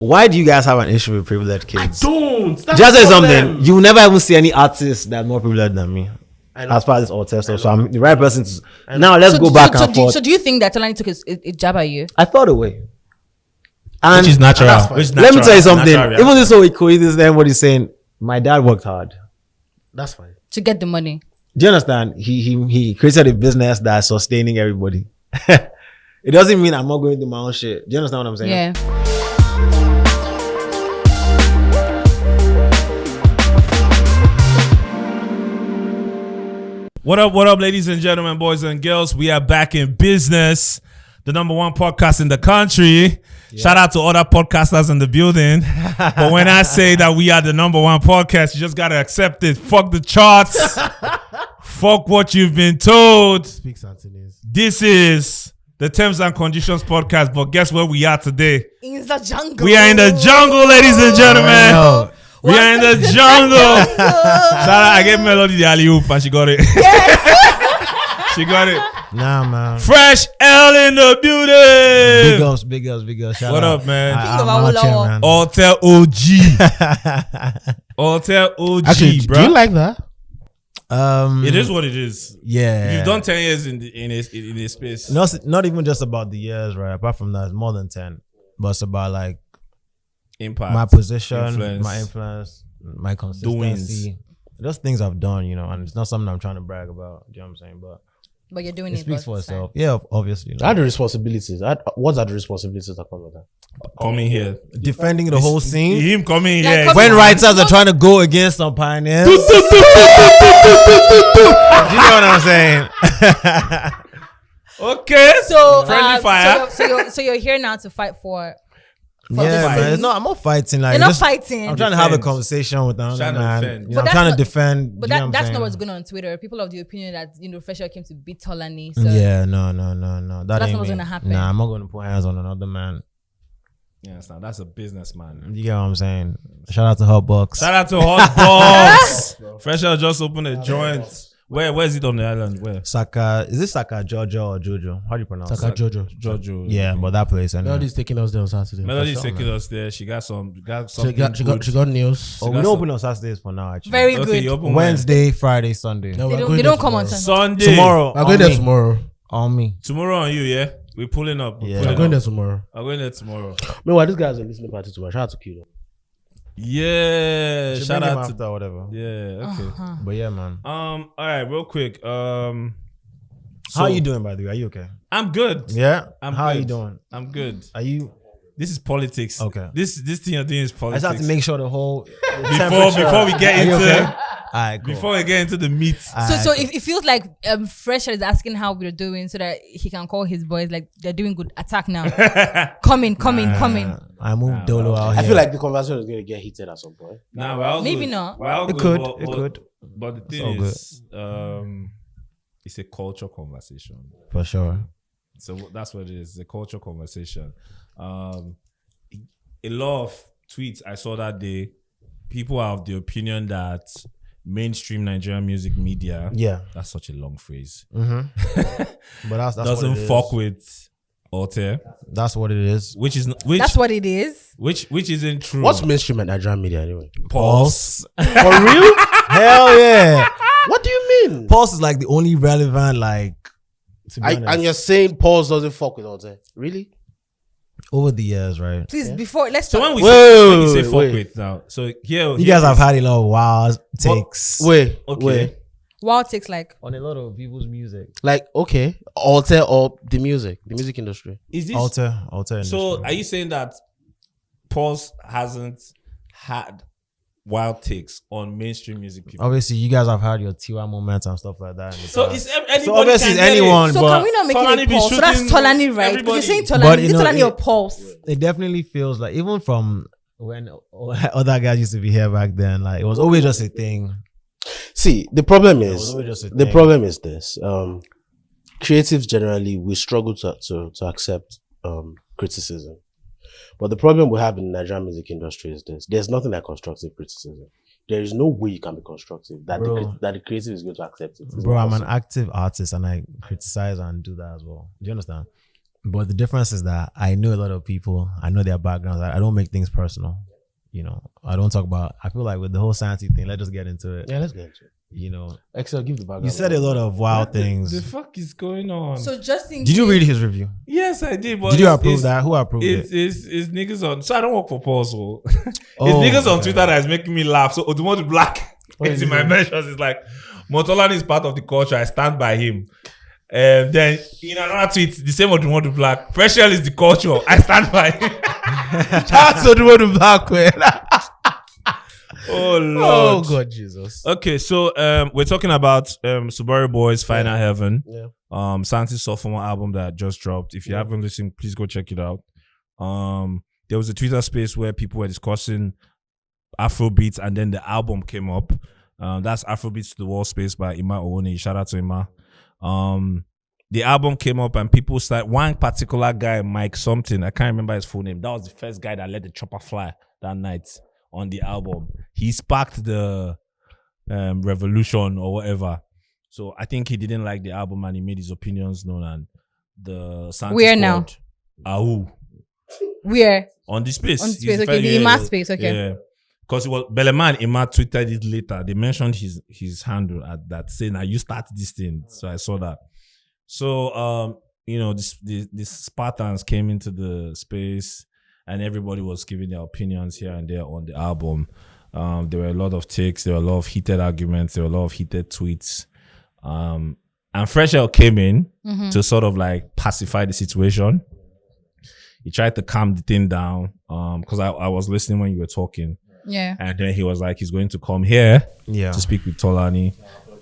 Why do you guys have an issue with privileged kids? I don't. That's Just say the problem. something. You will never even see any artist that's more privileged than me. As far as this Altè stuff. So I'm the right person to. Now let's go back and forth. So do you think that Tolani took a jab at you? I thought away. And Which is natural. Let me tell you something. Even this whole equates then what he's saying. My dad worked hard. That's fine. To get the money. Do you understand? He created a business that's sustaining everybody. It doesn't mean I'm not going to do my own shit. Do you understand what I'm saying? Yeah. What up, ladies and gentlemen, boys and girls? We are back in business. The number one podcast in the country. Yeah. Shout out to other podcasters in the building. But when I say that we are the number one podcast, you just got to accept it. Fuck the charts. Fuck what you've been told. Speak Santinese. This is the Terms and Conditions podcast. But guess where we are today? In the jungle. We are in the jungle, ladies and gentlemen. We are in the jungle. Shout out, I gave Melody the alley-oop and she got it. Yes. She got it. Nah, man. FreshL in the building. Big ups. Shout what out. up, man? Altè OG. Altè OG, Actually, bro. do you like that? It is what it is. Yeah. You've done 10 years in this space. Not even just about the years, right? Apart from that, it's more than 10. But it's about like impact, my position, influence, my influence, my consistency. Those things I've done, and it's not something I'm trying to brag about. Do you know what I'm saying? But you're doing it speaks for itself. Yeah, obviously. I had the responsibilities. What are the responsibilities that come with that? Coming here. Defending the whole scene. Him coming here. When writers are trying to go against some pioneers. You know what I'm saying? Okay. So, friendly fire. So you're here now to fight for yeah, man. No, I'm not fighting. Like, you're not fighting. I'm trying to have a conversation with another man. I'm trying to defend. But that's not what's going on Twitter. People of the opinion that FreshL came to beat Tolani. So yeah, no. That's not what's gonna happen. Nah, I'm not going to put hands on another man. Yeah, that's a businessman. You get what I'm saying? Shout out to Hotbox. Shout out to Hotbox. FreshL just opened a joint. Where is it on the island? Where? Saka. Is this Saka Jojo or Jojo? How do you pronounce it? Saka Jojo. Yeah, but that place. Melody's taking us there on Saturday. Melody's taking us there. She got some. She got news. We don't open on Saturdays for now. Actually, very good. Okay, you open Wednesday, Friday, Sunday. No, they don't come on Sunday. Tomorrow. I'm going there tomorrow. On me. Tomorrow on you, yeah. We're pulling up. I'm going there tomorrow. I'm going there tomorrow. Meanwhile, this guy's a listening party tomorrow. Shout out to Kilo. Yeah, shout out to or whatever. Yeah, okay. But yeah, man. All right, real quick. How are you doing, by the way? Are you okay? I'm good. Yeah. How are you doing? I'm good. Are you? This is politics. Okay. This thing you're doing is politics. I just have to make sure the whole before we get into okay? All right, cool. Before we get into the meat. So if it feels like FreshL is asking how we're doing so that he can call his boys like they're doing good. Attack now. Coming. I moved Dolo out here. I feel like the conversation is going to get heated at some point. Maybe not. It could. But the thing is, it's a culture conversation. For sure. So that's what it is. It's a culture conversation. A lot of tweets I saw that day, people are of the opinion that mainstream Nigerian music media, that's such a long phrase, but that's doesn't fuck with Altè. That's what it is. That's what it is. Which isn't true. What's mainstream Nigerian media anyway? Pulse. For real? Hell yeah. What do you mean? Pulse is like the only relevant, like, to be honest. And you're saying Pulse doesn't fuck with Altè? Really? Over the years, right? Please, before let's. So when you say fuck with now, so here you guys have had a lot of wild takes. Wait. Wild takes like on a lot of people's music. Like, okay, Altè or the music industry. Is this Altè industry. So are you saying that Pulse hasn't had wild takes on mainstream music people? Obviously, you guys have had your Tiwa moments and stuff like that. So it's anybody. So obviously, it's anyone. So can we not make it a Pulse? So that's Tolani, right? Because you're saying Tolani. Is it Tolani or Pulse? It definitely feels like, even from when other guys used to be here back then, like, it was always just a thing. See, the problem is this. Creatives generally, we struggle to accept criticism. But the problem we have in the Nigerian music industry is this. There's nothing like constructive criticism. There is no way you can be constructive that the creative is going to accept it. Bro, I'm an active artist and I criticize and do that as well. Do you understand? But the difference is that I know a lot of people. I know their backgrounds. I don't make things personal. You know, I don't talk about. I feel like with the whole Santi thing, let's just get into it. Yeah, let's get into it. You know, Excel, give the background. you said a lot of wild things. The fuck is going on? So just in Did you case- read his review? Yes, I did. But Did you approve that? Who approved it? It's niggas on. So I don't work for Paul. So it's Oh, niggas on okay. Twitter that is making me laugh. So Odumodu Black is in my mentions. It's like Motolani is part of the culture. I stand by him. Then in another tweet, the same Odumodu Black. FreshL is the culture. I stand by him. That's Odumodu Black, man. Oh Oh Lord. God, Jesus. Okay, so we're talking about Subaru Boys Final Heaven. Yeah. Santi's sophomore album that just dropped. If you haven't listened, please go check it out. There was a Twitter space where people were discussing Afrobeats, and then the album came up. That's Afrobeats to the Wall Space by Ima Owoni. Shout out to Ima. The album came up and people started. One particular guy, Mike something, I can't remember his full name. That was the first guy that let the chopper fly that night on the album. He sparked the revolution or whatever. So I think he didn't like the album and he made his opinions known. And the Santi Where squad, now? Ahu. Where? On the space. On He's space, the okay, first- the Ima space, okay. Yeah. Because it was Beleman Ima tweeted it later. They mentioned his handle at that saying, "Now you start this thing." So I saw that. So you know, these Spartans came into the space and everybody was giving their opinions here and there on the album. There were a lot of takes, there were a lot of heated arguments, there were a lot of heated tweets. And FreshL came in to sort of like pacify the situation. He tried to calm the thing down because I was listening when you were talking. Yeah. And then he was like, he's going to come here to speak with Tolani.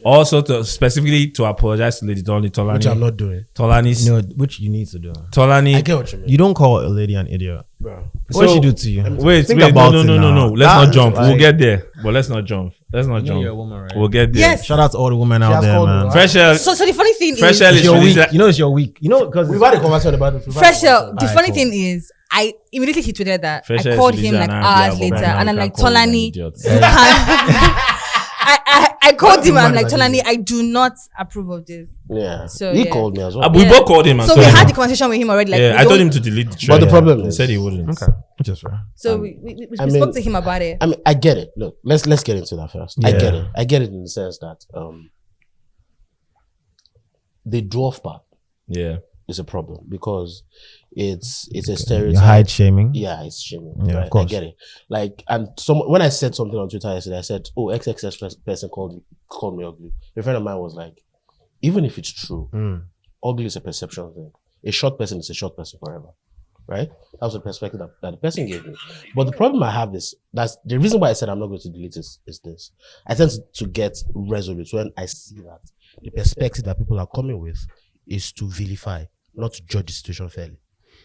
Also, specifically to apologize to Lady Tolani. Which I'm not doing. Tolani's. You know, which you need to do. Tolani. I get what you mean. You don't call a lady an idiot. Bro. What did she do to you? Wait, Think wait, about no, it no, now. Let's not That's jump. We'll like- get there. But let's not jump. Let's not jump. You're a woman, right? We'll get there. Yes. Shout out to all the women out has there, called man. me, FreshL. So the funny thing FreshL is, It's your is week. You know it's your week. You know because We've had a conversation about it. FreshL, the Alright, funny cool. thing is, I immediately he tweeted that. FreshL I called is him releasing like an hours album later, right now. and I'm You like, can call him an Tolani, idiot. I called him. I'm woman like, like Tolani, I do not approve of this. Yeah. So, He yeah. called me as well. We Yeah. both called him. And So we told had him. the conversation with him already. Like, Yeah, we I told don't- him to delete the But track. the problem He is, said he wouldn't. Okay, which is fair. So we I spoke mean- to him about it. I mean, I get it. Look, let's get into that first. I Yeah. get it. I get it in the sense that the dwarf part Yeah. is a problem because it's a Your stereotype. height shaming. Yeah, it's shaming. Yeah, right? of course. I get it. Like, and when I said something on Twitter yesterday, I said, "Oh, XXX person called me ugly." A friend of mine was like, "Even if it's true, ugly is a perception thing. A short person is a short person forever." Right? That was the perspective that the person gave me. But the problem I have is that's the reason why I said I'm not going to delete is this. I tend to get resolute when I see that the perspective that people are coming with is to vilify, not to judge the situation fairly.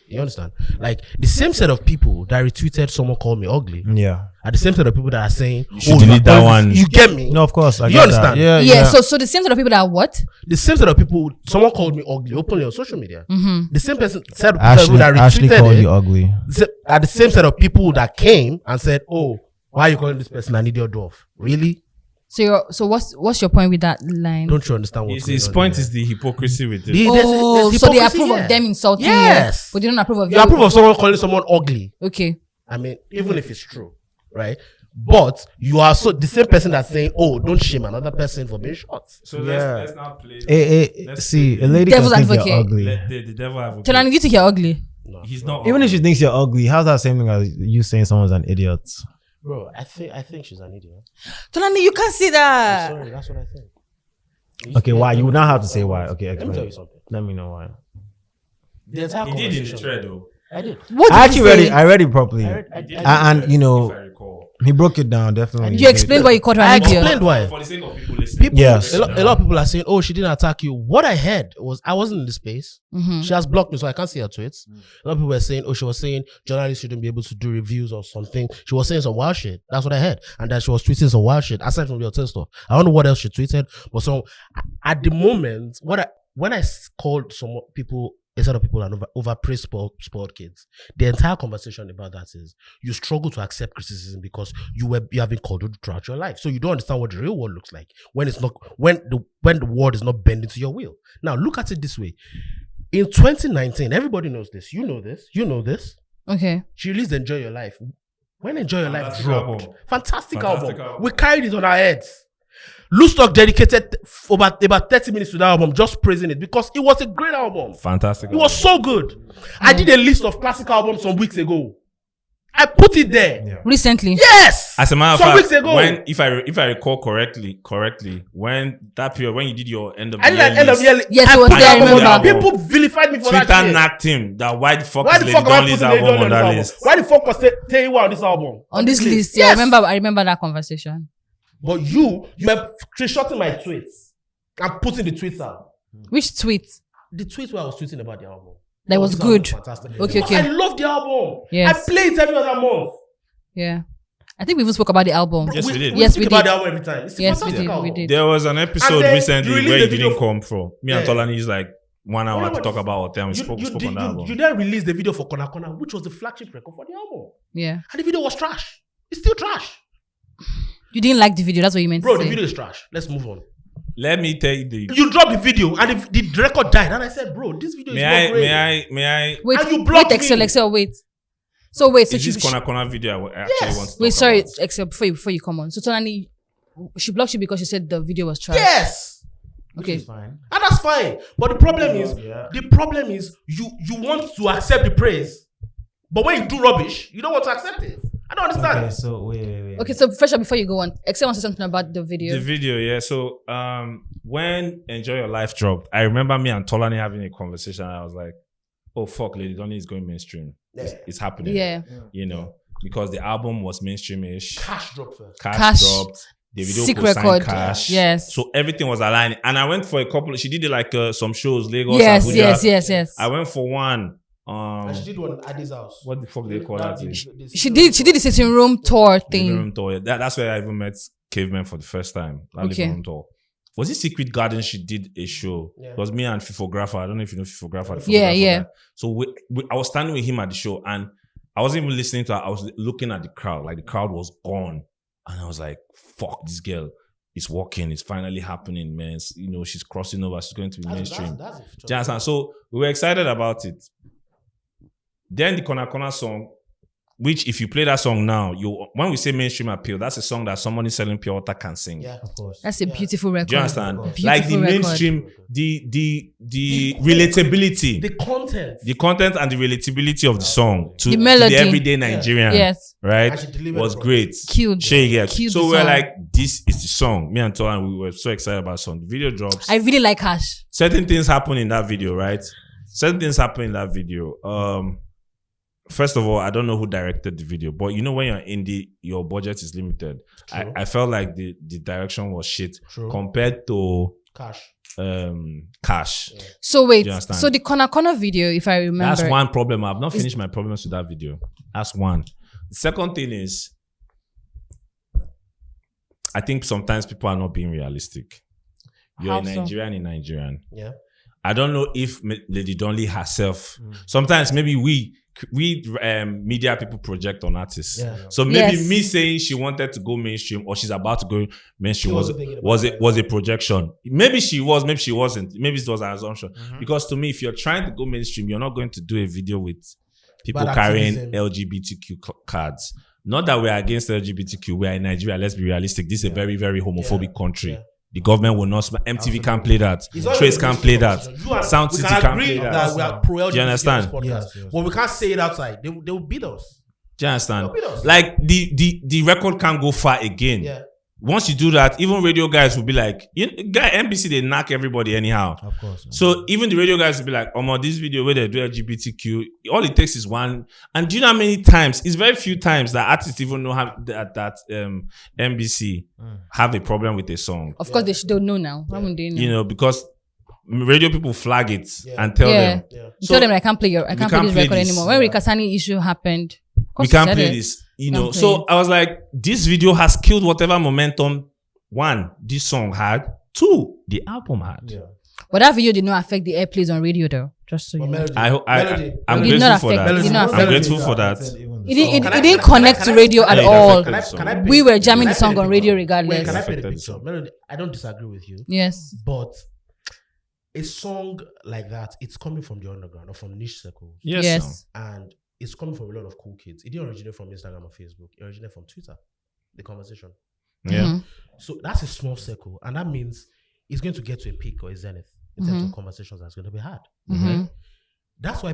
You understand? Like the same set of people that retweeted someone called me ugly Yeah. are the same set of people that are saying, should delete that one." You get me? No, of course. I You get understand? That. Yeah. So the same sort of people that are what? The same set of people, someone called me ugly openly on social media. The same person set of people Ashley that Ashley retweeted called it you ugly. are the same set of people that came and said, "Oh, why are you calling this person an idiot dwarf?" Really? So what's your point with that line? Don't you understand what's His going point on is the hypocrisy with it. Oh, so they hypocrisy, approve yeah. of them insulting Yes. you, but they don't approve of You approve of someone calling someone ugly. Okay. I mean, even if it's true, right? But you are so the same person that's saying, "Oh, don't shame another person for being short." So Yeah. let's not play. Let's See, play a lady Devil's can think advocate. you're ugly. Let the devil have a Tolani, you think you're ugly? He's not. Even if she thinks you're ugly, how's that same thing as you saying someone's an idiot? Bro, I think she's an idiot. Tolani, you can't say that. Sorry, that's what I think. Okay, why? You would not have to say why. Okay, Let me tell explain. you something. Let me know why. The entire He did in the conversation. thread though. I did. What did I you actually read say? it. I read it properly. I did. And you know, If I recall. he broke it down definitely. You explained why you called her I an idiot. explained why. For the sake of people listening. Yes. A lot of people are saying, "Oh, she didn't attack you." What I heard was I wasn't in the space. She has blocked me, so I can't see her tweets. A lot of people were saying, "Oh, she was saying journalists shouldn't be able to do reviews or something." She was saying some wild shit. That's what I heard, and that she was tweeting some wild shit aside from the hotel stuff. I don't know what else she tweeted, but so at the moment, when I called some people. A set of people and overpraise spoiled kids. The entire conversation about that is you struggle to accept criticism because you have been called throughout your life, so you don't understand what the real world looks like when it's not when the world is not bending to your will. Now look at it this way: In 2019, everybody knows this. You know this. You know this. Okay. She released Enjoy Your Life. When Enjoy Your Life Fantastic dropped, album. fantastic album. We carried it on our heads. Loose Talk dedicated for about 30 minutes to that album, just praising it because it was a great album. Fantastic. It was so good. I did a list of classic albums some weeks ago. I put it there. Recently. Yes. As a matter of some fact, weeks ago. when if I recall correctly, when that period when you did your end of I the did an end of year year. list, Yes, I it was put there, I that album remember. there. People vilified me for that Twitter shit. knocked him that why the fuck Why is the Lady fuck am I Dolly's putting Lady album Dolly on that album? list? Why the fuck was Teyiwa on this album? On this list. Yeah, Yes. I remember that conversation. But you are screenshotting my tweets and putting the tweets out. Which tweet? The tweet where I was tweeting about the album. That was This album good. is fantastic. Okay, Because okay. I love the album. Yes. I play it every other month. Yeah. I think we even spoke about the album. Yes, we did. Yes, speak we about did. the album every time. It's a Yes, we fantastic did. album. We did. There was an episode And then recently you released where the you video didn't come from. Me and Yeah. Tolani used like 1 hour to talk about Altè and we spoke on the album. You then released the video for Kona Kona, which was the flagship record for the album. Yeah. And the video was trash. It's still trash. You didn't like the video. That's what you meant Bro, to the say. video is trash. Let's move on. Let me tell you the You dropped the video and the record died. And I said, bro, this video is not great. may I Wait, And you wait, blocked Excel, me. Excel, wait. So wait, so is this she corner video I actually Yes. want to wait, talk sorry, about? Excel, before you come on. So Tolani, she blocked you because she said the video was trash. Yes. Okay. Fine. And that's fine. But the problem is, you want to accept the praise. But when you do rubbish, you don't want to accept it. I don't understand. Okay, so wait. Okay, so FreshL, before you go on, Excel wants to say something about the video. The video, yeah. So when Enjoy Your Life dropped, I remember me and Tolani having a conversation. I was like, oh fuck, Lady Dolly is going mainstream. It's happening. Yeah. You know, because the album was mainstream-ish. Cash drop first. Cash. Dropped. The video Sick co-signed record. Cash. Yes. So everything was aligned. And I went for a couple. She did it like some shows, Lagos, Yes, Abuja. yes. I went for one. And she did one at his house. What the fuck do they call that thing? She did the sitting room tour Living thing. room tour. That's where I even met Caveman for the first time. That Okay. living room tour. Was it Secret Garden? She did a show. Yeah. It was me and Fifographer. I don't know if you know Fifographer. Yeah. So I was standing with him at the show and I wasn't even listening to her. I was looking at the crowd. Like the crowd was gone. And I was like, fuck, this girl is walking. It's finally happening, man. You know, she's crossing over. She's going to be mainstream. That's Do you understand? So we were excited about it. Then the Kona Kona song, which if you play that song now, when we say mainstream appeal, that's a song that somebody selling pure water can sing. Yeah, Of course. That's a beautiful record. Do you understand? Beautiful Like the record. mainstream, the relatability, the content. the content and the relatability of the song to The the melody. everyday Nigerian, Yes. right, And she delivered was it. great. Killed. Sure, yeah. Killed So the we're song. like, this is the song. Me and Tolan, we were so excited about the song. The video drops. I really like Cash. Certain things happen in that video, right? Certain things happen in that video. First of all, I don't know who directed the video, but you know when you're indie, your budget is limited. I felt like the direction was shit compared to Cash. So wait, Do you understand? so the Kona Kona video, if I remember, That's one problem. I've not finished my problems with that video. That's one. The second thing is, I think sometimes people are not being realistic. You're How a so? Nigerian in Nigerian. Yeah. I don't know if Lady Dolly herself. Sometimes maybe we media people project on artists. Yeah. So maybe Yes. me saying she wanted to go mainstream or she's about to go mainstream She was wasn't thinking about it. was a projection. Maybe she was, maybe she wasn't. Maybe it was an assumption. Because to me, if you're trying to go mainstream, you're not going to do a video with people Bad carrying activism. LGBTQ cards. Not that we're against LGBTQ. We're in Nigeria. Let's be realistic. This is a very, very homophobic country. Yeah. The government will not. MTV can't play that. It's not Trace even can't play that. You and- Sound we City can can't agree play that that. we are pro-LGBT. Do you understand? on this podcast. Yes. But we can't say it outside. They will beat us. Do you understand? They'll beat us. Like the record can't go far again. Yeah. Once you do that, even radio guys will be like, NBC, they knock everybody anyhow. Of course. So even the radio guys will be like, this video where they do LGBTQ, all it takes is one. And do you know how many times? It's very few times that artists even know that NBC have a problem with a song. of course they don't know now. Why would they know? You know, because radio people flag it Yeah. and tell Yeah. them, Yeah. You tell them I can't play I can't play can't this play record this. anymore. When Rikasani issue happened, of we course can't you said play it. this. You Can't know, play so it. I was like, this video has killed whatever momentum, one, this song had, two, the album had. Yeah. But that video did not affect the airplays on radio though. Just so But you know. Melody. I'm It did grateful not for affect- that. it did not I'm affect- grateful for that. It didn't connect to radio at it all. affected Can I We were jamming the can I song paint a on radio picture? regardless. Wait, can I paint a Affected picture? the song. Melody, I don't disagree with you. Yes. But a song like that, it's coming from the underground or from niche circles. Yes. And it's coming from a lot of cool kids. It didn't originate from Instagram or Facebook. It originated from Twitter, the conversation. Yeah. So that's a small circle. And that means it's going to get to a peak or a zenith in terms of conversations that's going to be had. Right? That's why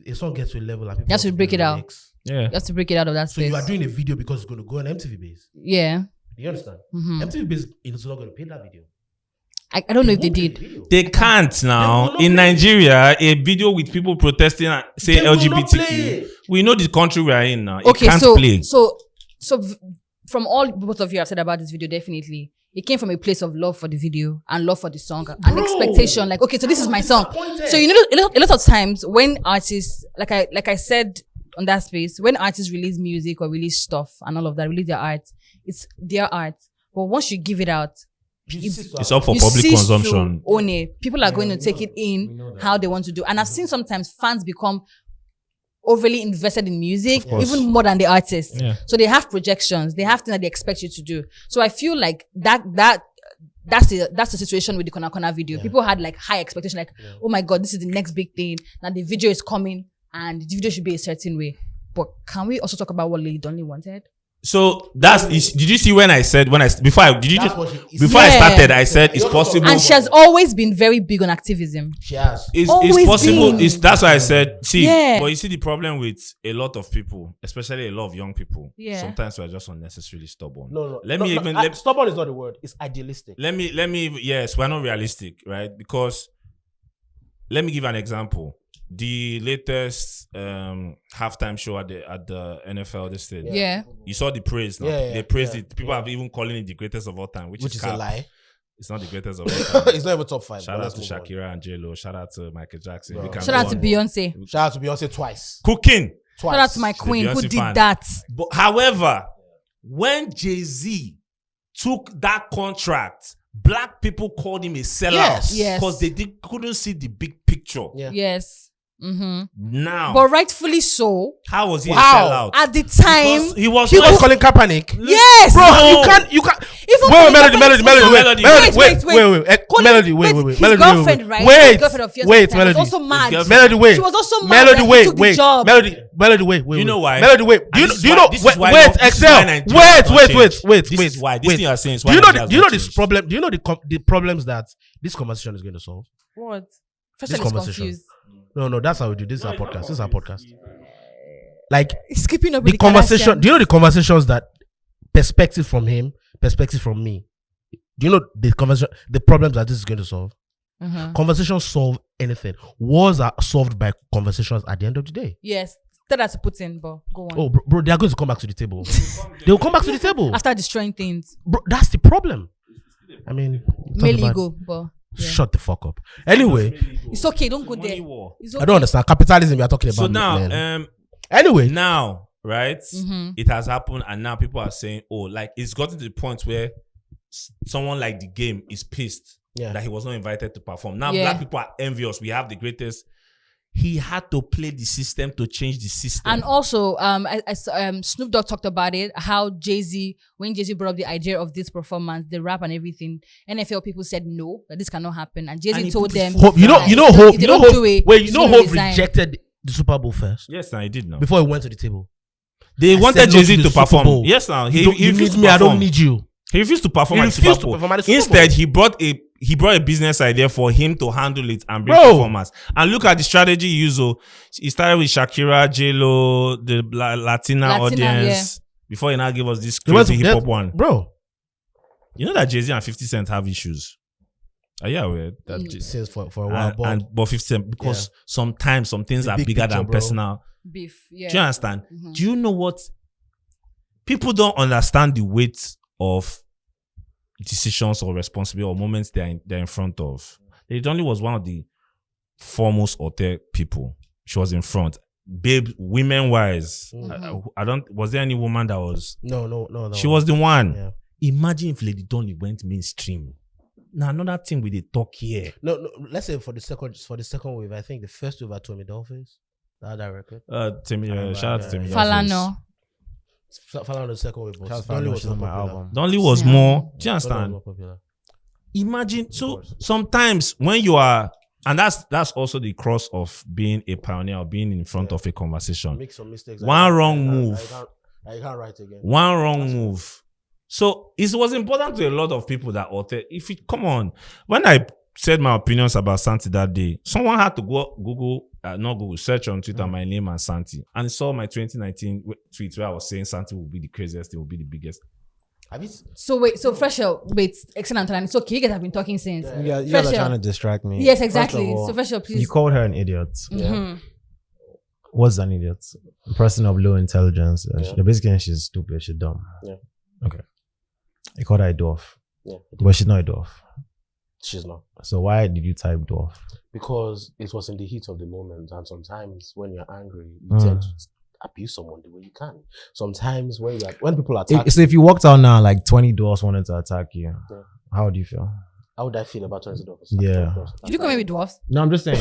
a song gets to a level and people have to break it out. Yeah. You have to break it out of that So space. you are doing a video because it's going to go on MTV base. Yeah. You understand? MTV base is not going to pay that video. I don't know if they did. They can't now. They will In not play Nigeria, a video with people protesting and say They will not play LGBTQ. it. We know the country we are in now. It Okay, can't so play. From all both of you have said about this video, definitely it came from a place of love for the video and love for the song and expectation. Like, okay, so this is my song. So you know, a lot of times when artists, like I said on that space, when artists release music or release stuff and all of that, release their art, it's their art. But once you give it out, It's up for you public cease consumption. to own it. People are going to take it in how they want to do. And I've seen sometimes fans become overly invested in music, even more than the artist. Yeah. So they have projections. They have things that they expect you to do. So I feel like that's the situation with the Kona Kona video. People had like high expectation, like, oh my God, this is the next big thing. Now the video is coming and the video should be a certain way. But can we also talk about what Lady Donley wanted? So did you see when I said before I Yeah. started I said it's possible. And she has always been very big on activism. She has. It's always possible. been. That's why I said, Yeah. but you see the problem with a lot of people, especially a lot of young people. Yeah. Sometimes we're just unnecessarily stubborn. No. Stubborn is not the word. It's idealistic. Let me yes, we're not realistic, right? Because let me give an example. The latest halftime show at the NFL this thing. Yeah. You saw the praise now. Yeah, they praised it. People have even calling it the greatest of all time, which is a lie. It's not the greatest of all time. It's not even top 5. Shout out to Shakira and J-Lo. Shout out to Michael Jackson. We can Shout go out to on. Beyonce. Shout out to Beyonce twice. Cooking. Shout out to my queen who Beyonce did fan. that. But however, when Jay-Z took that contract, black people called him a sellout. Yes. Because they couldn't see the big picture. Yeah. Yes. Now, But rightfully so. how was he a Wow. sellout? At the time, Because he was Colin Kaepernick. yes, Bro, No. you can't. Even Wait, Colin Melody, Kaepernick Melody, was wait, also- wait, Colin- Melody, wait, his Melody, girlfriend, right? wait, His girlfriend of Fierce wait, at the time Melody, was also mad. girlfriend. Melody, wait, She was also mad. Melody, that he wait, took the wait, job. Melody, wait. You know why? Melody, wait. Do And you know? this is why Wait, this is why Excel. Nigeria Wait. has not changed. This thing you are saying is why Do you know? Nigeria Do you know has not this changed. problem? Do you know the problems that this conversation is going to solve? What? This FreshL is conversation. confused. No, that's how we do. This is our podcast. Like He's keeping up the with conversation. Kardashians. Do you know the conversations that perspective from him, perspective from me? Do you know the conversation, the problems that this is going to solve? Conversations solve anything. Wars are solved by conversations at the end of the day. Yes. Tell that to put in, but go on. Oh, bro, they are going to come back to the table. They will come back to the table. After destroying things. Bro, that's the problem. I mean, Male ego, but yeah. shut the fuck up. Anyway, It's okay, don't go Money there. war. It's okay. I don't understand capitalism. You are talking about. So now, man. Anyway, now, right? It has happened, and now people are saying, "Oh, like it's gotten to the point where someone like The Game is pissed that he was not invited to perform." Now, black people are envious. We have the greatest. He had to play the system to change the system. And also, Snoop Dogg talked about it, how Jay-Z, when Jay-Z brought up the idea of this performance, the rap and everything, NFL people said no, that this cannot happen. And Jay-Z told them, Hope, you know, if they don't do it, Wait, you he's know, gonna Hope resign. rejected the Super Bowl first yes, now he did now. before he went to the table. They I wanted said no Jay-Z to the to Super perform. Bowl. Yes, now You refused need to me. I perform. don't need you. He refused to perform He at the refused Super to Bowl. perform at the Super Instead, Bowl. he brought a business idea for him to handle it and bring Bro. performance. And look at the strategy he used. So he started with Shakira, J-Lo, the Latina audience. Before he now gave us this crazy hip hop one. Bro. You know that Jay-Z and 50 Cent have issues. Are you aware that Since for a while, but 50 Cent, because sometimes some things The are big bigger picture, than bro. personal. Beef, yeah. Do you understand? Do you know what? People don't understand the weight of decisions or responsibility or moments they're in front of. It only was one of the foremost Altè people. She was in front. Babe, women wise, I don't. Was there any woman that was? No. She was the one. Yeah. Imagine if Lady Donley went mainstream. Now another thing with the talk here. No. Let's say for the second wave, I think the first wave at Tommy Dolphins. That record. Shout out to Timmy. Falano. Falano the second wave. Shout out Donley Falana, was she's on more my popular. album. Donley was Yeah. more. Do you Donley was understand? more popular. Imagine. So sometimes when you are And that's also the cross of being a pioneer or being in front of a conversation. Make some mistakes. One wrong move. I can't write again. One wrong move. So it was important to a lot of people that come on. When I said my opinions about Santi that day, someone had to go search on Twitter my name and Santi, and saw my 2019 tweet where I was saying Santi will be the craziest, it will be the biggest. So FreshL, excellent, and it's okay. You guys have been talking since. Yeah, you guys are trying to distract me. Yes, exactly. All, so FreshL, please. You called her an idiot. Mm-hmm. What's an idiot? A person of low intelligence. Basically, she's stupid. She's dumb. Yeah. Okay. You called her a dwarf. Yeah. But she's not a dwarf. She's not. So why did you type dwarf? Because it was in the heat of the moment, and sometimes when you're angry, you tend to abuse someone the way you can. Sometimes when people attack so if you walked out now, like 20 dwarfs wanted to attack you, how would you feel? How would I feel about 20 dwarfs? Yeah. Did you come in with dwarfs? No, I'm just saying.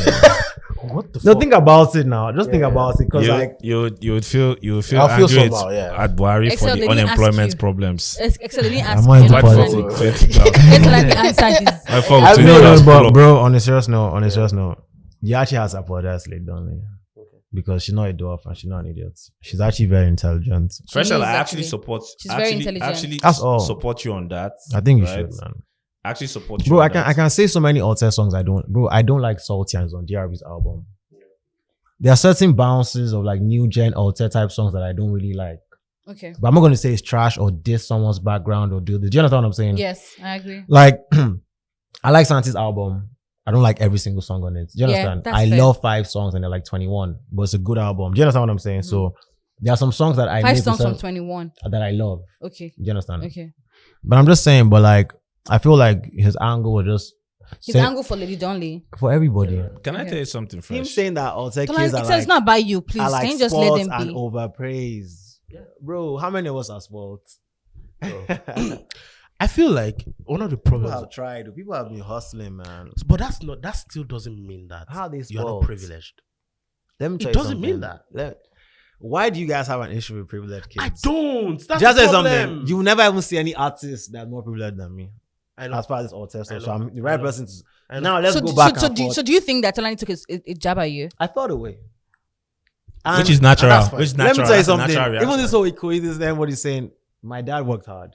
What the fuck? No, think about it now. Just think about it, because you would feel I'll angry feel somehow, at Buhari for the unemployment problems. Excellent. They didn't ask I'm you. not into politics. No, but bro, on a serious note, you actually has apologized later on. Because she's not a dwarf and she's not an idiot. She's actually very intelligent. FreshL, I actually support. She's very intelligent. That's all. Support you on that. I think you should, man. I actually support you. Bro, I can say so many Altè songs I don't like Salty and on DRB's album. There are certain bounces of like new gen Altè type songs that I don't really like. Okay. But I'm not gonna say it's trash or diss someone's background or do this. Do you understand what I'm saying? Yes, I agree. Like I like Santi's album. I don't like every single song on it. Do you understand? I love 5 songs and they're like 21, but it's a good album. Do you understand what I'm saying? Mm-hmm. So there are some songs that 5 songs from 21 that I love. Okay. Do you understand? Okay. But I'm just saying, but like I feel like his angle was just angle for Lady Donley. For everybody. Can I tell you something, Fresh? Him saying that Altè kids are like, it's not by you, please. Like, can you just let them be? And overpraise. Yeah. Bro, how many of us are spoiled? I feel like one of the problems. People have tried. People have been hustling, man. But that still doesn't mean that you're not privileged. Let me tell it you doesn't mean that. Why do you guys have an issue with privileged kids? I don't. That's just the say problem. Something. You will never even see any artist that's more privileged than me. I know. As far as this Altè stuff. So I'm the right person to. Now let's go back. So do you think that Tolani took a jab at you? I thought away. Which is natural. Let me tell you something. Even this whole coincidence, everybody's saying, my dad worked hard.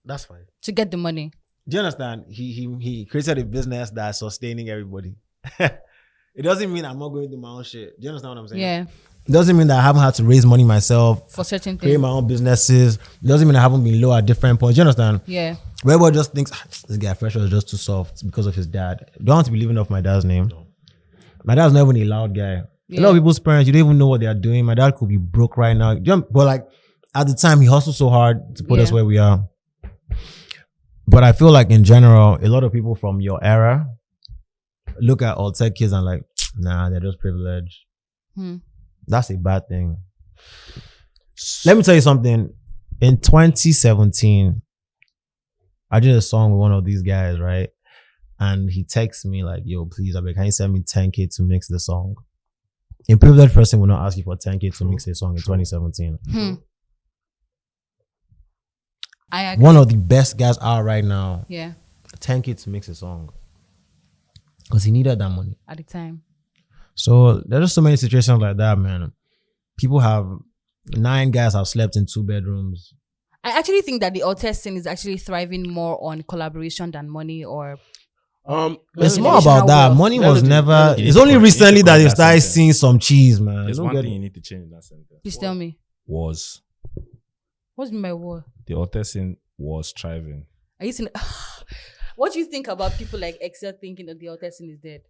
That's fine. To get the money. Do you understand? He created a business that's sustaining everybody. It doesn't mean I'm not going to do my own shit. Do you understand what I'm saying? Yeah. It doesn't mean that I haven't had to raise money myself. For certain things. Create my own businesses. It doesn't mean I haven't been low at different points. Do you understand? Yeah. Where everybody just thinks, this guy FreshL is just too soft because of his dad. Don't want to be living off my dad's name. No. My dad's not even a loud guy. Yeah. A lot of people's parents, you don't even know what they are doing. My dad could be broke right now. But like, at the time, he hustled so hard to put us where we are. But I feel like in general, a lot of people from your era look at Altè kids and like, nah, they're just privileged. That's a bad thing. Let me tell you something. In 2017, I did a song with one of these guys, right? And he texts me like, yo, please, can you send me 10K to mix the song? A privileged person will not ask you for 10K to mix a song in 2017. I agree. One of the best guys out right now. Yeah. 10K to mix a song. Because he needed that money. At the time. So there's just so many situations like that, man. People have 9 guys have slept in 2 bedrooms. I actually think that the Altè scene is actually thriving more on collaboration than money or it's more about that. Wealth. Money was never. It's only recently that you started seeing some cheese, man. There's one thing you need to change in that sentence. Please tell me. Was. What's my word? The Altè scene was thriving. Are you saying? What do you think about people like exec thinking that the Altè scene is dead?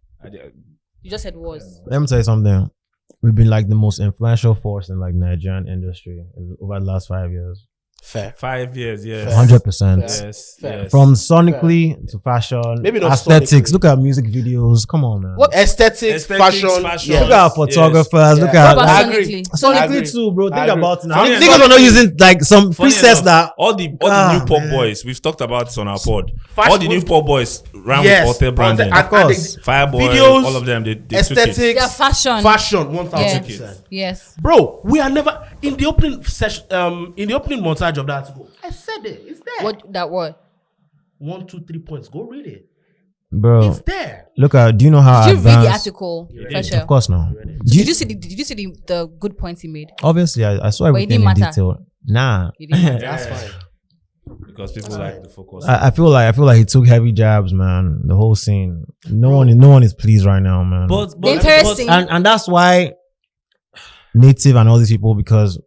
You just said was. Let me tell you something. We've been like the most influential force in like Nigerian industry over the last 5 years. Fair. 5 years, yes. 100%. Yes, yes. From sonically to fashion, maybe not aesthetics. sonically. Look at music videos. Come on, man. What aesthetics, fashion. Yeah. Look at photographers. Look at sonically too, bro. Think about it now. Niggas are not using like some presets that all the new pop boys. We've talked about it on our pod. All the new pop boys ran with Altè branding. Of course. Fireboy, videos, all of them. They aesthetics. Yeah, fashion. Fashion, 1000%. Yes. Bro, we are never in the opening session. In the opening montage of that article, I said it. It's there. What that word? 1, 2, 3 points. Go read it. Bro, It's there. look at. Do you know how Did you read the advanced? article? Of course, no. Did you see the good points he made? Obviously, I saw But it everything didn't in matter. detail. Nah, You didn't That's fine. Because people like to focus. I feel like he took heavy jabs, man. The whole scene. No one is pleased right now, man. But The interesting. and that's why Native and all these people, because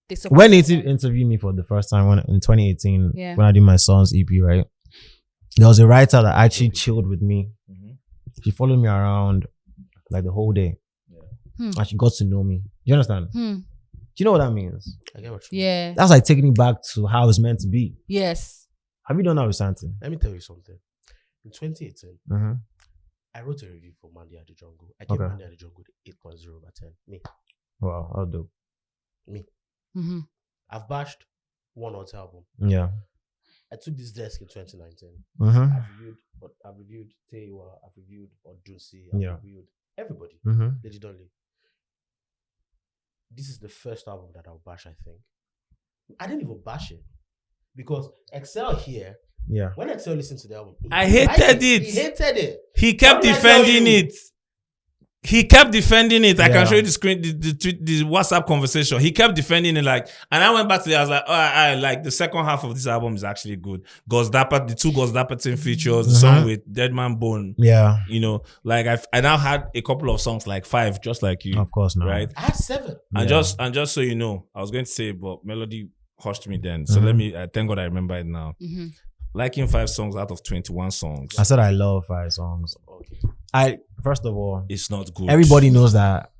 They support when him. Native interviewed me for the first time in 2018, Yeah. when I did my son's EP, right? There was a writer that actually chilled with me. She followed me around like the whole day. And she got to know me. Do you understand? Do you know what that means? I get what you mean. Yeah. That's like taking it back to how it's meant to be. Yes. Have you done that with Santi? Let me tell you something. In 2018, Mm-hmm. I wrote a review for Mandy at the Jungle. I gave Okay. Mandy at the Jungle the 8.0 over 10. Me. Wow, I'll do. Mm-hmm. I've bashed one Altè album. Yeah. I took this desk in 2019. Mm-hmm. I've reviewed Tewa, I've reviewed Odusi, Yeah. I've reviewed everybody. Mm-hmm. Legitimately. This is the first album that I'll bash, I think. I didn't even bash it. Because Excel here, Yeah. when Excel listened to the album, I hated it. He hated it. He kept What did I tell defending you? it. He kept defending it. I Yeah. can show you the screen, the WhatsApp conversation. He kept defending it, like, and I went back to it. I was like, oh, I like the second half of this album is actually good. The two Ghost Dapper team features, the song with Dead Man Bone. Yeah. You know, like I now had a couple of songs, like 5, just like you, Of course not. right? I had 7. And Yeah. just so you know, I was going to say, but Melody hushed me then. So thank God I remember it now. Mm-hmm. Liking 5 songs out of 21 songs, I said I love 5 songs. Okay. First of all, it's not good. everybody knows that.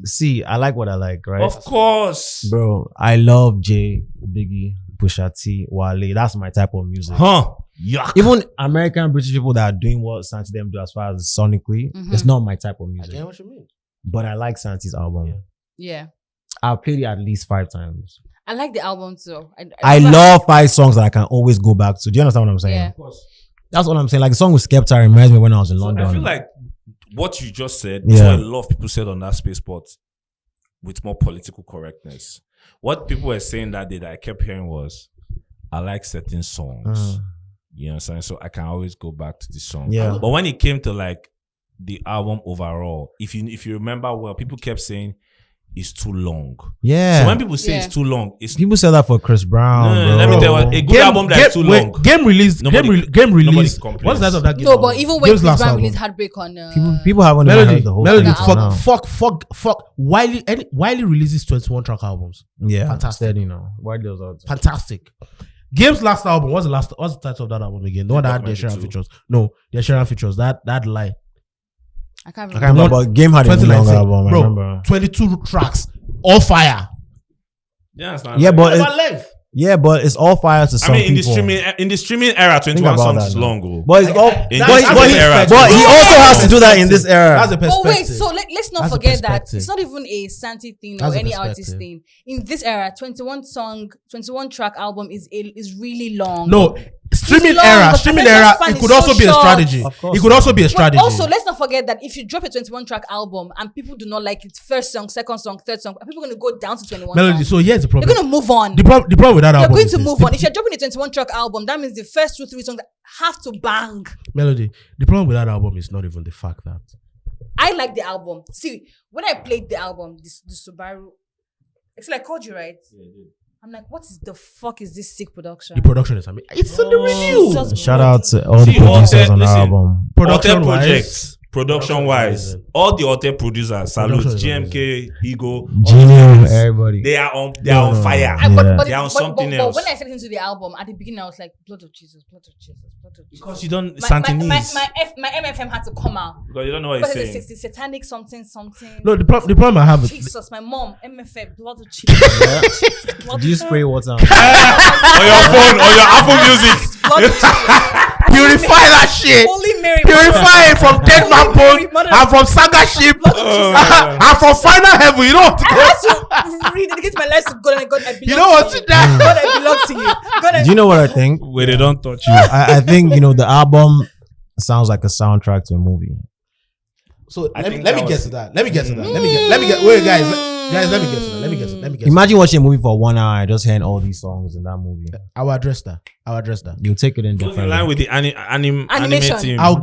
See, I like what I like, right? Of course. Bro, I love Jay, Biggie, Pusha T, Wale. That's my type of music. Huh. Yuck. Even American British people that are doing what Santi them do as far as sonically, it's not my type of I music. get what you mean. But I like Santi's album. Yeah. I've played it at least 5 times. I like the album too. I love 5 songs that I can always go back to. Do you understand what I'm saying? Yeah. Of course. That's what I'm saying. Like the song with Skepta reminds me when I was in London. I feel like what you just said is what a lot of people said on that space, but with more political correctness. What people were saying that day that I kept hearing was, I like certain songs. You know what I'm saying? So I can always go back to the song. Yeah. But when it came to like the album overall, if you remember well, people kept saying it's too long. Yeah. So when people say it's too long, it's People say that for Chris Brown. no, bro. let me tell you what, a good album that's too long. Game release. Nobody Game release. complains. What's the title of that game? No, but even when Game's Chris last Brown album. released Heartbreak on People haven't even Melody, heard the whole Melody, thing. No. fuck. Wiley releases 21 track albums. Yeah, Fantastic. steady, you know. Why those out? Fantastic. Game's last album. What's the title of that album again? The one that had the Sharon features. No, the Sharon features. That lie. I can't I remember. can't remember. But Game had a long 2019. album. I Bro, remember. 22 tracks. All fire. Yeah, it's not Yeah, like- but About length. it's all fire to some I mean, people. in the streaming era, 21 about songs that is now. long, bro. But it's all. In But this era, he also has to do that in this era. That's a perspective. But wait, so let's not That's a forget that perspective. it's not even a Santi thing or That's a any perspective. artist thing. In this era, 21 track album is really long. No, streaming long, era. the Streaming perfection era. span It is could so also be a short. strategy. Of course. It could also be a But strategy. also, let's not forget that if you drop a 21 track album and people do not like it, first song, second song, third song, are people going to go down to 21 Melody. songs? So here's the They're problem. going to move on. The problem with that They're album going is to this. move on. If you're dropping a 21 track album, that means the first 2-3 songs have to bang. Melody. The problem with that album is not even the fact that I like the album. See, when I played the album, the Subaru, it's like I called you, right? I'm like, what is the fuck is this sick production? the production is amazing. It's on the review. Jesus Shout out to all the See, producers on the listen. album. Production wise, projects, production wise, all the Alte producers, salute Production is GMK, Ego, Genius, everybody. they are on fire. Yeah. They are on something but else. when I listened to the album at the beginning, I was like, blood of Jesus, blood of Jesus, blood of Jesus. Because you don't my Santinese. my MFM had to come out. Because you don't know what he's Because saying. it's satanic something. no, the problem I have is Jesus, my mom, MFM, blood of Jesus. Blood Do you of spray water? On your phone, on your Apple Music. blood of Jesus. purify that shit. Holy Mary. Purify it from dead man bone Mother- and from saga ship and from final heaven. You know what? I had to rededicate my life to God and God, I belong You know what? to you. God, I belong to you. God, I Do you know what I think? Where they don't touch you. I think the album sounds like a soundtrack to a movie. So I let me think that get was- to that. Let me get to that. Let me get. Wait, guys. Guys, let me guess. Imagine watching a movie for 1 hour and just hearing all these songs in that movie. I'll address that. You'll take it in Goes different. in line with the animation. Animation. I'll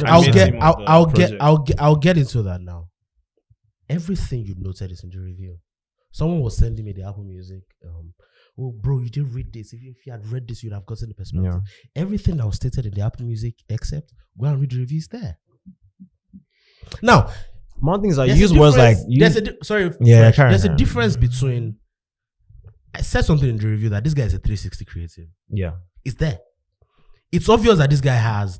get into that now. Everything you noted is in the review. Someone was sending me the Apple Music. Oh, bro, you didn't read this. If you had read this, you'd have gotten the perspective. Yeah. Everything that was stated in the Apple Music, except go and read the reviews there. Now, one thing is I there's use a words like difference- there's a difference between. I said something in the review that this guy is a 360 creative. yeah, It's there. It's obvious that this guy has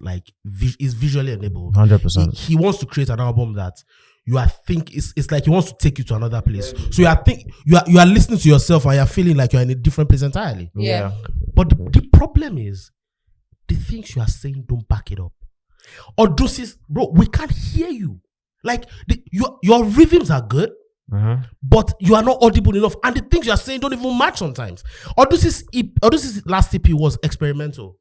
is visually enabled. 100%. He wants to create an album that you are it's like he wants to take you to another place. So you are listening to yourself and you're feeling like you're in a different place entirely. Yeah. But the problem is the things you are saying don't back it up. Or bro, we can't hear you. Like your rhythms are good, but you are not audible enough, and the things you are saying don't even match sometimes. Odysseus' last EP was experimental.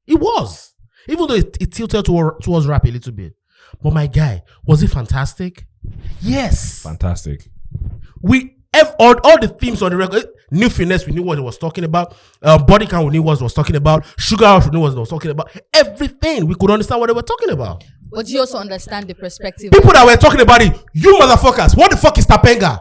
It was, even though it tilted towards rap a little bit. But my guy, was it fantastic? Yes, Fantastic. All the themes on the record. New Finesse, we knew what he was talking about. Body Count, we knew what he was talking about. Sugar House, we knew what he was talking about. Everything, we could understand what they were talking about. But you also understand the perspective. People that were talking about it, you motherfuckers, what the fuck is Tapenga?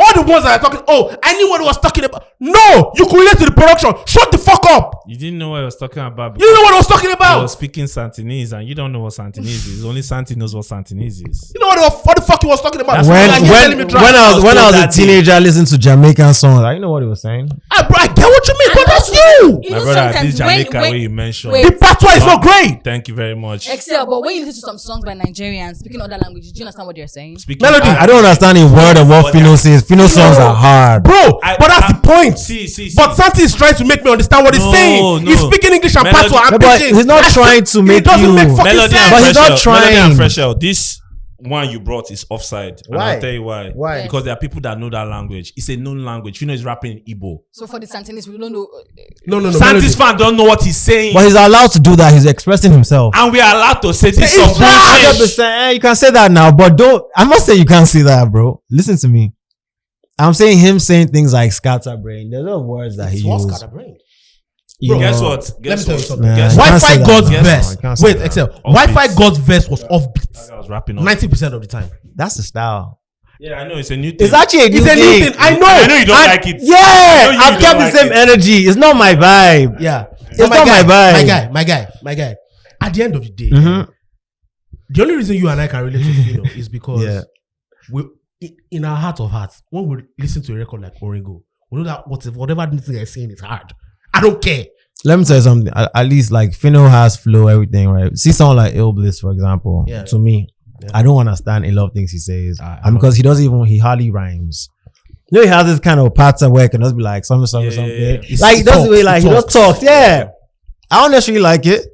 All the ones that are talking, I knew what he was talking about. No, you could relate to the production. Shut the fuck up. You didn't know what I was talking about. You didn't know what I was talking I about. was speaking Santinese, and you don't know what Santinese is. Only Santi knows what Santinese is. You know what the fuck he was talking about. When I was a teenager, I listened to Jamaican songs. I know what he was saying. I get what you mean, but that's you. My brother, this Jamaica way you mentioned. The patois is not great. Thank you very much. Excel, but when you listen to some songs by Nigerians speaking other languages, do you understand what they're saying? Speaking Melody, I don't understand a word of what Fino says. Fino songs are hard, bro. But that's the point. See. But Santi is trying to make me understand what he's saying. He's speaking English and Melody. patois. No, but he's not trying to make you. Melody and But he's not FreshL. trying. Melody and FreshL. This one you brought is offside. And Why? I'll tell you why. Why? Because there are people that know that language. It's a known language. You know, he's rapping in Igbo. So for the Santinese, we don't know. No. Santi's fan don't know what he's saying. But he's allowed to do that. He's expressing himself. And we are allowed to say this some 100%. You can say that now, but don't. I'm not saying you can't say that, bro. Listen to me. I'm saying him saying things like scatterbrain. There's a lot of words that he uses. Bro, Guess what? Let me tell you something. Nah, Guess you what? can't say Wi-Fi that God's now. verse. You can't say Wait, that. Excel. Offbeat. Wi-Fi God's verse was offbeat. I was rapping on 90% of the time. That's the style. Yeah, I know it's a new thing. It's actually a new It's a new thing. thing. I know. I know you don't like it. Yeah, I know you I've don't kept like the same it. energy. It's not my vibe. Yeah. It's not my vibe. My guy. At the end of the day, Mhm. the only reason you and I can relate to Fino is because Yeah. we, in our heart of hearts, when we listen to a record like Oringo, we know that whatever this thing is saying is hard. I don't care. Let me tell you something. At least like Fino has flow, everything, right? See someone like Ill Bliss, for example. Yeah. To me, Yeah. I don't understand a lot of things he says. I And because he hardly rhymes. You know, he has this kind of pattern where it can just be like something. Yeah. Like he does the way like he just talks. Yeah. Yeah. I don't necessarily like it.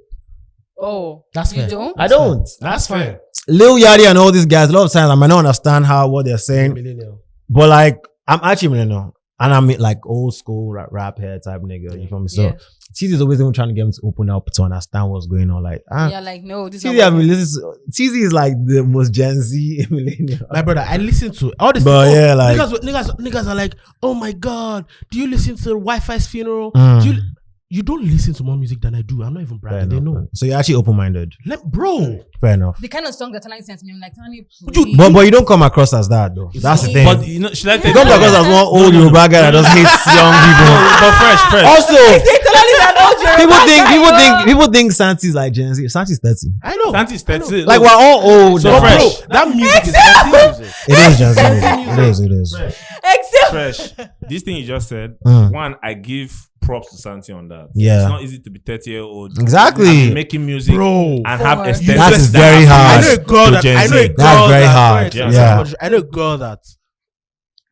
Oh, That's you fair. don't? I don't. That's fine. Lil Yachty and all these guys, a lot of times I might not understand what they're saying. Millennial. But like, I'm actually millennial. And I'm like old school rap hair type nigga. You feel me? So Yeah. TZ is always even trying to get him to open up to understand what's going on. Like, You're like, no, this is TZ, not I mean, working. TZ is like the most Gen Z millennial. My brother, I listen to all this. But yeah, like- niggas are like, oh my god, do you listen to Wi-Fi's funeral? Mm. You don't listen to more music than I do. I'm not even Fair bragging. They enough, know. man. So you're actually open-minded. Bro, Fair enough. The kind of song that Tani sent me, I'm like, Tani, please. But you don't come across as that though. That's the thing. But you know, should I tell You come across as one old Yoruba guy that just hates young people. But fresh. Also, People people think Santi's like Gen Z. Santi's 30. I know. Santi's 30. Like we're all old. So now. fresh. Bro, that music is fancy music. It is Gen Z. It is. Except Fresh. This thing you just said, one, I give props to Santi on that. Yeah. It's not easy to be 30-year-old. Exactly. And making music Bro. and have Forward. extensions. That is very hard. I know a girl that That's very that- hard. sorry, Yeah. I know a girl that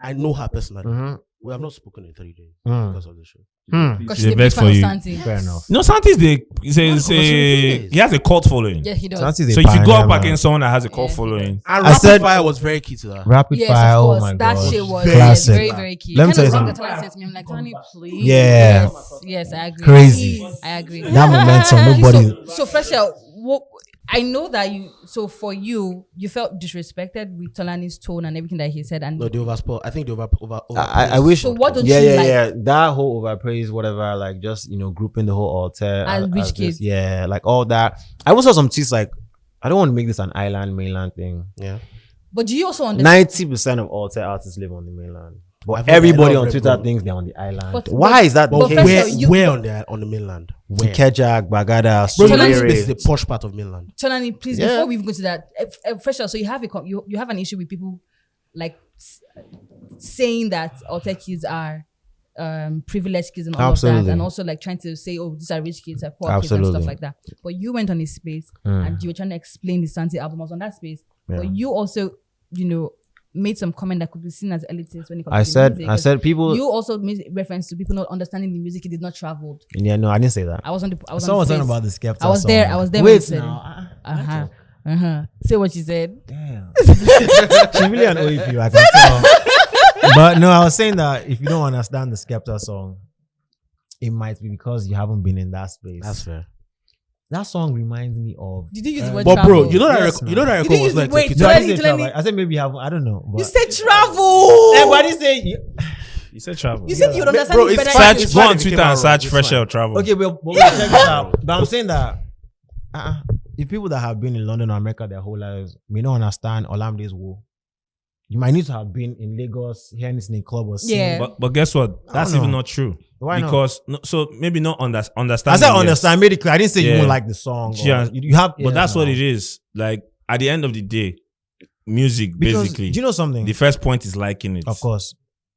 I know her personally. Mhm. We have not spoken in 3 days Mm. because of the show. because She's she's the a big best fan for of you. Santi. Fair enough. No, Santi's he has a cult following. Yeah, he does. Santi's a So if you go pioneer, up man. against someone that has a cult Yeah. following, And I Rapid said- Fire was very key to that. Rapid Yes, fire. of Oh course. my That god. shit was Classic. very, very key. Let me Kind tell of you song something. that Tani sent me, I'm like, Tani, please. Yeah. Yes, I agree. Crazy. I agree. That momentum. Nobody. So FreshL, I know that so for you felt disrespected with Tolani's tone and everything that he said. And No, they overspoiled. I think they over. I wish. So what don't yeah, you yeah, like? yeah. That whole overpraise, whatever, like just grouping the whole Altè As rich this, kids. yeah, like all that. I also saw some tweets like, I don't want to make this an island mainland thing. Yeah. But do you also understand? 90% of Altè artists live on the mainland, but I've heard everybody a lot on of Twitter Red thinks they're on the island. But- Why is that the but case? first of all, Where on the mainland? Where? Kejak, Bagada, Bro, Tolani Tolani is the Surulere. posh part of mainland. Tolani, please, Yeah. before we even go to that, FreshL, so you have an issue with people like saying that Altè kids are privileged kids and all of Absolutely. that, and also like trying to say, oh, these are rich kids, are poor kids and Absolutely. stuff like that. But you went on his space and you were trying to explain the Santi album. I was on that space, but you also, made some comment that could be seen as elitist when it comes to music. I said people. You also made reference to people not understanding the music. It did not traveled. Yeah, no, I didn't say that. I was on the. I was Someone on the talking space. about the Skepta I was song. there. I was there. when Wait you said it. now. Say what you said. Damn. She's really an OEP, I can tell. But no, I was saying that if you don't understand the Skepta song, it might be because you haven't been in that space. That's fair. That song reminds me of. Did you use the word But bro, travel? you know that Yes, you know that You record didn't was use not the word- executed. No, I didn't say Tell me- travel. I said maybe you have. I don't know. But You said travel. everybody say. You said travel. You said you would understand Bro, it it's better. fine. if Search, you- go on It's fine, Twitter and it's search fine. FreshL travel. Okay, but check this out. But I'm saying that if people that have been in London or America their whole lives may not understand Olamde's woe, you might need to have been in Lagos, hearing this in a club or singing. Yeah. But guess what? That's know. even not true. Why not? Because so maybe not understand. I said understand, made it clear. I didn't say you Yeah. won't like the song. or- Yeah. You have, But that's what it is. Like at the end of the day, music Because, basically. do you know something? The first point is liking it. Of course.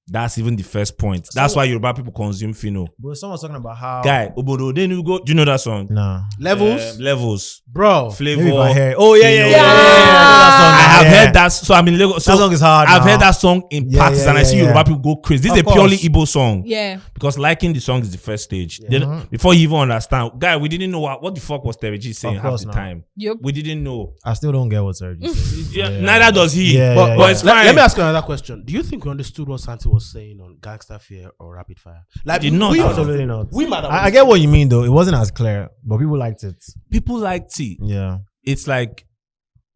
That's even the first point. That's why Yoruba people consume Fino. But someone's talking about how. Guy, Obodo, then you go. Do you know that song? Nah. Levels, Levels. bro. Flavor. Maybe if I hear. Oh, yeah, yeah, yeah. Fino. yeah. I have heard that. So I'm in Lagos. So That song is hard. I've now. heard that song in Yeah, parties yeah, and I yeah, see yeah. Yoruba people go crazy. This Of is a purely course. Igbo song. Yeah. Because liking the song is the first stage. Then, before you even understand, guy, we didn't know what the fuck was Terry G saying Of half course the not. time. Yep. We didn't know. I still don't get what Sergi said. Yeah, neither does he. Yeah, but yeah, but yeah. it's Let, fine. let me ask you another question. Do you think we understood what Santi was saying on Gangster Fear or Rapid Fire? Like, Did not. we Absolutely not. We might have I get what you mean, though. It wasn't as clear, but people liked it. People liked it. Yeah. It's like,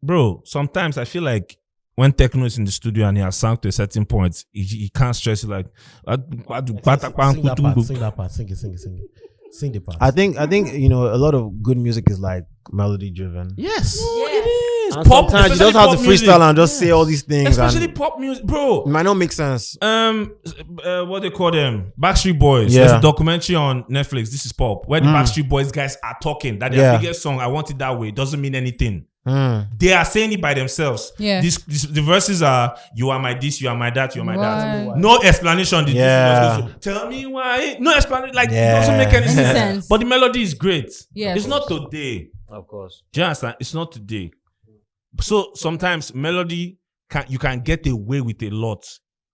bro, sometimes I feel like when Techno is in the studio and he has sung to a certain point, he can't stress it like, Sing that part. Sing it. Sing the part. I think a lot of good music is like melody driven. Yes. Yeah. And sometimes you just have to freestyle and just say all these things. Especially And pop music, bro. it might not make sense. What they call them? Backstreet Boys. Yeah. There's a documentary on Netflix. This is pop, where the Backstreet Boys guys are talking that their Yeah. biggest song, "I Want It That Way," doesn't mean anything. Mm. They are saying it by themselves. Yeah. The verses are, "You are my this, you are my that, you are my that." Why? No explanation. The Yeah. this goes, "Tell me why." No explanation. Like Yeah. it doesn't make any Any sense. sense. But the melody is great. Yeah. It's not today. Of course. Do you understand? It's not today. So sometimes melody you can get away with a lot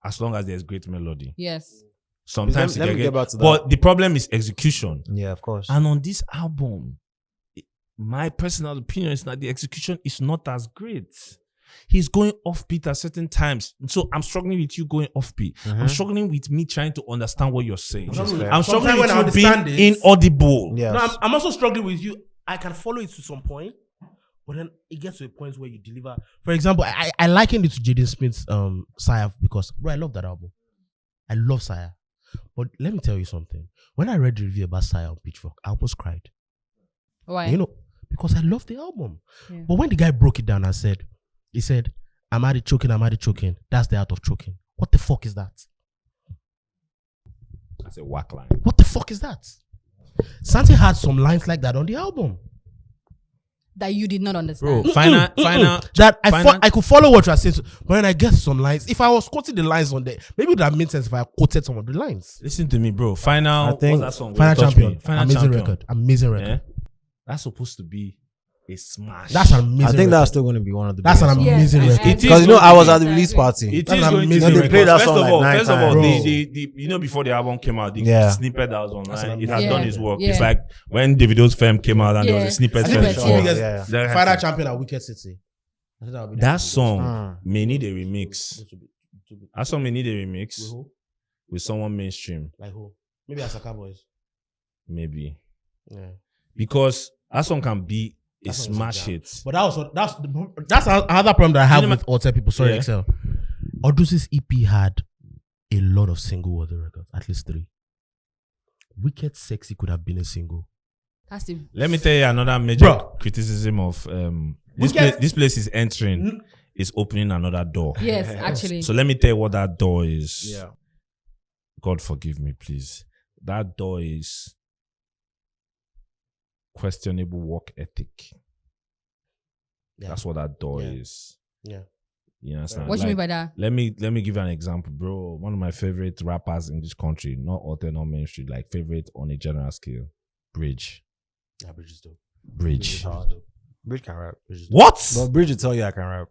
as long as there's great melody. Yes. Sometimes Let you me can get back to that. but the problem is execution. Yeah, of course. And on this album, my personal opinion is that the execution is not as great. He's going offbeat at certain times. So I'm struggling with you going offbeat. I'm struggling with me trying to understand what you're saying. Which is fair. I'm struggling Sometimes when I with you understand being it- inaudible. Yes. No, I'm also struggling with you. I can follow it to some point, but then it gets to a point where you deliver. For example, I liken it to Jaden Smith's Sire because, bro, I love that album. I love Sire. But let me tell you something. When I read the review about Sire on Pitchfork, I almost cried. Why? You know, because I love the album. Yeah. But when the guy broke it down and he said, I'm at it choking. That's the art of choking. What the fuck is that? That's a whack line. What the fuck is that? Santi had some lines like that on the album. That you did not understand. Bro, final. That final- I could follow what you are saying, but when I get some lines, if I was quoting the lines on there, maybe it would have made sense if I quoted some of the lines. Listen to me, bro. Final. I think- what's that song? Final Touch Champion, Me. Final amazing Champion. record, amazing record. Yeah? That's supposed to be a smash. That's an amazing. I think record. that's still going to be one of the That's an biggest songs. amazing Yeah, record. It is Because going I to was be. at the release party. It That's is an going to amazing be. record. They played that First song of like all, 9 first of all, times. the before the album came out, the Yeah. snippet that was online, it has amazing. done its work. Yeah. It's like when Davido's Femme came out and there was Yeah. a snippet. I think Snippet, the fest. yeah. biggest Yeah. Final Champion at Wicked City. I think that would be That song Mm. may need a remix. That song may need a remix With who? with someone mainstream, Like who? Maybe Asaka Boys. maybe. Yeah. Because that song can be is smash hits. But that's another problem that I have with Altè people. Sorry, Yeah. Excel. Odus's EP had a lot of single-worthy records, at least 3. Wicked Sexy could have been a single. Let me tell you another major criticism of this place is entering, is opening another door. Yes, actually. So let me tell you what that door is. Yeah. God forgive me, please. That door is questionable work ethic. Yeah. That's what that door is. Yeah. You understand? What do you mean by that? Let me give you an example, bro. One of my favorite rappers in this country, not Altè, not mainstream, like favorite on a general scale, Bridge. Yeah, Bridge is dope. Bridge. Bridge can rap. What? But Bridge will tell you I can rap.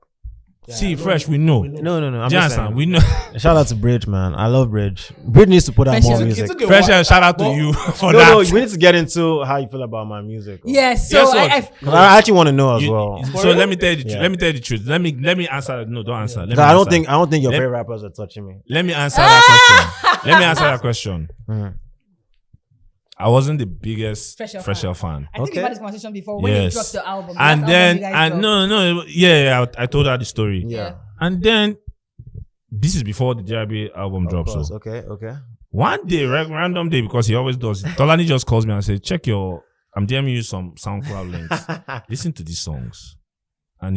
Yeah, See, Fresh, we know. No. I'm Do you just understand? saying. We know. Shout out to Bridge, man. I love Bridge. Bridge needs to put out more music. Fresh, shout out to you for No, that. we need to get into how you feel about my music. Yes. So Guess what? I actually want to know as well. So let me tell you the Yeah. let me tell you the truth. Let me answer. No, don't answer. Let me I don't answer. think your Let- favorite rappers are touching me. Let me answer that question. Let me answer that question. Mhm. I wasn't the biggest FreshL FreshL fan. I think Okay. we've had this conversation before when you dropped the album. And The last then, album you guys and dropped. no, I told her the story. Yeah. And then, this is before the DRB album Of drops. course. So Okay. one day, random day, because he always does. Tolani just calls me and says, "Check your. I'm DMing you some SoundCloud links. Listen to these songs, and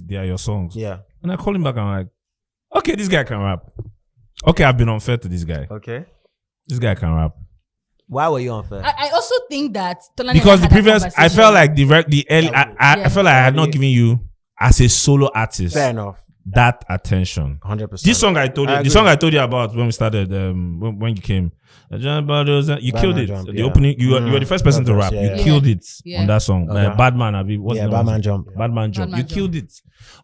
they are your songs." Yeah. And I call him back and I'm like, "Okay, this guy can rap. Okay, I've been unfair to this guy. Okay. This guy can rap." Why were you unfair? I also think that Tolani Because the had that previous, I felt conversation. like the early, I felt like I had not given you as a solo artist Fair enough. that attention. 100%. This song I told you, I the agree. song I told you about when we started, when you came, you killed it. Jump, The yeah. opening, you were the first person to rap. Yeah, You yeah. killed it Yeah. on that song. Okay. Badman, what's Yeah, the name? Batman Jump. Badman Jump. Badman You Jump. killed it.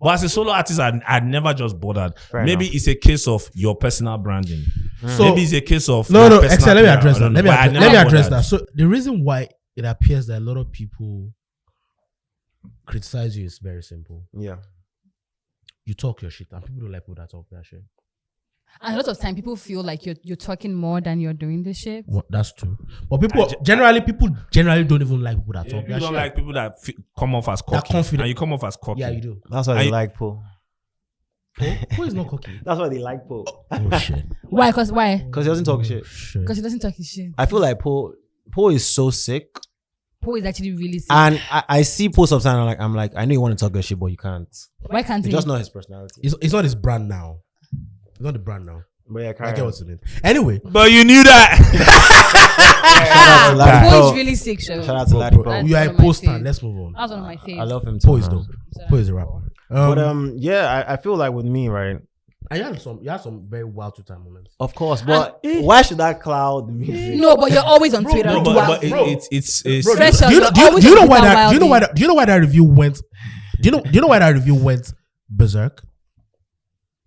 But as a solo artist, I'd never just bothered. Fair Maybe enough. it's a case of your personal branding. So Maybe it's a case of no, your personal Excel. Let me PR. address I that. don't Let know. me But I address, never let me address bothered. that. So the reason why it appears that a lot of people criticize you is very simple. Yeah. You talk your shit, and people don't like people that talk their shit. And a lot of time people feel like you're talking more than you're doing this shit. Well, that's true. But people generally don't even like people that talk You their don't shit. like people that come off as cocky. confident. And you come off as cocky. Yeah, you do. That's why I- they like Poe. Who is not cocky? That's why they like Poe. Oh shit. Why? Why? Because he doesn't talk shit. Shit. Because he doesn't talk his shit. I feel like Poe is so sick. Poe is actually really sick. And I see Poe sometimes I'm like, I know you want to talk your shit, but you can't. Why can't It's he? just not his personality. It's not his brand now. It's not the brand now. But yeah, I get what's in it. Anyway, But you knew that. shout out to Larry Poe Poe. is really sick, sure. Shout out to bro, Larry bro, Poe. you are one a of my post fan. faves. Let's move on. That was one of my faves. I love him too. Poe is man. dope. Poe is a rapper. But yeah, I feel like with me, right? and you had some very wild two-time moments. Of course, but why should that cloud the music? No, but you're always on Twitter. No, Wow. but it's Bro, Fresh do you know, out, do you- always do you know on why Twitter that? Do you know why wilding. that? Do you know why that review went? Do you know why that review went berserk?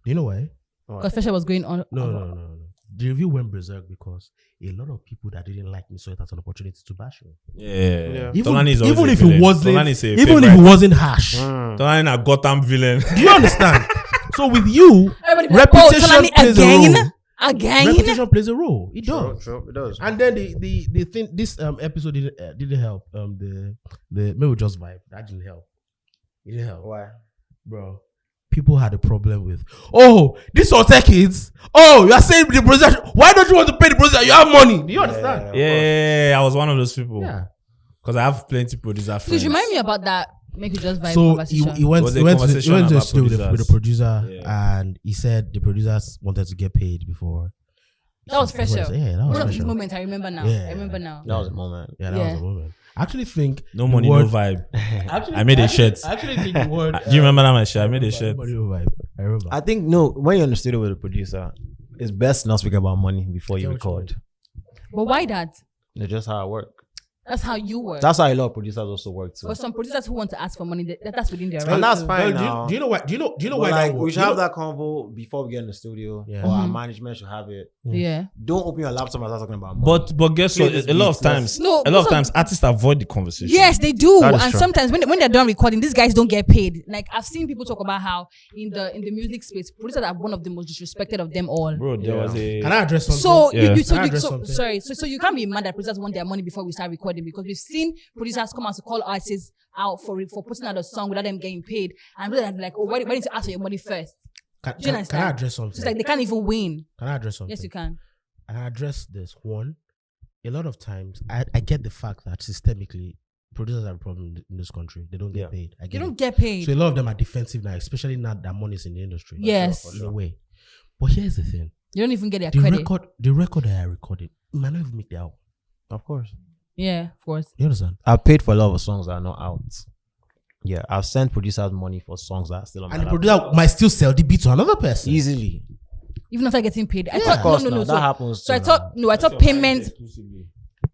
Do you know why? Because FreshL was going on. No. The review went berserk because a lot of people that didn't like me saw it as an opportunity to bash me. Yeah. Even, Tolani is always even a if villain. it wasn't, Tolani is a even if favorite. it wasn't harsh. Tolani a Gotham villain. Do you understand? So with you, Everybody be like, oh, reputation Tolani plays a again? role. Again? Reputation plays a role. It does. True, it does. And then the thing, this episode didn't help. The maybe we just vibe. That didn't help. It didn't help, Why? bro. People had a problem with, this Altè kids. You are saying the producer. Why don't you want to pay the producer? You have money. Do you understand? Yeah, I was one of those people. Yeah. Because I have plenty producer friends. Please remind me about that. Make you just vibe So conversation. he went Was a to conversation the about studio with the producers. producer, Yeah. and he said the producers wanted to get paid before. That was FreshL. Yeah, that was One of these FreshL. moments I remember now. Yeah. I remember now. That was a moment. Yeah, that was Yeah. a moment. I actually think No the money, word- no vibe. Actually, I made a shirt. I actually think the word. Do you remember that my shirt? I made a shirt. No vibe. I remember. I think no. When you're in the studio with a producer, it's best not speak about money before you Yeah, what you record. But why that? It's just how I work. That's how you work. That's how a lot of producers also work too. But some producers who want to ask for money, that's within their And right. that's fine Well, now. do you know why? Do you know But why like, that we was? should have that convo before we get in the studio, Yeah. or our management should have it. Yeah. Don't open your laptop and start talking about money. But guess Play what? this A lot of beat, let's- times, No, a lot of so- times, artists avoid the conversation. Yes, they do. That is And true. sometimes when they're done recording, these guys don't get paid. Like I've seen people talk about how in the music space, producers are one of the most disrespected of them all. Bro, there was a. Can I address something? So Yeah. you Can I address something? sorry. So you can't be mad that producers want their money before we start recording. avoiding, because we've seen producers come out to call artists out for putting out a song without them getting paid, and they're like, oh, why didn't you ask for your money first? Can I address something? It's like they can't even win. Can I address something? Yes, you can. And I address this. One, a lot of times, I get the fact that systemically, producers have a problem in this country. They don't get paid. They don't get paid. So a lot of them are defensive now, especially now that money's in the industry. Yes. In a way. But here's the thing. You don't even get their credit. The record that I recorded, it might not even make the album. Of course. Yeah, of course. You understand? I've paid for a lot of songs that are not out. Yeah, I've sent producers money for songs that are still on. And the producer might still sell the beat to another person. Easily. Even after getting paid. I Of thought course, no. that happens. So I too thought now. I thought payment.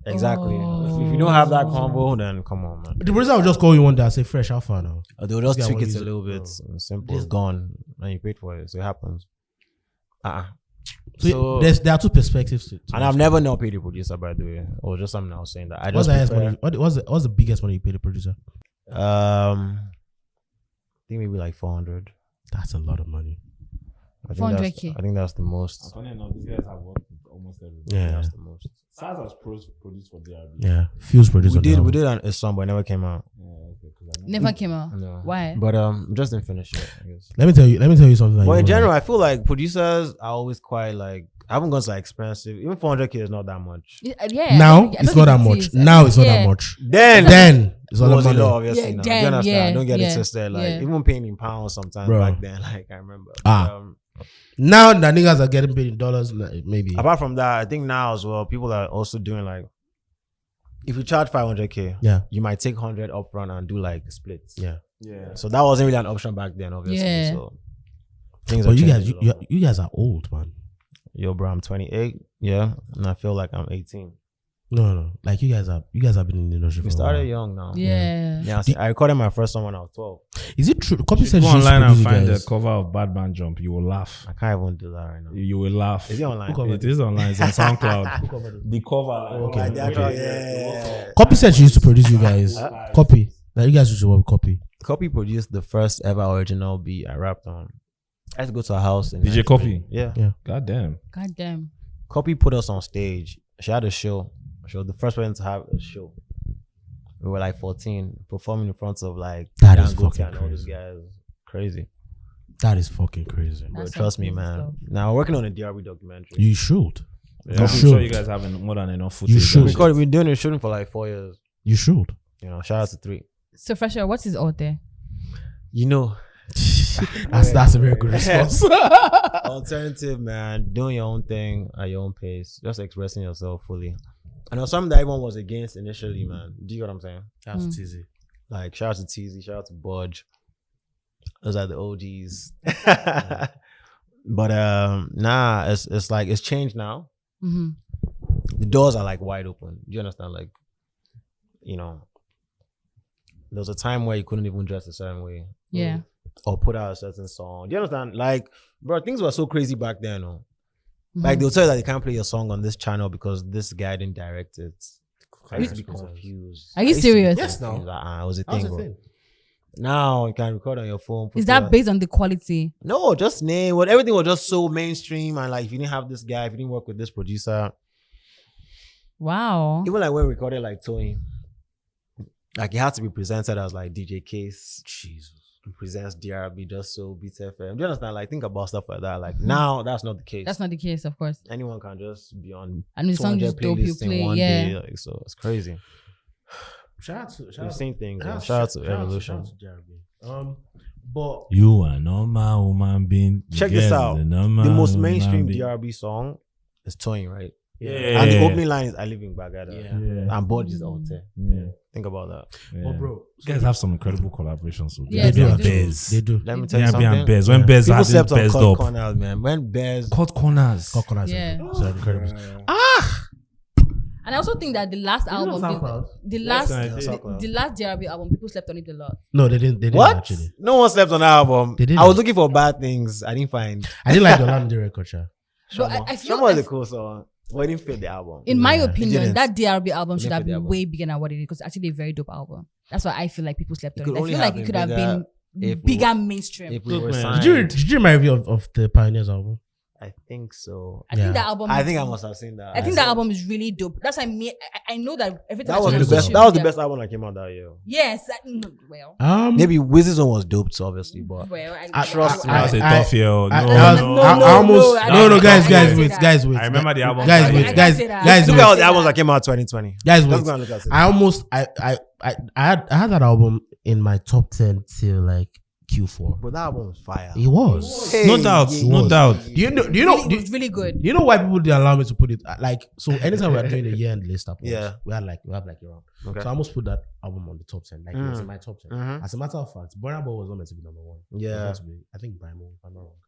Exactly. Oh. If you don't have that combo, then come on, man. The producer will just call you one day and say, Fresh, how far now? They'll just Yeah, tweak we'll it use a it. little bit. Simple. It's gone. And you paid for it. So it happens. So there are two perspectives to and I've never not paid a producer, by the way. Or just something I was saying that I What's just the highest prefer, money? What's the biggest money you paid a producer? I think maybe like 400. That's a lot of money. I think 400K. I think that's the most. Funny enough, these guys have worked with almost everything. Yeah. That's the most. Saz has produced for DRB. Yeah. Fuse producer. We did a song, but it never came out. Yeah, okay, 'cause I know. Never came out. No. Why? But just didn't finish it, I guess. Let me tell you something. That But you in won't general, like. I feel like producers are always quite like, I haven't gone to like expensive. Even 400K is not that much. Yeah. Now I don't it's not that think it much. is. Now it's not Yeah. that much. Then it's all it was that a lot, money. obviously. Yeah, now. damn, Do you understand? yeah, Don't get yeah, it twisted. Like yeah. even paying in pounds sometimes Bro. back then. Like I remember. Now that niggas are getting paid in dollars, maybe. Apart from that, I think now as well, people are also doing like, if you charge 500K, Yeah. you might take 100 upfront and do like splits. Yeah. Yeah. So that wasn't really an option back then, obviously. Yeah. So things But are you guys, changing a lot. you guys are old, man. Yo, bro, I'm 28. Yeah, and I feel like I'm 18. No. Like you guys have been in the industry We for a started while. young now. Yeah. Yeah, I recorded my first song when I was 12. Is it true? Copy If said you she go used to online and produce you find the guys. cover of Bad Man Jump, you will laugh. I can't even do that right now. You will laugh. Is it online? Who covered It is online. It's on SoundCloud. The cover. Okay. Like the actual, yeah. Copy said she used to produce you guys. Copy. Like you guys used to work with Copy. Copy produced the first ever original beat I rapped on. I had to go to her house. In DJ Copy? Yeah. God damn. God damn. Copy put us on stage. She had a show. She was the first person to have a show. We were like 14, performing in front of like That is Dangote fucking and all these crazy. guys. Crazy. That is fucking crazy. But That's trust me, crazy man. stuff. Now we're working on a DRB documentary. You should. Yeah, I'm should. sure you guys have more than enough footage. You should. We've been doing it, shooting for like 4 years. You should. You know, shout out to 3. So FreshL, what is Altè? You know, That's a very good response. alternative, man. Doing your own thing at your own pace. Just expressing yourself fully. I know something that everyone was against initially, man. Do you get what I'm saying? That's easy. Like, shout out to Teasy, shout out to Budge. Those are the OGs. But nah, it's like it's changed now. Mm-hmm. The doors are like wide open. Do you understand? Like, you know, there was a time where you couldn't even dress a certain way. Yeah. Or put out a certain song. Do you understand? Like, bro, things were so crazy back then. No? Mm-hmm. Like, they'll tell you that they can't play your song on this channel because this guy didn't direct it. I used to be confused. Are you I used to be serious? Yes, no. confused. It was a That's thing, the bro. thing. Now you can record on your phone. put Is it that on- based on the quality? No, just name. What everything was just so mainstream, and like if you didn't have this guy, if you didn't work with this producer, Wow. even like when we recorded like Tony, like it had to be presented as like DJ Case. Jesus. Presents DRB just so beats FM. Do you understand? Like think about stuff like that. Like now that's not the case. That's not the case, of course. Anyone can just be on And the song 200 is dope, you playlists in play, one yeah. day. Like, so it's crazy. Shout out to We've seen things. Yeah. Shout out to Evolution. But You are normal human being. Check this out. The most mainstream DRB song is Tony, right? Yeah. And the opening line is I live in Bagada. Yeah. And Budge is Alte. Yeah. Think about that. Yeah. but bro, You guys have some incredible collaborations with Yeah, they do. Bez. They do. Let me tell you DRB something. and Bez. When Bez People had slept on Bez cut up. corners, man. When Bez, Cut corners. Coconuts. Yeah. So incredible. And I also think that the last album, the last SoundCloud. the last DRB album, people slept on it a lot. No, they didn't. They didn't what? actually. No one slept on the album. They didn't. I was looking for bad things. I didn't find. I didn't like the London record, sha. But I feel Some was a like, cool song. But it didn't fit the album. in my It opinion, didn't. that DRB album should didn't have fit the been album. way bigger than what it is, because it's actually a very dope album. That's why I feel like people slept on could it. I only feel like have it been could have bigger been if we bigger were- mainstream. If we were Look, man. signed, Did you read my review of the Pioneers album? I think so. I think that album. I think I must have seen that. I think that album is really dope. That's why I know that every time That was I the see best. social That was the media- best album that came out that year. Yes. Well. Maybe Wiz's one was dope too, obviously, but Trust That was a tough year. I I guys wait. I remember the album. Guys, I wait, can't guys, say that. guys, look wait. at all the albums that came out 2020. Guys, Let's wait. go and look at it. I had that album in my top 10 till like Q4. But that album was fire. It was. Hey, No doubt. yeah, No was. doubt. Do you know? It was really good. Do you know why people didn't allow me to put it? Like, so anytime we are doing a year-end list, up, Yeah. we have like around. Okay. So I almost put that album on the top 10. Like, it was in my top 10. Mhm. As a matter of fact, Burna Boy was not meant to be number one. It was Yeah. meant to be, I think Brimo, if I'm not wrong.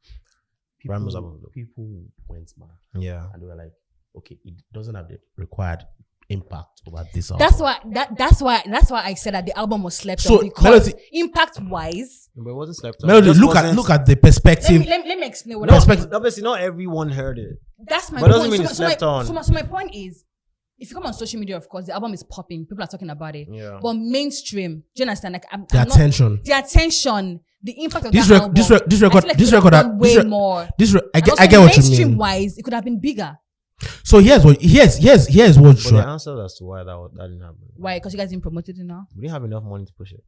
Brimo's album. People went mad. Yeah. And they were like, okay, it doesn't have the required impact over this album. That's why I said that the album was slept So, on because Melody- impact wise. But it wasn't slept on. Melody, It just look wasn't- at the perspective. Let me explain what Perspective. Obviously, not everyone heard it. that's my But it doesn't point. mean it's slept on. So my point is, if you come on social media, of course, the album is popping. People are talking about it. Yeah. But mainstream, do you understand? Like The attention. the attention, the impact of This that rec- album. this rec- this record- I feel like this it could have record- done this way rec- more. I And get also what you mainstream mean. wise, it could have been bigger. So here's what But the answer as to why that didn't happen. Why? Because you guys didn't promote it enough. We didn't have enough money to push it.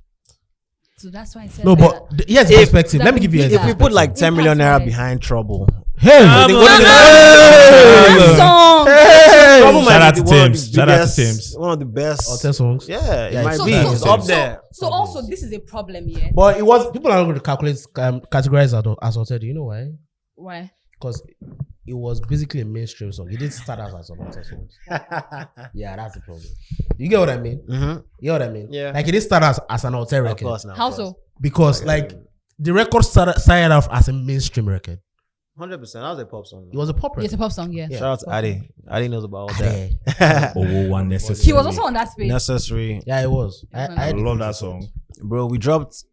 So that's why I said No, that. but here's the perspective. Let me give you a If If we put like 10 million naira Impact-wise. behind Trouble. Hey, That song. Trouble Shout might out be to one of the Tim's. Shout out to biggest- Tim's. One of the best. Altè songs. Yeah, it Yeah, might so- be. so- It's so- up there. So also, this is a problem here. But it was people are not going to calculate categorize as Altè. Do you know why? Why? Because it was basically a mainstream song. It didn't start out as an Altè song. Yeah, that's the problem. You get what I mean? Mm-hmm. You get what I mean? Yeah. Like it didn't start as an Altè Of record. course now. How so? Because like the record started off as a mainstream record. 100%. That was a pop song. It was a pop record. It's a pop song, yeah. Yeah. Shout out to Adi. Adi knows about all Yeah. that. Oh, one necessary. He was also on that space. Necessary. Yeah, it was. I love that song. Bro, we dropped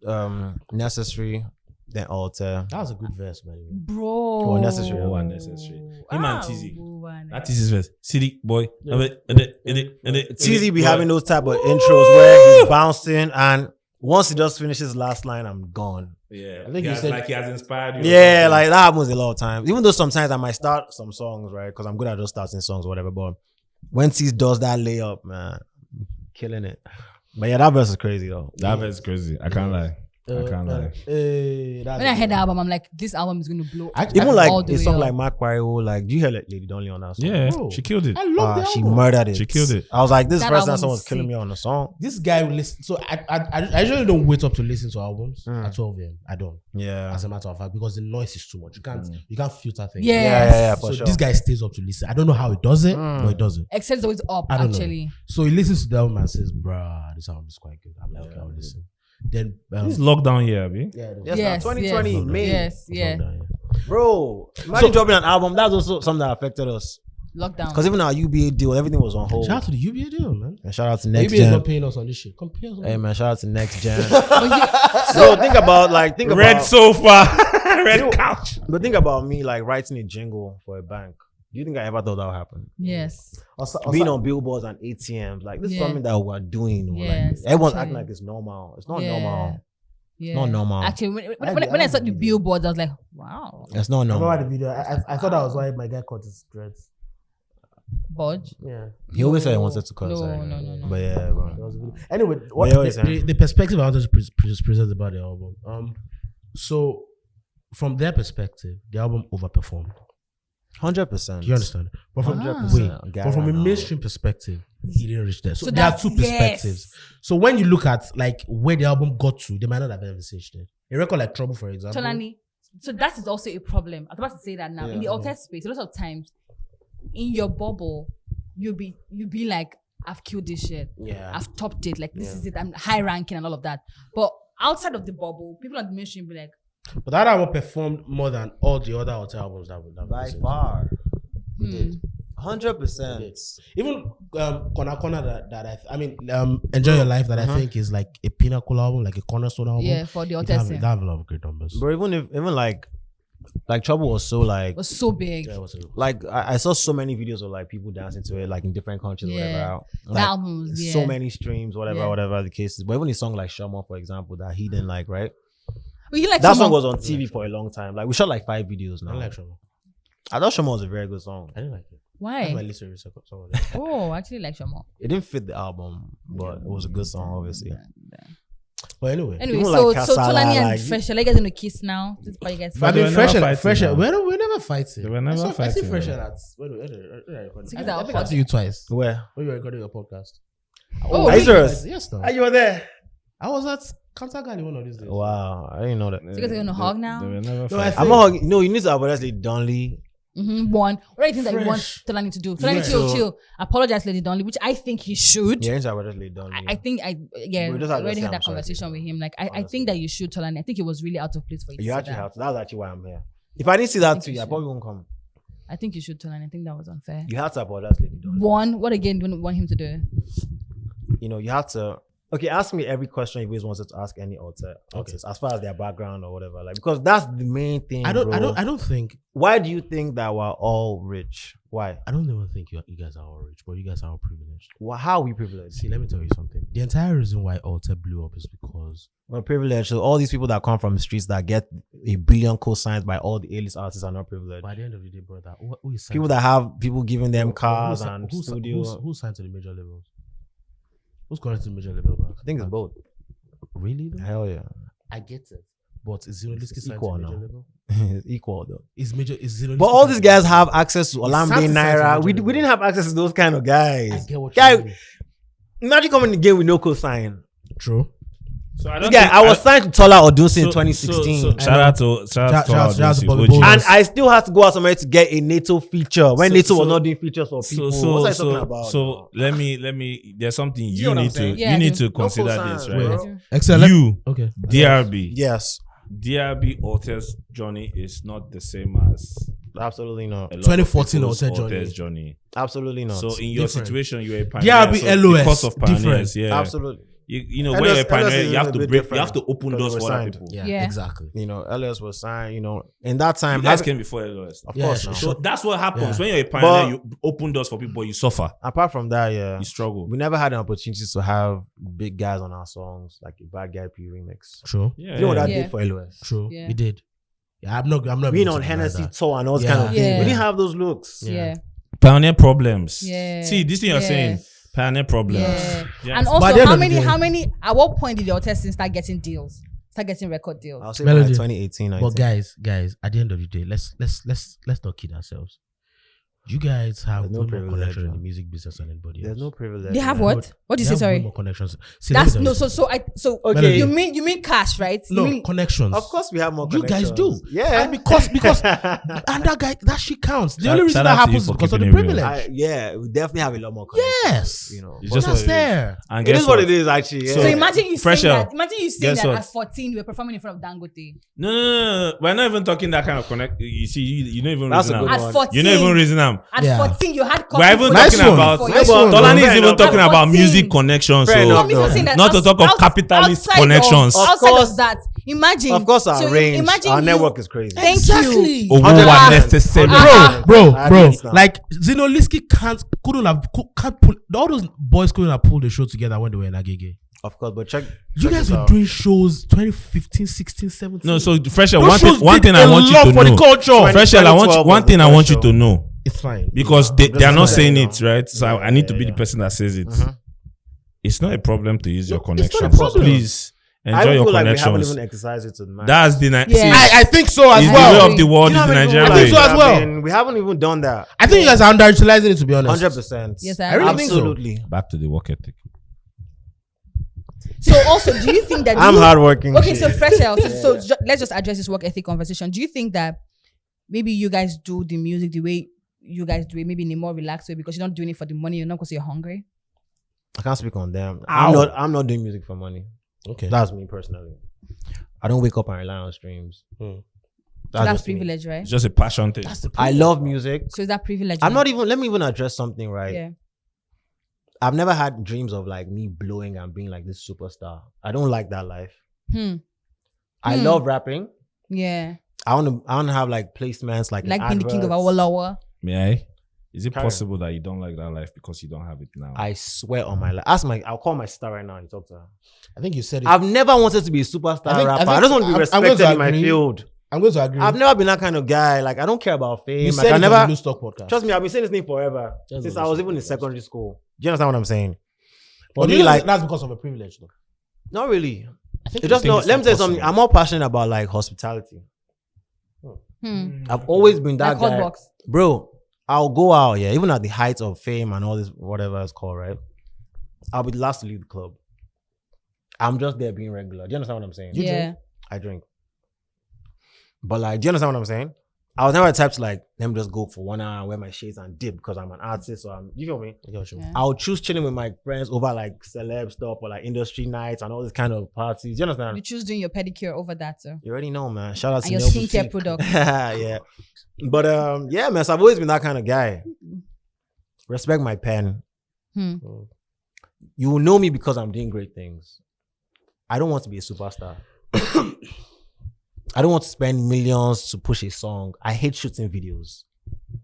Necessary, then Alter. That was a good verse, by the way. Bro. Oh, Unnecessary. Oh, Unnecessary. Him and Tizzy. Unnecessary. That is his verse. City boy. TZ be having those type of intros where he's bouncing, and once he just finishes last line, I'm gone. Yeah, I think you said- like he has inspired you. Yeah, like that happens a lot of times. Even though sometimes I might start some songs, right? Because I'm good at just starting songs or whatever. But when T's does that layup, man, killing it. But yeah, that verse is crazy though. That verse is crazy. I can't lie. I can't lie. When I heard the album, I'm like, this album is going to blow. Even like all the a way song up. like Mark Quario, like, do you hear like Lady Donley on that song? Yeah, Bro. she killed it. I love the She album. murdered it. She killed it. I was like, this That first time album someone's is killing sick. me on the song. This guy will listen. So I usually don't wait up to listen to albums at 12 a.m. I don't. Yeah. As a matter of fact, because the noise is too much. You can't filter things. Yeah. Yeah, for So sure. this guy stays up to listen. I don't know how he does it, but he does it. Except it's always up, I don't actually. know. So he listens to the album and says, "Bruh, this album is quite good." I'm like, okay, I'll listen. Then This lockdown year, abi. yeah, Yes, Yes, 2020, yes. May. Yes, yeah. Bro, imagine dropping an album. That's also something that affected us. Lockdown. Because even our UBA deal, everything was on hold. Shout out to the UBA deal, man. And shout out to Next UBA is not Gen. paying us on this shit. Come pay us on Hey man, shout out to Next Gen. So, Bro, think about Red sofa, red couch. But think about me like writing a jingle for a bank. Do you think I ever thought that would happen? yes. Being on billboards and ATMs, like this is Yeah. something that we're doing. Yes, like, everyone's actually. acting like it's normal. It's not Yeah. normal. Yeah. Not normal. Actually, when I saw the billboards, I was like, wow. It's not I normal. remember the video. I thought that was why my guy cut his dreads. Budge. Yeah. He always said he wanted to cut. No, sorry. no. But yeah, That bro. was a video. Anyway, what Yeah, always, the perspective I wanted to present about the album. So from their perspective, the album overperformed. 100%. Do you understand? But from 100%. but from a mainstream perspective, he didn't reach there. So, So there are that's- two perspectives. So when you look at like where the album got to, they might not have envisaged it. A record like Trouble, for example. Tolani. So that is also a problem. I'm about to say that now. In the Altè space, a lot of times in your bubble, you be like, I've killed this shit. Yeah. I've topped it. Like this is it. I'm high ranking and all of that. But outside of the bubble, people on the mainstream be like, But that album performed more than all the other Altè albums that we By far. hmm. 100%. Even Corner that Enjoy Your Life that I think is like a pinnacle album, like a cornerstone album. yeah, for the It Altè have, scene. it have a lot of great numbers. Bro, even like Trouble was so like It was so big. Yeah, it was a- like I saw so many videos of like people dancing to it like in different countries Yeah. whatever. The Like, album was, yeah. so many streams, whatever, Yeah. whatever the case is. But even a song like Shama, for example, that he didn't like, right? Well, you like That someone- song was on TV for a long time. Like we shot like 5 videos I now. don't like Trouble. I thought Shamo was a very good song. I didn't like it. Why? That's my least favorite song. Oh, I actually like Shamo. It didn't fit the album, but it was a good song, obviously. But anyway. Anyway, People so like so Kasala, Tolani and like- FreshL, are you guys gonna kiss now? This is what you guys I They mean, were never FreshL, fighting, we're never fighting. They were never I fighting, see FreshL man. at. I that think I see you twice. Where? When you were recording your podcast. Oh, Are you serious? Yes, no. You were there? I was at Kantagali one of these days. Wow, I didn't know that. So you guys are gonna hug now? They were never No, I fighting. I'm not hugging. No, you need to apologize to Donley. One. What do you think that you want Fresh. Tolani to do? Tolani, Yeah. chill. Apologize, Lady Donley, which I think he should. Yeah, you need to apologize to Donley. I think I We just had to already say had I'm that sorry, conversation with him. Like I honestly. think that you should, Tolani. I think it was really out of place for you. You to say actually that. have to. That's actually why I'm here. If I didn't see that think too, you I should. probably won't come. I think you should, Tolani. I think that was unfair. You have to apologize, Lady Donley. One. What again do you want him to do? You know, you have to. Okay, ask me every question you always wanted to ask any artist, as far as their background or whatever. Like, because that's the main thing. I don't think. Why do you think that we're all rich? Why? I don't even think you guys are all rich, but you guys are all privileged. How are we privileged? See, let me tell you something. The entire reason why Alte blew up is because We're privileged. So all these people that come from the streets that get a billion co-signs by all the A-list artists are not privileged. by the end of the day, brother, who is People that have people giving them Who- cars who- and who- studio. Who's signed to the major labels? Who's connected to the major label? I think it's both. Really? Though? Hell yeah. I get it. But is Zinoliski It's signed equal to the major now. label? It's equal though. Is Zinoliski But all these signed guys to- have access to Olamide Santi signed to Naira. major We label. didn't have access to those kind of guys. I get what Guy, you mean. imagine coming in the game with no co-sign. True. So I This don't guy, think- I was signed to Tola Odunsi in so- 2016. so shout out to Shout out to Bobby OG. Bones. And I still had to go out somewhere to get a NATO feature when So- NATO was so- not doing features for people. What's I talking about? So let me. There's something You you know what I'm need to saying? Yeah, you I need do. to consider No this, cosign, right? bro. Excellent. You Okay. DRB Yes, DRB Alte's journey is not the same as absolutely not. a lot 2014 of people's Alte journey. Absolutely not. So in your Different. situation, you're a pioneer. DRB so LOS, because of pioneers, different. yeah. Absolutely. You know, LOS when you're a pioneer, is you have a to bit break. different You have to open because doors they for were other signed. people. Yeah, Yeah. exactly. You know, LS was signed. You know, in that time, You guys having- came before LOS. of Yeah, course. sure, now. So that's what happens Yeah. when you're a pioneer. But- You open doors for people, but you suffer. Apart from that, yeah, You struggle. we never had an opportunity to have big guys on our songs, like a Bad Guy P remix. True. Yeah, You know what that Yeah. did for LOS? True. Yeah. We did. Yeah, I'm not Being being on something Hennessy like that. tour and all those Yeah. kind of things. Yeah. We didn't have those looks. Yeah. Pioneer problems. Yeah. See, this thing you're Yeah. saying, pioneer problems. Yeah. Yes. And By the also, end how of the many? day- How many? At what point did your testing start getting deals? Start getting record deals? I'll say Melody. by 2018, 19. But guys, at the end of the day, let's not kid ourselves. You guys have There's no way more privilege, connection in the man. music business than anybody else. There's no privilege. They have man. what? What did you say? They have way Sorry. more connections. See, let me That's tell no. you So Okay. you mean cash, right? You no mean, connections. Of course, we have more. You guys connections. do. Yeah. And because and that guy, that shit counts. The Shout- only reason shout that out to you happens is for because of the keeping it real. privilege. Yeah, we definitely have a lot more connections. Yes. You know, It's but just That's what it is. there. And it guess is what what? it is actually. Yeah. so imagine you saying FreshL. that. Imagine you saying Guess that what? at 14 you were performing in front of Dangote. No. We're not even talking that kind of connect. You see, you don't even That's reason a good am. one. At 14. You don't even reason am. At Yeah. 14, you had. We're even Nice talking one. about. Nice one. Tolani is Fair even enough. talking At about 14. music connections. Fair So enough. not to talk of capitalist connections. Outside course. of that, imagine. Of course, our so range, imagine our you- network is crazy. Thank Exactly. you. Owo 100%. wa necessary. Bro, I bro, understand. like Zinoliski can't pull. All those boys couldn't have pulled the show together when they were in Agege. Of course, but check. You guys this were out. doing shows 2015, 16, 17. No, so FreshL, Those shows one did thing I a want you lot to for the know. culture. FreshL, one was thing the I want first you to show. know. It's fine. Because I'm they just are not saying, saying you it, know. right? So I need to be the person that says it. It's not a problem to use your No, it's not a connections. problem. Please I enjoy your feel like we haven't connections. even exercised it to the max. That's the night. Yeah. See, I think so as it's well. the way of the world. You know Is the how many Nigerian people I think so way. as well. we haven't even done that. I think you guys are underutilizing it, to be honest. 100%. Yes, I really think so. Absolutely. Back to the work ethic. So also, do you think that I'm you- hardworking. Okay, so shit. FreshL. Let's just address this work ethic conversation. Do you think that maybe you guys do the music the way you guys do it, maybe in a more relaxed way because you're not doing it for the money, you're not because you're hungry? I can't speak on them. Ow. I'm not doing music for money. Okay. That's me personally. I don't wake up and rely on streams. Hmm. That's just me. privilege, right? It's just a passion thing. That's the I love music. So is that privilege? I'm now? not even. Let me even address something, right? Yeah. I've never had dreams of like me blowing and being like this superstar. I don't like that life. I love rapping. Yeah. I want to have like placements, like Like in being the king of adverts. Awolowo. May I? Is it Carry on. possible that you don't like that life because you don't have it now? I swear on my life. I'll call my sister right now and talk to her. I think you said it. I've never wanted to be a superstar I think- I rapper. I think just want to be I'm respected going to in my agree. field. I'm going to agree. I've never been that kind of guy. Like, I don't care about fame. You Like, said I it never. on the Loose Talk podcast. Trust me, I've been saying this thing forever. Just Since on I the was Loose even in Talk secondary school. Do you understand what I'm saying? For But me, you know like, that's because of a privilege, though. not really. I think It's just you no. think Let me it's tell you something. impossible. I'm more passionate about like hospitality. I've always been that Like guy, hotbox. bro. I'll go out, yeah, even at the height of fame and all this, whatever it's called, right? I'll be the last to leave the club. I'm just there being regular. Do you understand what I'm saying? Yeah. I drink. But like, do you understand what I'm saying? I was never the type to like, let me just go for 1 hour and wear my shades and dip because I'm an artist. So you feel me? Yeah. I'll choose chilling with my friends over like celeb stuff or like industry nights and all this kind of parties. Do you understand? You choose doing your pedicure over that, sir. You already know, man. Shout out to And your Nail skincare Boutique. product. Yeah. But yeah, man. So I've always been that kind of guy. Respect my pen. You will know me because I'm doing great things. I don't want to be a superstar. I don't want to spend millions to push a song. I hate shooting videos.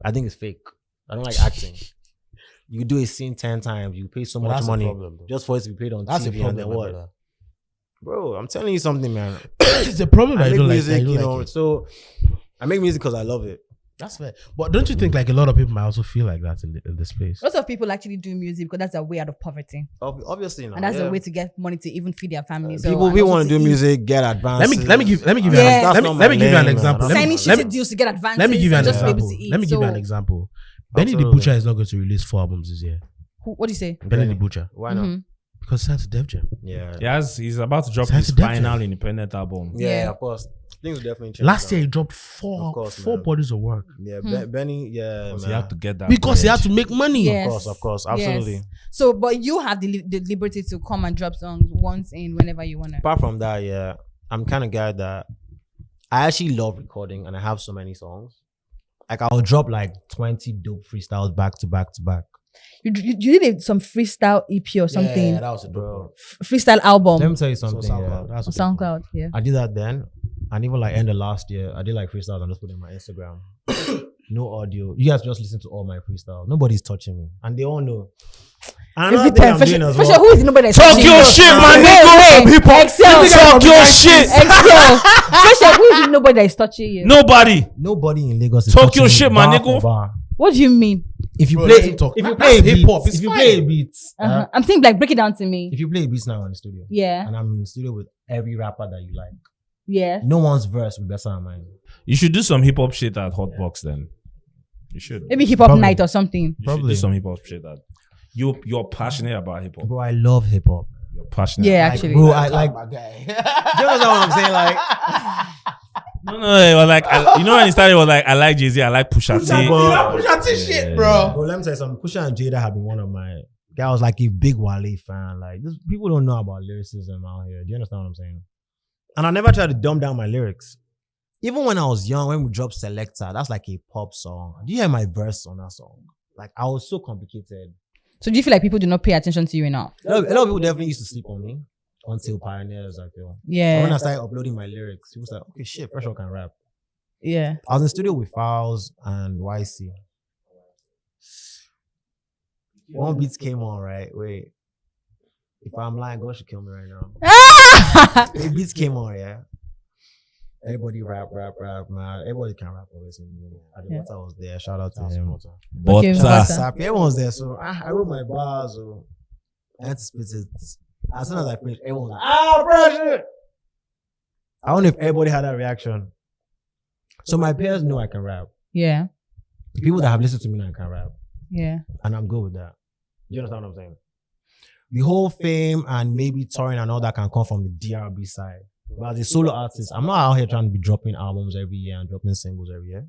I think it's fake. I don't like acting. You do a scene 10 times, you pay so But much that's a money problem, though. just for it to be played on That's a TV problem. and then what? brother. Bro, I'm telling you something, man. It's a problem that I I make don't like. music, I don't you like know. it. So I make music because I love it. That's fair. But don't you think like a lot of people might also feel like that in the space? Lots of people actually do music because that's a way out of poverty. Obviously, no. And that's yeah. a way to get money to even feed their family. So, People and we also want to do eat. music, get advanced. Let me give you Yeah. let me give you an example. Signing Let shitty deals to get advances. me give you an and just be able example. to eat. Let me give you So, an example. Benny the Absolutely. Butcher is not going to release 4 albums this year. What do you say? Benny the Butcher. Why not? Because that's Def Jam. Yeah. He's about to drop It's his Def Jam. final independent album. Yeah. Of course. Things will definitely change. Last now. year he dropped Of four course, four man. bodies of work. Yeah, Benny, yeah, Because man. he had to get that. Because he bread. had to make money. Yes. Of course, absolutely. Yes. So, but you have the liberty to come and drop songs once in whenever you want to. Apart from that, yeah, I'm kind of guy that I actually love recording and I have so many songs. Like I'll drop like 20 dope freestyles back to back to back. You did some freestyle EP or something. Yeah, that was a dope one. Freestyle album Let me tell you So something. SoundCloud. Yeah. That's on a dope one. SoundCloud. Yeah. I did that then. And even like end of last year, I did like freestyles and just put it on my Instagram. No audio. You guys just listen to all my freestyles. Nobody's touching me. And they all know. And Every another thing time, I'm doing as FreshL, well. who is the nobody that's Talk touching your you? shit, my Wait, nigga. wait. Hip hop. Excel. Talk your shit. Excel. FreshL, who is the nobody that is touching you? Nobody. Nobody in Lagos is Talk touching your me shit, my bar nigga. for bar. What do you mean? If you Bro, play, let him talk. if you That's play a beat, hip-hop, it's if you fine. play a beat, I'm thinking like break it down to me. if you play beats now in the studio, Yeah. and I'm in the studio with every rapper that you like, Yeah. no one's verse will be better than mine. You should do some hip hop shit at Hotbox then. You should. Maybe hip hop Probably. night or something. You should Probably. do some hip hop shit that you're passionate about hip hop. Bro, I love hip hop. You're passionate. Yeah, Like, actually. bro, I like. My guy. Do you understand what I'm saying? Like, No, it was like you know when it started, it was like I like Jay-Z, I like Pusha T. Pusha T shit, bro. bro, let me tell you something. Pusha and Jada have been one of my. I was like a big Wale fan. Like, this, people don't know about lyricism out here. Do you understand what I'm saying? And I never tried to dumb down my lyrics. Even when I was young, when we dropped Selector, that's like a pop song. Do you hear my verse on that song? Like, I was so complicated. So do you feel like people do not pay attention to you enough? A lot of people definitely used to sleep on me until Pioneers, I feel. And when Yeah. I started uploading my lyrics, people was like, okay, shit, FreshL can rap. Yeah. I was in the studio with Fowls and YC. One beat came on, right? Wait. If I'm lying, God should kill me right now. The beats came on, yeah. Everybody rap, man. Everybody can rap always. I think I was there. Shout out to him. But Okay, Butter. Sappy, everyone was there. So I wrote my bars. So I had to spit it. As soon as I finished, everyone was like, pressure! I don't know if everybody had that reaction. So my peers know I can rap. Yeah. The people that have listened to me know I can rap. Yeah. And I'm good with that. Do you understand what I'm saying? The whole fame and maybe touring and all that can come from the DRB side. But as a solo artist, I'm not out here trying to be dropping albums every year and dropping singles every year.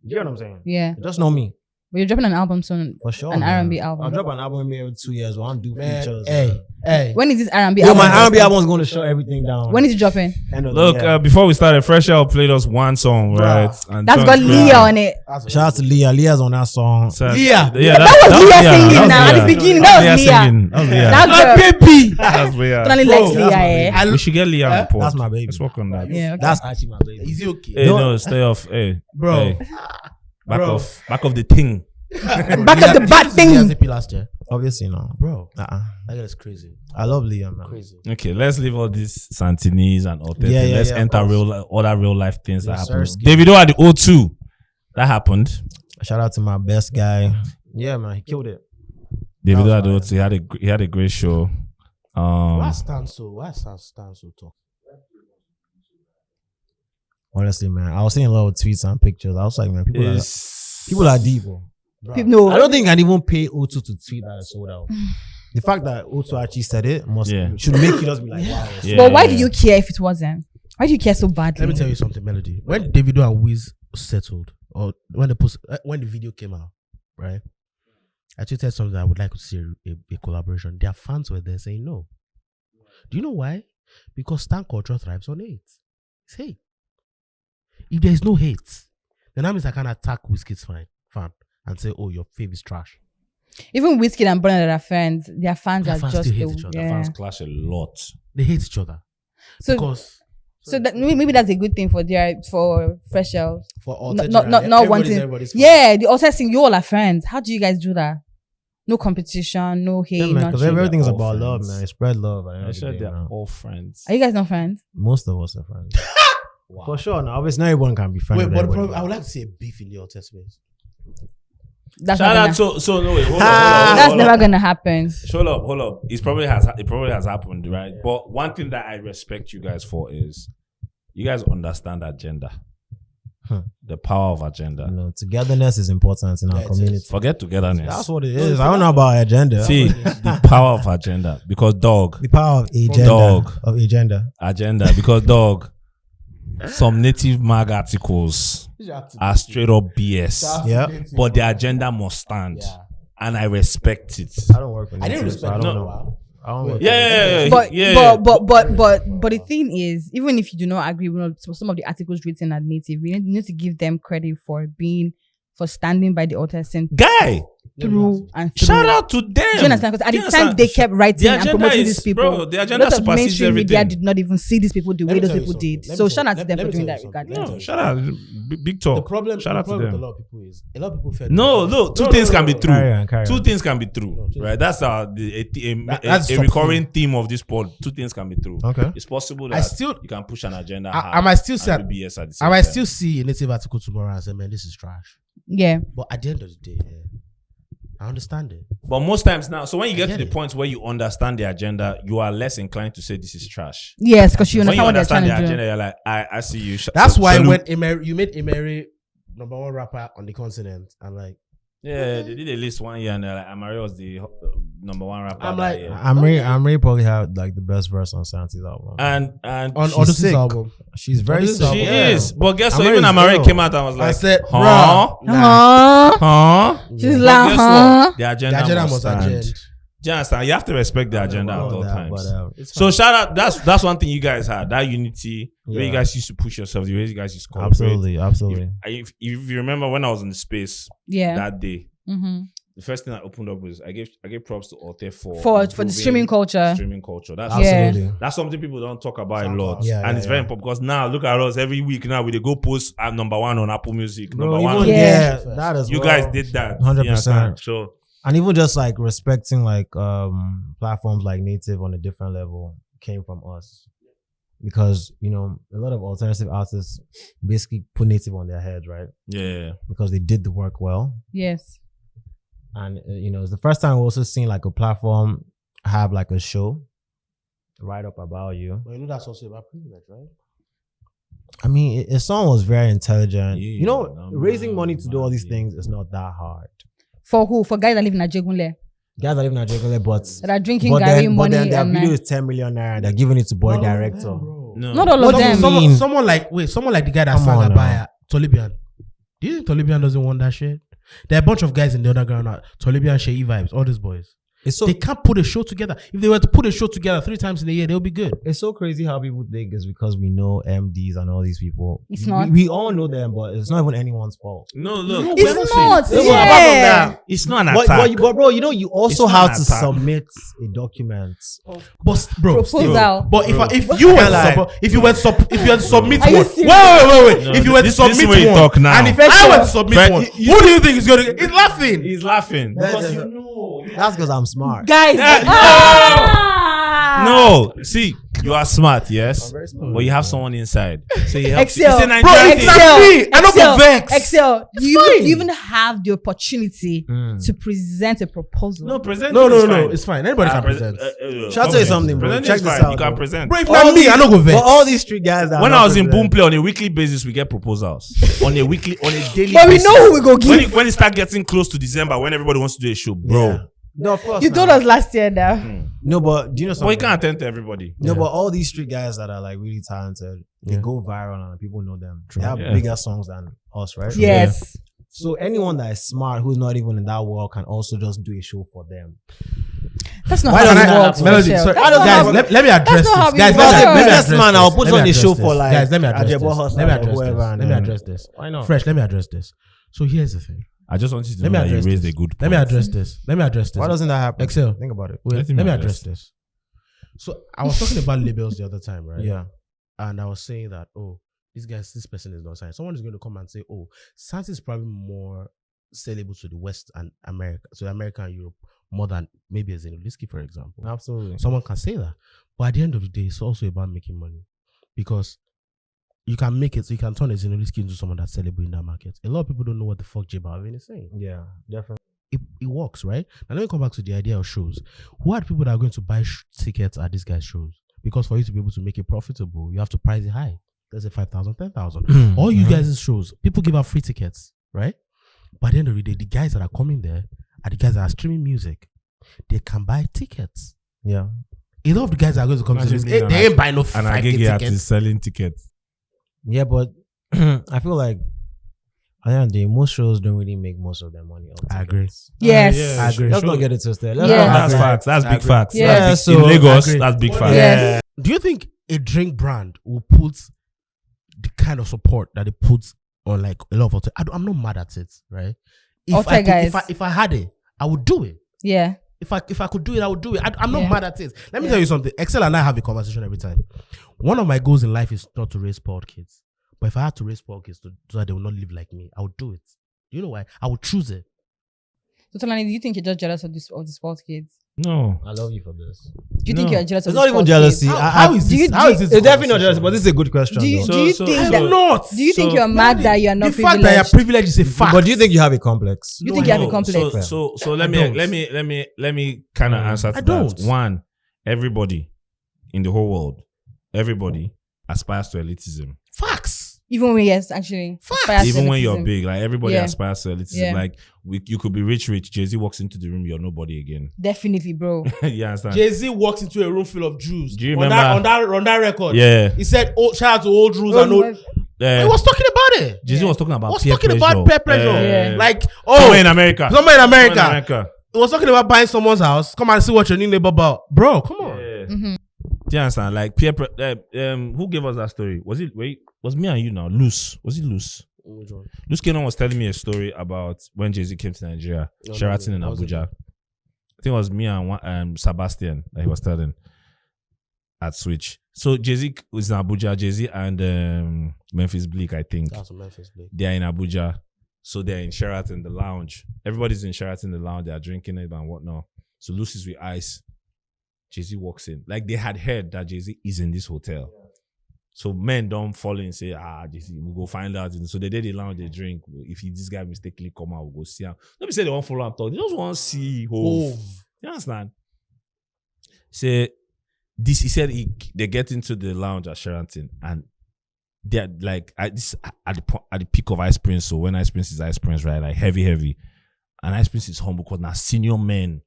You know what I'm saying? Yeah. Just know me. But you're dropping an album soon. For sure. An man. R&B album. I'll drop an album maybe every 2 years. I'll do Man, features. hey. When is this R&B Yo, album? my R&B album is going to shut everything down. When is it dropping? End of look, the year. before we started, FreshL played us one song, right? And That's got songs- Leah on it. Shout out to Leah. Leah's on that song. So- Leah. Yeah, That was Leah singing now. At the Leah. beginning, that was Leah. singing. That was Leah. That girl. Baby. That's Leah. Totally Bro, likes that's Leah, my eh? We should get Leah on the pod. That's my baby. Let's work on that. Yeah. Okay. That's actually my baby. Is he okay? Hey, no, stay off. Hey, Bro. hey. Back Bro. off the thing. Back of the bad He has thing. EP last year. Obviously, no. Bro. That guy is crazy. I love Liam, man. Crazy. Okay, let's leave all these Santinese and Alte. Yeah, Let's yeah, enter other real life things that Yes, happened. sir. Davido at the O2. That happened. Shout out to my best guy. Yeah, man, he killed it. Davido at the O2. He had a great show. Why stand so tough? Honestly, man, I was seeing a lot of tweets and pictures. I was like, man, people are deep. Bro. No, I don't think I'd even pay O2 to tweet that it's sold out. The fact that O2 actually said it should make you just be like, wow. Yeah. But why do you care if it wasn't? Why do you care so badly? Let me tell you something, Melody. When Davido and Wiz settled, or when the video came out, right? I tweeted something I would like to see a collaboration. Their fans were there saying no. Do you know why? Because stan culture thrives on hate. It's hate. If there is no hate, then that means I can attack Wizkid's fan and say, "Oh, your fave is trash." Even Wizkid and Burna are friends. Their fans Their are fans just still hate each other. yeah. Fans clash a lot. They hate each other. So that maybe that's a good thing for FreshL. For all Not wanting. Yeah, the Altè thing. You all are friends. How do you guys do that? No competition, no hate. Yeah, man, because everything's all about friends. love, man. Spread love. I said they're all friends. Are you guys not friends? Most of us are friends. Wow. For sure. Now, obviously, not everyone can be friends. Wait, with but everybody. I would like to see a beef in the Altè space. That's Shout not out gonna, so no wait, hold that's on. never gonna happen. Hold up. It probably has happened, right? But one thing that I respect you guys for is you guys understand agenda. The power of agenda. You know, togetherness is important in our community. Forget togetherness. That's what it is. I don't know about agenda. See the power of agenda because The power of agenda. Dog. Of agenda. Because some native mag articles are straight up BS. Yeah. But the agenda must stand. Yeah. And I respect it. I don't work with I didn't natives, so respect I don't no. know. I don't work Yeah. But the thing is, even if you do not agree with some of the articles written at native, you need to give them credit for standing by the Altè scene Guy, through and through. shout out to them. Do you understand? Because at the time they kept writing and promoting these people. Bro, the agenda a lot of supersedes mainstream media everything. did not even see these people the way me those tell you people something. did. Let So me shout out to tell- them let for me doing tell that you regardless. No, shout out. Big talk. The problem Shout out to with them. a lot of people is a lot of people feel No, look, two things can be true. Carry Two on. things can be true, No, right? That's That's a recurring theme of this pod. Two things can be true. Okay. It's possible that you can push an agenda. I might still and say do BS at the same I might time. still see a native article tomorrow and say, man, this is trash. Yeah. But at the end of the day, I understand it. But most times now, so when you get to get the it. point where you understand the agenda, you are less inclined to say this is trash. Yes, because you When you understand what they're understand trying the to do. agenda, you're like, I see you. That's why salute. when you made Emery #1 rapper on the continent, I'm like, Yeah, they did a list 1 year and they're like, Amari was the #1 rapper. I'm that like, year. Amri probably had like the best verse on Santi's album. and on She's this sick. album. She's very This sick. album. she Yeah. is. But guess what? Amari Even is Amari ill. came out and was like, I said, huh? bruh, Huh? She's But like, guess huh? what? The agenda, the agenda must must stand. agenda. Do you understand? You have to respect the agenda at all That, times. but, It's So fine. shout out. That's one thing you guys had. That unity where you Yeah. guys used to push yourselves, the way you guys used to cooperate. absolutely. If you remember when I was in the space Yeah. that day, Mm-hmm. the first thing I opened up was I gave props to Altè for For the improving streaming culture. Streaming culture. That's Absolutely. that's something people don't talk about a lot, Yeah, and yeah, it's very yeah. important because now look at us every week. Now we dey go post at #1 on Apple Music. Bro, #1. even, on- Yeah. that as You well. guys did that. 100%. You understand? So And even just like respecting like platforms like Native on a different level came from us. Because, you know, a lot of alternative artists basically put Native on their head, right? yeah, Because they did the work well. Yes. And, you know, it's the first time we've also seen like a platform have like a show write up about you. But you know that's also about privilege, right? I mean, his song was very intelligent. Yeah, you know, no, raising money to do all these yeah. things is not that hard. For who? For guys that live in Ajegunle. Guys are living in Nigeria, but That are drinking but Gary then money their and video is 10 million naira. They're giving it to boy director. no, not all of them. Someone like the guy that Come sang on about Tolibian. Do you think Tolibian doesn't want that shit? There are a bunch of guys in the underground now. Tolibian, Shei Vibes, all these boys. It's so They can't put a show together. If they were to put a show together 3 times in a year, they'll be good. it's so crazy how people think it's because we know MDs and all these people. It's not. We all know them, but it's not even anyone's fault. no, look, It's not. Apart from Yeah. that, it's not an but attack. bro, you know, you also It's not have an to attack. submit a document. But bro, Proposal. but if Bro. you were Like- if you were to submit Are you one, serious? wait. No, If you were to this submit way you one, talk now. and if Fresh I were L. to submit Fresh- one, who do you think is going to? He's laughing. He's laughing That- because that- you know That's because I'm smart. Guys. No, see, you are smart, yes, but you have someone inside. So you have Excel. It's a Bro, Nigerian thing. Excel. I don't go vex. Excel. You fine. even have the opportunity to present a proposal. No, present. No, is no, fine. it's fine. Anybody can present. Shall I tell you something, bro? Present Check is this fine. out. You can bro. present. Bro, if not me, I don't go vex. For all these street guys that When are I not was in present- Boomplay on a weekly basis, we get proposals on a daily But we basis. know who we go give. When it start getting close to December, when everybody wants to do a show, bro. Yeah. No, of course. You not. told us last year now. No, but do you know But something? you can't attend to everybody. No, but all these street guys that are like really talented, they go viral and people know them. They have Yeah. bigger songs than us, right? Yes. So anyone that is smart who's not even in that world can also just do a show for them. That's not Why how doesn't it that works. happen? Melody, Michelle. sorry, That's not guys, how it- let me address that's not how this. we Guys, work. let me address Businessman, this. I'll put Let me on a show address for this. like guys, let me address Ajebo this. Hustler Let me or address whoever, this. and Let me then- address this. Why not? Fresh, let me address this. So here's the thing. I just want you to Let know me that you address raised this. a good point. Let me address this. Let me address this. Why doesn't that happen? Excel. Think about it. Wait, Let let him me address. address this. So I was talking about labels the other time, right? Yeah. And I was saying that, oh, this person is not signed. Someone is going to come and say, oh, Santi is probably more sellable to the West and America, so America and Europe, more than maybe a Lyricism, for example. Absolutely. Someone can say that. But at the end of the day, it's also about making money. Because you can make it, so you can turn a Lyricism into someone that's sellable in that market. A lot of people don't know what the fuck J Balvin is saying. Yeah, definitely. It works, right? Now let me come back to the idea of shows. Who are the people that are going to buy tickets at these guys' shows? Because for you to be able to make it profitable, you have to price it high. Let's say 5,000, 10,000. All you guys' shows, people give out free tickets, right? But at the end of the day, the guys that are coming there are the guys that are streaming music. They can buy tickets. Yeah. A lot of the guys that are going to come to this, Imagine they ain't buy no And 5K I get tickets. artists selling tickets. Yeah, but I feel like at the end of the day, most shows don't really make most of their money. On I agree. tickets. Yes. Yeah, I agree. Let's not get it twisted. Let's Yeah. not That's act like- facts. That's I big agree. facts. Yeah. That's big. So- In Lagos, I agree. that's big facts. Yes. Do you think a drink brand will put the kind of support that it puts on like a lot of hotels? I'm not mad at it, right? Hotel guys. If I had it, I would do it. Yeah. If I could do it, I would do it. I'm not Yeah. mad at it. Let me tell you something. Excel and I have a conversation every time. One of my goals in life is not to raise spoiled kids. But if I had to raise spoiled kids so that they will not live like me, I would do it. Do you know why? I would choose it. So Tolani, do you think you're just jealous of the sports kids? No. I love you for this. Do you think No. you're jealous of It's the not even sports jealousy. kids? How is do you- this? How is this? It's definitely not jealousy, conversation? but this is a good question. Do you, though. do you So- think so- I'm that? not. Do you think So- you're mad that you're not The fact that you're privileged? privileged is a fact. But do you think you have a complex? You think you have a No. complex? So I let don't. me kind of answer to I that. don't. One, everybody in the whole world, everybody aspires to elitism. Facts. Even when yes, actually. Facts. aspires to Even when you're elitism. big, like everybody Yeah. aspires to elitism. Yeah. Like you could be rich. Jay-Z walks into the room, you're nobody again. Definitely, bro. You understand? Jay-Z walks into a room full of Jews. Do you on remember- on that record? Yeah. He said, "Oh, shout out to old rules and old." He was talking about it. Jay-Z was talking about Was peer talking pressure. about peer pressure. Yeah. Like, Somewhere in America. somewhere in America. Somewhere in America. He was talking about buying someone's house. Come and see what your new neighbor bought. Bro, come on. Yeah. Mhm. Do you understand? Like who gave us that story? Was me and you now? Loose. Was it Loose? Loose Kenon was telling me a story about when Jay-Z came to Nigeria, Sheraton in Abuja. I think it was me and Sebastian that he was telling at Switch. So Jay-Z was in Abuja, Jay-Z and Memphis Bleak, I think. That's what Memphis Bleak. They are in Abuja. So they're in Sheraton, the lounge. Everybody's in Sheraton, the lounge. They are drinking it and whatnot. So Loose is with ice. Jay-Z walks in. Like they had heard that Jay-Z is in this hotel. So men don't fall in and say, Jay-Z, we'll go find out. So they did the lounge, they drink. If this guy mistakenly come out, we'll go see him. Let me say they won't follow up talk. They just want to see Hov. You understand? Say this, he said they get into the lounge at Sheraton and they're like at the peak of Ice Prince. So when Ice Prince is Ice Prince, right? Like heavy. And Ice Prince is humble because now senior men,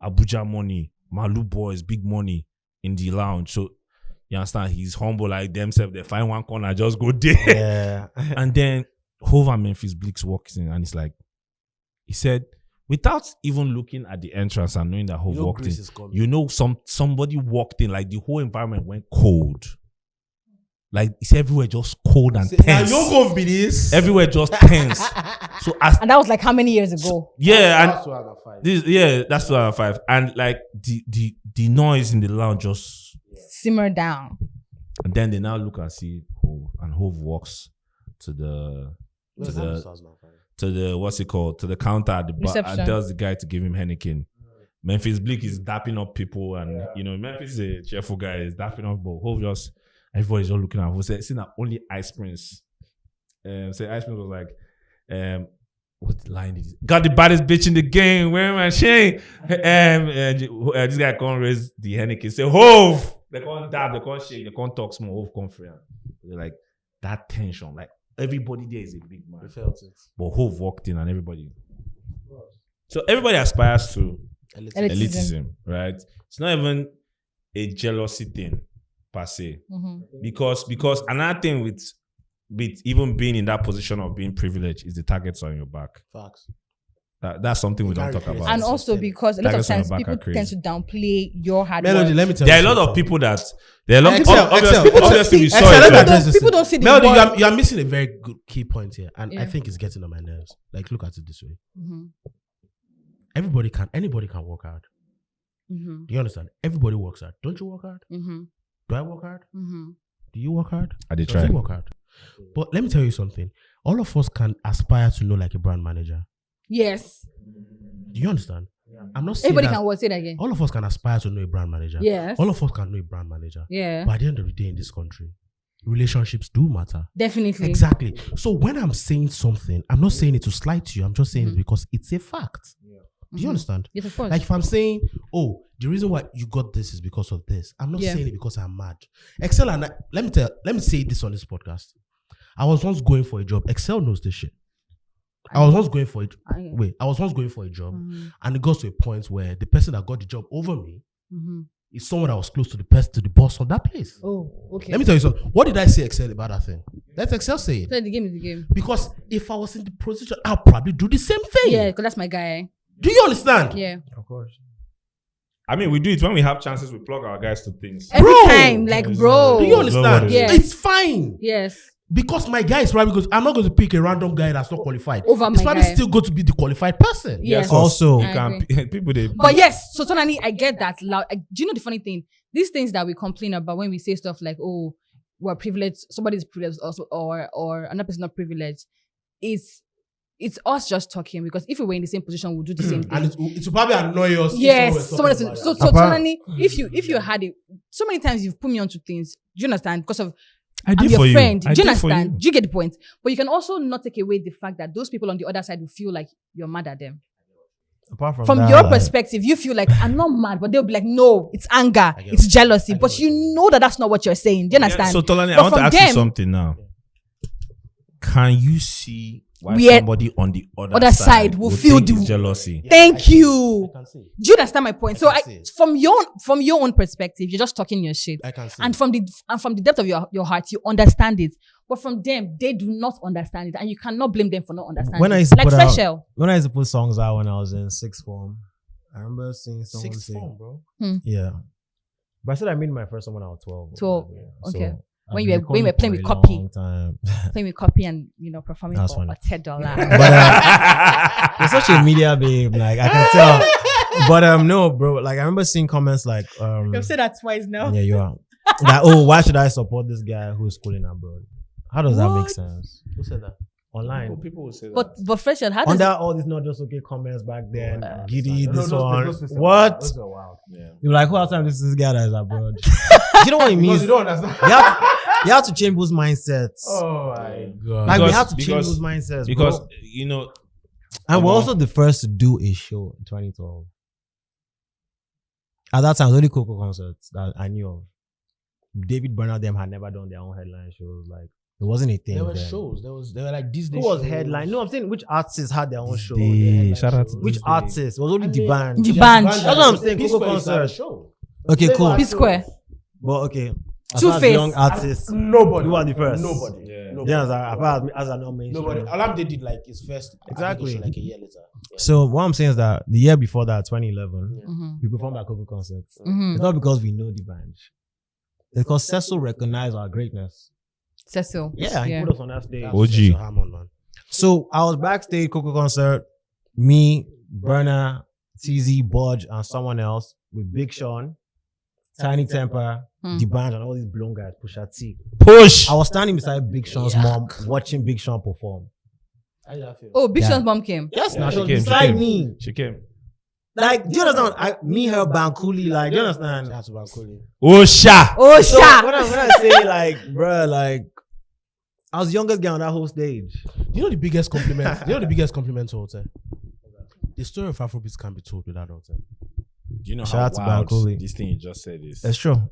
Abuja money, Malu boys, big money in the lounge. So you understand? He's humble like themselves. They find one corner, just go there. Yeah. And then Hov and Memphis Bleak walks in and it's like, he said, without even looking at the entrance and knowing that Hov walked in, you know somebody walked in, like the whole environment went cold. Like it's everywhere just cold and tense. Now you go be this. Everywhere just tense. So as And that was like how many years ago? that's 2005. And like the noise in the lounge just, Simmer down. and then they now look and see Hov, and Hov walks to the what's it called, to the counter at the bar Reception. and tells the guy to give him Heineken. Memphis Bleak is dapping up people, and Memphis is a cheerful guy, is dapping up, but Hov just everybody's just looking at Hov. Saying that only Ice Prince. Say Ice Prince was like, what line did he? Got the baddest bitch in the game. Where my shame? This guy can't raise the Henneken. Say Hov. They can't dab. They can't shake. They can't talk small. Hov come free. They're like that tension. Like everybody there is a big man. We felt it. But Hov walked in and everybody. So everybody aspires to elitism, right? It's not even a jealousy thing per se, because another thing with even being in that position of being privileged is the targets on your back. Facts. That's something we don't talk about. And also because a lot of Targets on times your back people are tend to downplay your hard Melody, work. let me tell There are you. a lot of people that Excel. obviously we saw Excel, let me it. address this People thing. don't see the Melody, work. you are missing a very good key point here, and I Yeah. think it's getting on my nerves. Like, look at it this way: Mhm. anybody can work hard. Mhm. Do you understand? Everybody works hard. Don't you work hard? Mhm. Do I work hard? Mhm. Do you work hard? I did Does try. he work hard? But let me tell you something. All of us can aspire to know like a brand manager. Yes. Do you understand? I'm not saying Everybody that can what? Say that again. all of us can aspire to know a brand manager. Yes. All of us can know a brand manager. Yeah. But at the end of the day in this country, relationships do matter. Definitely. Exactly. So when I'm saying something, I'm not saying it to slight you. I'm just saying it because it's a fact. Do you understand? Yes, of course. Like if I'm saying, oh, the reason why you got this is because of this, I'm not saying it because I'm mad. Excel and let me say this on this podcast. I was once going for a job. Excel knows this shit. I was once going for it. I was once going for a job, and it got to a point where the person that got the job over me is someone that was close to the boss of that place. Oh, okay. Let me tell you something. What did I say Excel about that thing? Let Excel say it. So the game is the game. Because if I was in the position, I'll probably do the same thing. Yeah, because that's my guy. Do you understand? Yeah. Of course. I mean, we do it when we have chances. We plug our guys to things. Every Bro. time, like, bro. Do you understand? Yeah. It's fine. Yes. Because my guy is probably because I'm not going to pick a random guy that's not qualified. Over It's my probably guy. still going to be the qualified person. Yes. Also, You I can people they. But yes, so totally, I get that. Do you know the funny thing? These things that we complain about when we say stuff like, "Oh, we're privileged," somebody's privileged also, or another person not privileged. It's us just talking, because if we were in the same position, we'd do the same thing. And it will probably annoy us. Yes, someone else. So Apart- totally, if you had it, so many times you've put me onto things. Do you understand? Because of I I'm did your for you. friend. I Do you did for understand? you. Do you get the point? But you can also not take away the fact that those people on the other side will feel like you're mad at them. apart From that, your like, perspective, you feel like I'm not mad, but they'll be like, no, it's anger, get it's what jealousy. I get But what you know that that's not what you're saying. Do you understand? So Tolani, I But want to from ask you them- something now. Can you see why We are- somebody on the other side will feel think the- it's jealousy? Thank you. I can see. Do you understand my point? So can see it. from your own perspective, you're just talking your shit. I can see. And from the depth of your heart, you understand it. But from them, they do not understand it, and you cannot blame them for not understanding. When I used to like put out- FreshL. when I used to put songs out when I was in sixth form, I remember seeing someone Sixth say, form, bro. yeah. But I said I made my first one when I was 12. 12, Yeah. okay. I've When been you were playing recording with for a copy. long time. Playing with copy and performing That's for funny. $10. But you're such a media babe, like I can tell. But no, bro. Like I remember seeing comments like, I've said that twice now. yeah, you are. Like, oh, why should I support this guy who's schooling abroad? How does that make What? sense? Who said that? Online. People will say that. But FreshL, how does Under all these not just okay comments back then, giddy, No, this those- one. those systems What? are- those are wild. Yeah. You're like, who else time this is this guy that is abroad? Do you know what it means? Because you don't understand. You have to change people's mindsets. Oh my god. Like we Because- have to change because- people's mindsets, Because bro. And we're Omo. also the first to do a show in 2012. At that time, it was only Coco concerts that I knew of. David Bernard them had never done their own headline shows. Like it wasn't a thing. There were then. shows. There were like Disney. Who was shows. headline? No, I'm saying which artists had their own show. Disney. Shout out to Which Disney. artists? It was only And the they- band. The Yeah, band. had That's what I'm a- saying, P Coco Square is not a concert. show. Okay, They cool. were P Square. But okay. As Two far as Face. young artists. Nobody. You are the first. Nobody. Yeah. Nobody. Yeah, as I know mainstream. Nobody. Olamide did like his first Exactly. application like a year later. Yeah. So what I'm saying is that the year before that, 2011, Mhm. we performed at Coco concerts. Mhm. It's not because we know the band. It's because Cecil recognized our greatness. Cecil. Yeah, he put us on that stage. That was OG. Cecil Hammond, man. So I was backstage Coco concert, me, Burner, TZ, Budge, and someone else with Big Sean, Tiny Temper, the band, and all these blown guys, Pusha T. Push. I was standing beside Big Sean's mom, watching Big Sean perform. How did that feel? Oh, Big Yeah. Sean's mom came. Yes, Yeah, now she she was came, she beside came. me. She came. Like, do you understand? Me, her, Bankuli, like, do you understand? Shout out to Bankuli. Osha. So when I say like, bruh, like, I was the youngest guy on that whole stage. You know the biggest compliment? You know the biggest compliment to Altè? The story of Afrobeats can be told without Altè. Do you know Shout how out to wild Bankuli. this thing you just said is? That's true.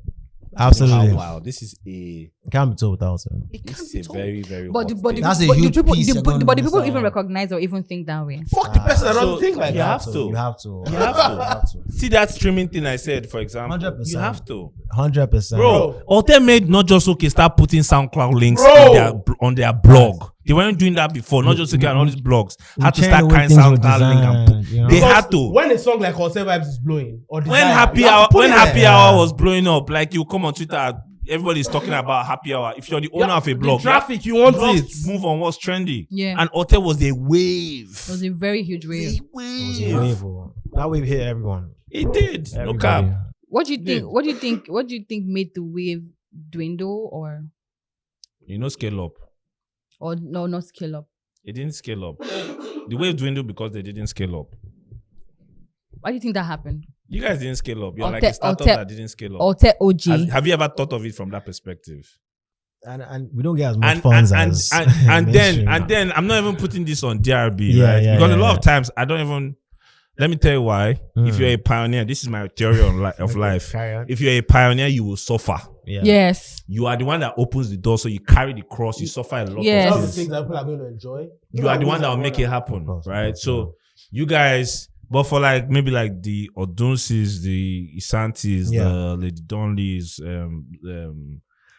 You know Absolutely. how wild. This is a Can't be told without him. this is a very, very But hot the thing. That's a but the huge people, piece the you're gonna but the people miss even out. recognize or even think that way. Fuck the person that doesn't think like you that. have to. You have to. You have to. See that streaming thing I said, for example. 100%. You have to. 100%. Bro, Altè made not just start putting SoundCloud links Bro. on their blog. They weren't doing that before. Not just on all these blogs. Had to change start the way carrying things were SoundCloud link and designed, you know? they Because had to. When a song like Altè Vibes is blowing, or When Desire, Happy you have Hour to put it there. was blowing up, like you come on Twitter, everybody's talking about Happy Hour. If you're the owner of a blog, The traffic, you want you it. must move on what's trendy. Yeah. And Altè was a wave. It was a very huge wave. It was a wave, oh. That wave hit everyone. It did. No Everybody. cap. What do you think? What do you think? What do you think made the wave dwindle or You know, scale up. no, not scale up? It didn't scale up. The wave dwindled because they didn't scale up. Why do you think that happened? You guys didn't scale up. You're like Altè- a startup Altè- that didn't scale up. Altè OG. Have you ever thought of it from that perspective? And we don't get as much funds as and mainstream. then I'm not even putting this on DRB, Yeah, right? yeah, Because yeah, a lot yeah. of times I don't even. Let me tell you why. If you're a pioneer, this is my theory of life. Carry on. If you're a pioneer, you will suffer. Yeah. Yes. You are the one that opens the door, so you carry the cross. You suffer a lot Yes. All of the things. things that people are going to enjoy. You are the one that will make it happen, Of course, right? of course, So you guys, but for like maybe like the Odunsis, the Santis, Yeah. the Lady Donleys,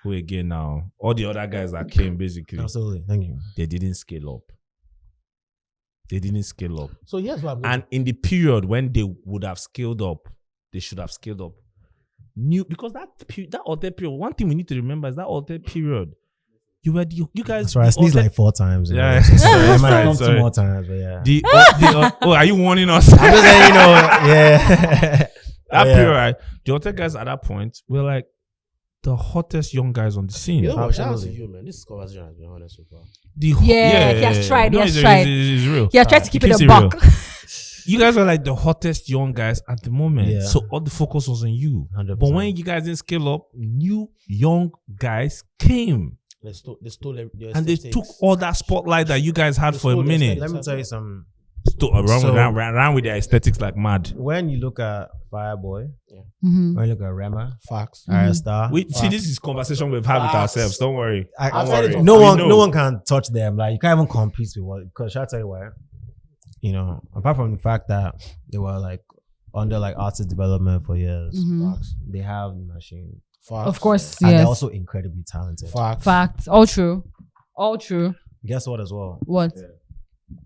who again now, all the other guys that came basically, Absolutely. Thank you. they didn't scale up. They didn't scale up. So here's what I'm going And in the period when they would have scaled up, they should have scaled up. Because that Altè period, one thing we need to remember is that Altè period. You guys. Sorry, I sneezed like 4 times. you know. Yeah. Sorry, I might Sorry, come sorry. 2 more times, but yeah. Are you warning us? I'm just letting you know. Yeah. That Yeah. period, right? The Altè guys at that point were like the hottest young guys on the scene. You know what? Shout out to Absolutely. you, man. This conversation has been honest so far. Yeah, he has tried, he has tried. It's real. He has tried to keep it keeps a it buck. You guys are like the hottest young guys at the moment. Yeah. So all the focus was on you. 100%. But when you guys didn't scale up, new young guys came. They stole And they took all that spotlight that you guys had They for a stole the minute. Let me tell you something. Ran with their aesthetics like mad. When you look at Fireboy, Mhm. when you look at Rema, Facts. Star, See, this is conversation we've had with ourselves. Don't worry. I've Don't said it worry. on- no We one, know. no one can touch them. Like you can't even compete with what. Because shall I tell you why? You know, apart from the fact that they were like under like artist development for years, Mhm. Facts. they have the machine, Facts. Of course, and they're yes. also incredibly talented. Facts. Facts. All true. All true. Guess what? As well, What?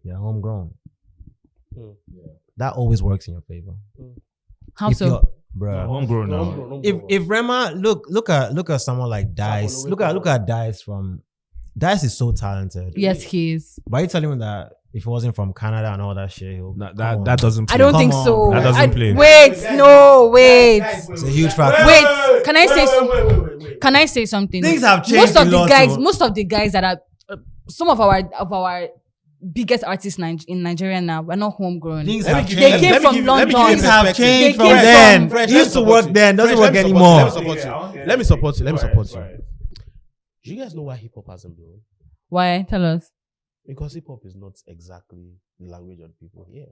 they're homegrown. Hmm. That always works in your favor. How If so? you're- Bruh. Homegrown now. No, If Rema look at someone like Dice, look at Dice from Dice is so talented. Yes, he is. But you telling me that if he wasn't from Canada and all that shit, he'll Nah, come on. that doesn't play. I don't Come think on, so. that doesn't play. Wait, no, wait. It's a huge factor. Wait, can I say Can I say something? Things have changed Most of a the lot, guys, though. most of the guys that are some of our biggest artists in Nigeria now, we're not homegrown. Things Let me have give They changed. came from London. Things have changed They from came then. from- Fresh, It used to work then, doesn't work anymore. Let me support you. Let me support you. Do you guys know why hip hop hasn't blown? Why? Tell us. Because hip hop is not exactly the language of people here.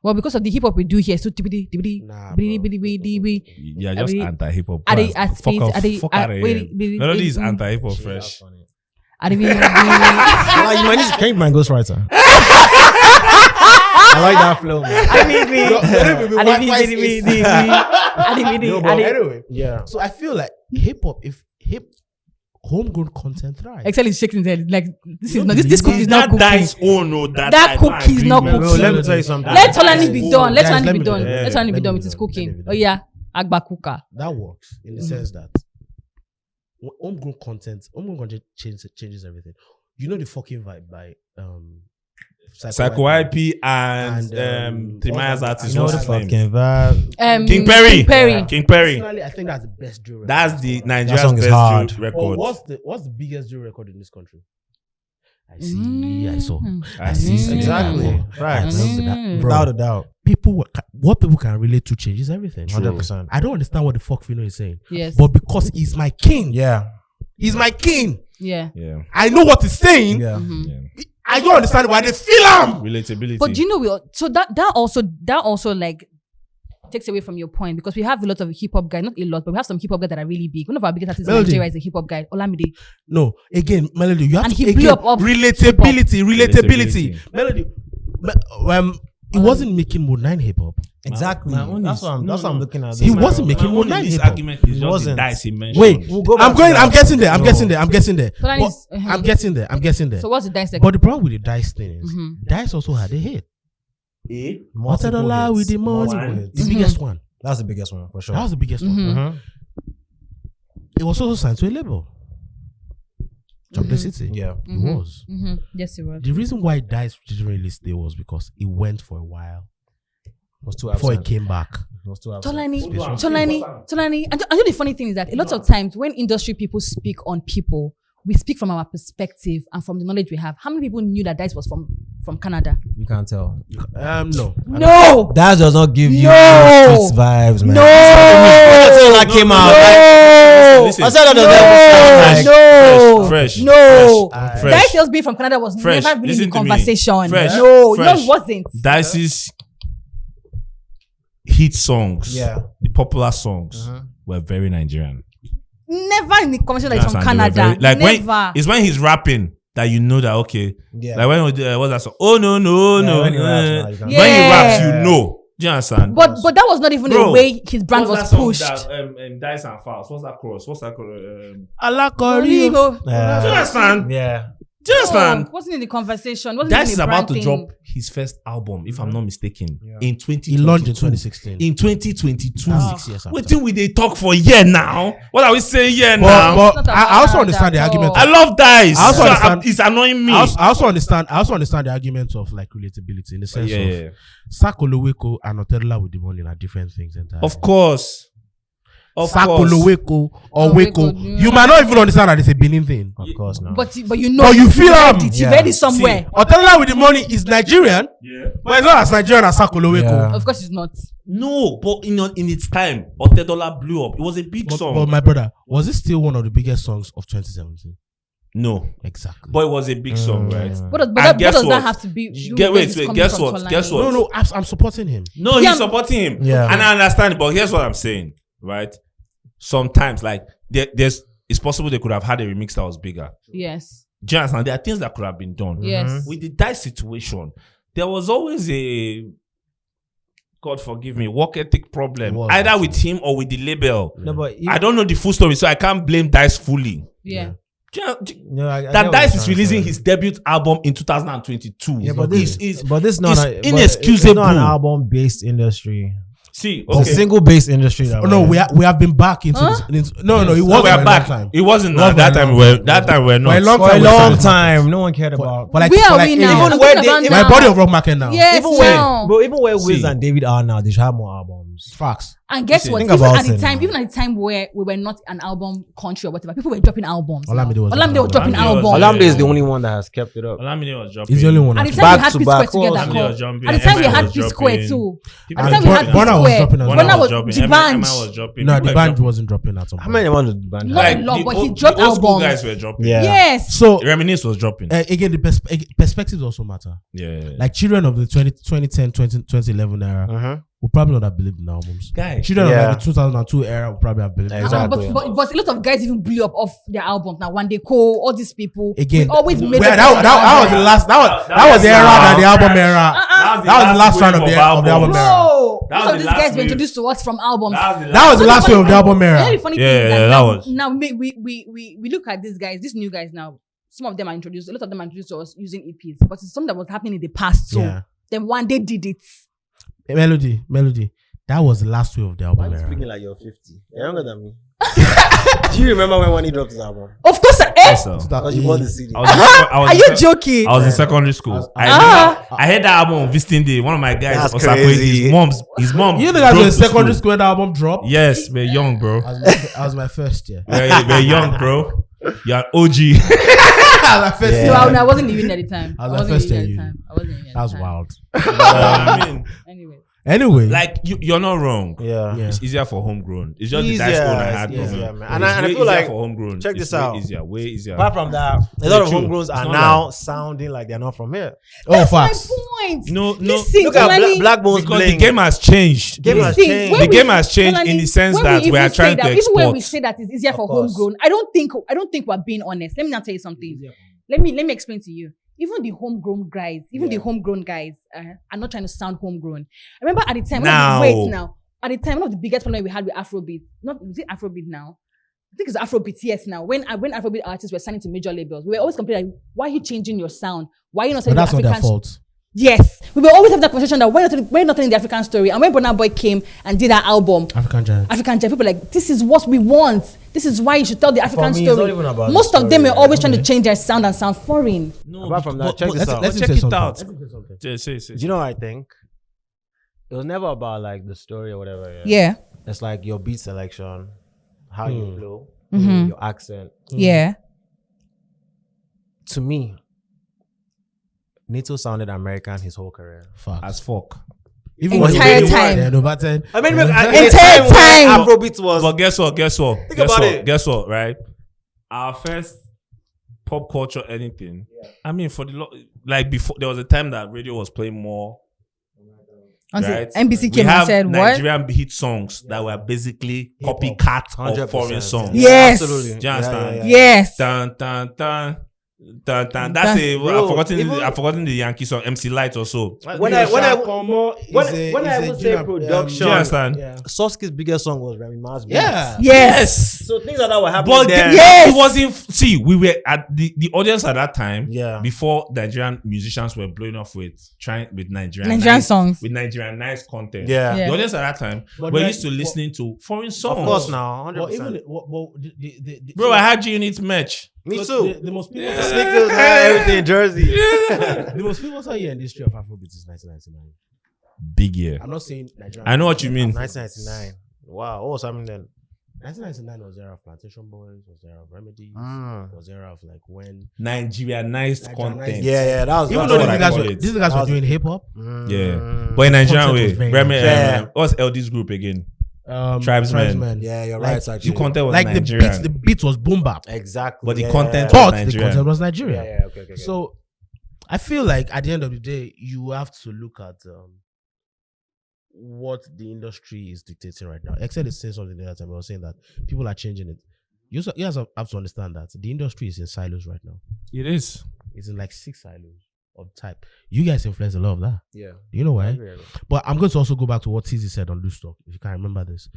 Well, because of the hip hop we do here, so tibidi tibidi Nah, bidi bro. bidi bidi bidi. Yeah, just Are they- anti-hip hop. are they Fuck at off. space? Are they Fuck at- out of wait, here. wait, None of these wait, anti-hip hop fresh. Are they Like, you might need to change my ghostwriter. I like that flow, man. Anyway, Yeah. so I feel like hip hop, if homegrown content thrives. Excel is shaking his head like this is don't not this cookie is not That dice cooking. oh no, that That I don't cookie is agree not with. Bro, cooking. let me tell you something. Let Tolani be Guys, done. Let guys, Tolani let be me done. do that. Let Tolani Let be me done do with his that. cooking. Let me do Oh that. yeah, Agba Kuka. That works in the sense that homegrown content changes everything. You know the fucking vibe by Psycho IP and Timaya's I artist. You know What's the his name? fucking vibe. King Perry. King Perry. King Perry. Personally, I think that's the best drill record. That's the That Nigeria's song is best hard. drill Or record. what's the biggest drill record in this country? I see, I saw. I see. Exactly. Right. Without a doubt. What people can relate to changes everything. 100%. I don't understand what the fuck Fino is saying. Yes. But because he's my king. Yeah. He's my king. Yeah. I know what he's saying. Yeah. I don't understand why they feel him. Relatability. But you know, so that also like takes away from your point, because we have a lot of hip hop guys, not a lot, but we have some hip hop guys that are really big. One of our biggest artists in Melody. Nigeria is a hip hop guy, Olamide. No, again, Melody, you have And to he blew again, up off relatability. Relatability. Melody, he wasn't making Mode 9 hip hop. Exactly. My own That's is- what I'm looking at. He wasn't making Mode 9 this hip hop. argument is just wasn't. the dice he mentioned. Wait, We'll go back to that. I'm getting there. So that is- I'm getting there. So what's the dissect? But the problem with the Dice thing is, Dice also had a hit. Multiple $1 hits. with the money. Multiple hits. The biggest one. That's the biggest one for sure. That was the biggest one. It was also signed to a label. Chocolate City. Yeah. It was. Yes, it was. The reason why Dice didn't really stay was because it went for a while It was too before absent. it came back. It was too absent. Tolani. And you know the funny thing is that a lot of times when industry people speak on people, we speak from our perspective and from the knowledge we have. How many people knew that Dice was from Canada? You can't tell. No. No. That does not give you No. streets vibes, man. No. That came out. Listen. I said that does No. Fresh. No. Fresh. Dice sales being from Canada was Fresh. never really in Listen the to me. conversation. Fresh. No, Fresh. it wasn't. Dice's hit songs, Yeah. the popular songs, were very Nigerian. Never in the conversation that You he's from understand? They were Canada. very- like Never. when he's rapping that you know that okay. Yeah. Like when what's that song? Oh no. when he raps, you can- When he Yeah. raps, you know. Do you understand? But that was not even Bro, the way his brand was What's that song pushed. that, Dice and Fouls. What's that chorus? What's that chorus? Amigo. Do you understand? Yeah. Do you understand? Wasn't in the conversation. Wasn't Dice in is the about brand to thing. drop his first album, if I'm not mistaken, in 2022. He launched in 2016. In 2022. That's 6 years after. Waiting with they talk for a year now. What are we saying here But, now? but It's not I also about understand the that at argument. all. I love Dice. I also So understand- it's annoying me. I also understand the argument of like relatability in the sense of Sakoloweko and Otedola with the money are different things entirely. Of course. Of course. Sakoloweko or Weko, Weko, you might not even understand that it's a Benin thing. Of course not. But you know. But you feel read him. it. You Yeah. read it somewhere. Otedola with the money is Nigerian, Yeah. but it's not as Nigerian as Sakoloweko. Yeah. Of course, it's not. No, but in its time, Otedola blew up. It was a big But song. my brother, was it still one of the biggest songs of 2017? No, Exactly. but it was a big song, right? What And does guess that what? have to be? Guess what? Guess what? No, I'm supporting him. No, Yeah. he's supporting him. Yeah. And I understand it, but here's what I'm saying, right? Sometimes, like, it's possible they could have had a remix that was bigger. Yes. Do you understand? There are things that could have been done. Yes. With the Dice situation, there was always a, God forgive me, work ethic problem. It was, Either actually. with him or with the label. No, but I don't know the full story, so I can't blame Dice fully. Yeah. Do you know- do- No, I get that what Dice you're is trying to releasing say. his debut album in 2022. Yeah, but this is is not it's inexcusable. It's not an album-based industry. see, It's okay. a single-based industry. That Oh, no, we have been back into Huh? this. No, it No, wasn't we for are a back. long time. It wasn't It that wasn't time. for a We're long that time we're not. For a long for a time, long time, no one cared about. For like, Where for are like we 8 now? years. Even I'm where talking they- about My now. body of rock market now. Yes, Even now. where Wiz See. and David are now, they should have more albums. Facts. And guess what? Think Even about at the it time, now. even at the time where we were not an album country or whatever, people were dropping albums. Olamide was dropping Olamide albums. was- Olamide is the only one that has kept it up. Olamide was dropping. He's the only one. At the actually. time we Back had to P back, Square together. of course. Olamide was jumping. At the time we MI had was P Square dropping. too. People At the were time we had dropping. P Burna was Square. dropping as well. Burna was dropping. D'banj. MI was dropping. No, People the were band dropping. wasn't dropping at some How point. many ones did the band Not have? a lot, but he the dropped old school albums. guys were dropping. Yeah. Yes. So Reminisce was dropping. again, the perspectives also matter. Yeah. Like children of the 2010, 2011 era would probably not have believed in albums. Guy. Children Yeah. of like the 2002 era would probably have believed in Exactly. albums. But a lot of guys even blew up off their albums. Now, One Day Cole, all these people. Again, we always made that them- was the last. That was the era that the album era. That was the last round of the album era. No, That was most of the these last guys were wave. introduced to us from albums. That was the last wave of the album You know era. the funny Yeah, thing is yeah, that that now, was- now we look at these guys, these new guys now. Some of them are introduced. A lot of them are introduced to us using EPs, but it's something that was happening in the past. So Yeah. then one day did it. Melody. That was the last wave of the album era. like you're 50. You're younger than me. Do you remember when he dropped his album? Of course, Because you bought the CD. Are you joking? I was in secondary school. I had that album on visiting day. One of my guys, That's Osakwe, crazy. his mom. You know, guys drove were in to secondary school. school when the album dropped. Yes, we're young, bro. I was my first year. We're young, bro. You're an OG. No, I wasn't living at the time. I was first living telling at you. the time. I wasn't living at That's the time. wild. I mean, Anyway, like you're not wrong. Yeah. Yeah. It's easier for homegrown. It's just Easier, the dice phone I had. it's easier, problem. man. But And it's I way feel easier like- for homegrown. check It's this way out. Easier, way easier. Apart from that, a lot of true. homegrowns It's are not now sounding like they're not from here. oh, facts. Point. No. Listen, Look at Tolani, Black Bones Because the Bling. game has changed. Game has listen, changed. when The game has changed in the sense when that we even are say trying to that, even when we export. say that it's easier Of for course. homegrown, I don't think we're being honest. Let me now tell you something. Let me explain to you. Even the homegrown guys, are not trying to sound homegrown. I remember at the time, at the time, one of the biggest problems we had with Afrobeat, was it Afrobeat now? I think it's Afrobeat, yes, now. When Afrobeat artists were signing to major labels, we were always complaining, like, why are you changing your sound? Why are you not But saying that's the not their African fault. Yes. We will always have that conversation that we're not telling the African story. And when Burna Boy came and did that album, African Giant, people were like, this is what we want. This is why you should tell the African me, it's story. not even about Most the of them story, were always yeah. trying to change their sound and sound foreign. No, Apart from that, check this out. let's Check say it something. out. Let's Say. Do you know what I think? It was never about like the story or whatever. Yeah. It's like your beat selection, how you flow, Mm-hmm. your accent. Yeah. To me, Nato sounded American his whole career. Facts. As fuck. Even Entire when time. Yeah, no, but then, I mean, Entire time. Afrobeat was. But guess what? Think about it. Guess what? Right? Our first pop culture anything. I mean, for like before, there was a time that radio was playing more. Until Right? NBC We came and have said, what? Nigerian hit songs that were basically copycat of 100%. foreign songs. Yes. Absolutely. Do you understand? Yes. Dun, dun, dun. Dun, dun. That's a. Bro, I've forgotten the Yankee song MC Light or so. When I would say production, Do you understand? Yeah. Soski's biggest song was Remy Ma's. Yeah. Yes. So things like that were happening But then. Yes. it wasn't. See, we were at the audience at that time. Yeah. Before Nigerian musicians were blowing off with Nigerian songs. with Nigerian nice content. Yeah. Yeah. The audience at that time But were then- used to listening to foreign songs. Of course now, 100%. Well, even the Bro, I had G-Unit merch. Me so too. The most people, Sneakers, everything in Jersey. the most people say in the history of Afrobeat is 1999. Big year. I'm not saying Nigerian. I know what you mean. 1999. Wow, what was happening then? 1999 was the era of Plantation Boys, was the era of Remedies, was the era of like when. Nigerianized content. Yeah, that was. Even that's though what I call these it. guys That were was- doing hip hop, Yeah. But in Nigerian content way. was very Yeah. What's LD's group again? Tribesmen. Yeah, you're Like, right. It's actually. The content was Like Nigerian. the beat was boom bap, Exactly. But the yeah, content yeah. was but the Nigerian. content was Nigerian. Yeah, okay. So I feel like at the end of the day, you have to look at what the industry is dictating right now. Except is saying something the other time. I was saying that people are changing it. You guys have to understand that the industry is in silos right now. It is. It's in like 6 silos of type. You guys influence a lot of that. Yeah. Do you know why? I agree. But I'm going to also go back to what TZ said on Loose Talk, if you can remember this.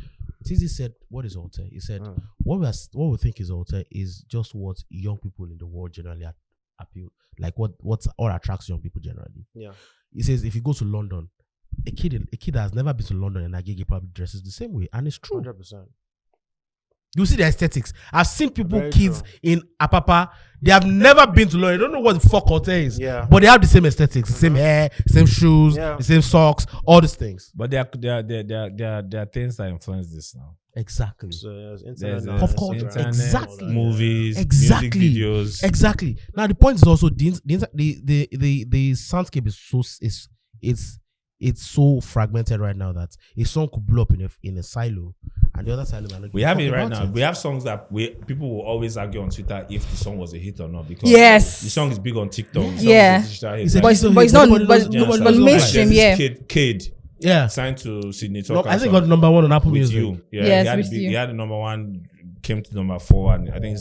TZ said, what is Altè? He said, what we think is Altè is just what young people in the world generally appeal, like what attracts young people generally. Yeah. He says, if you go to London, a kid that has never been to London and Agege probably dresses the same way, and it's true. 100%. You see the aesthetics. I've seen people, Very kids true. in Apapa, they have never been to London. They don't know what the fuck Altè is. Yeah. But they have the same aesthetics, the same hair, same shoes, Yeah. the same socks, all these things. But there are things that influence this now. Exactly. So there's There's internet, Pop there's culture. internet, Exactly. all that, Movies, Exactly. music videos. Exactly. Now the point is also the soundscape is it's so fragmented right now that a song could blow up in a silo and the other silo might not We give a have fuck it right about now. We have songs that people will always argue on Twitter if the song was a hit or not, because Yes. the song is big on TikTok. The song Yeah. is a digital hit. It's a But digital it's hit. not, Nobody but knows- You understand? but Like, mainstream, there's yeah. this Cade Yeah. signed to Sydney No, Talker. I think got number 1 on Apple with Music. you. Yeah, Yes, he had with you. He had the number 1, came to number 4, and I think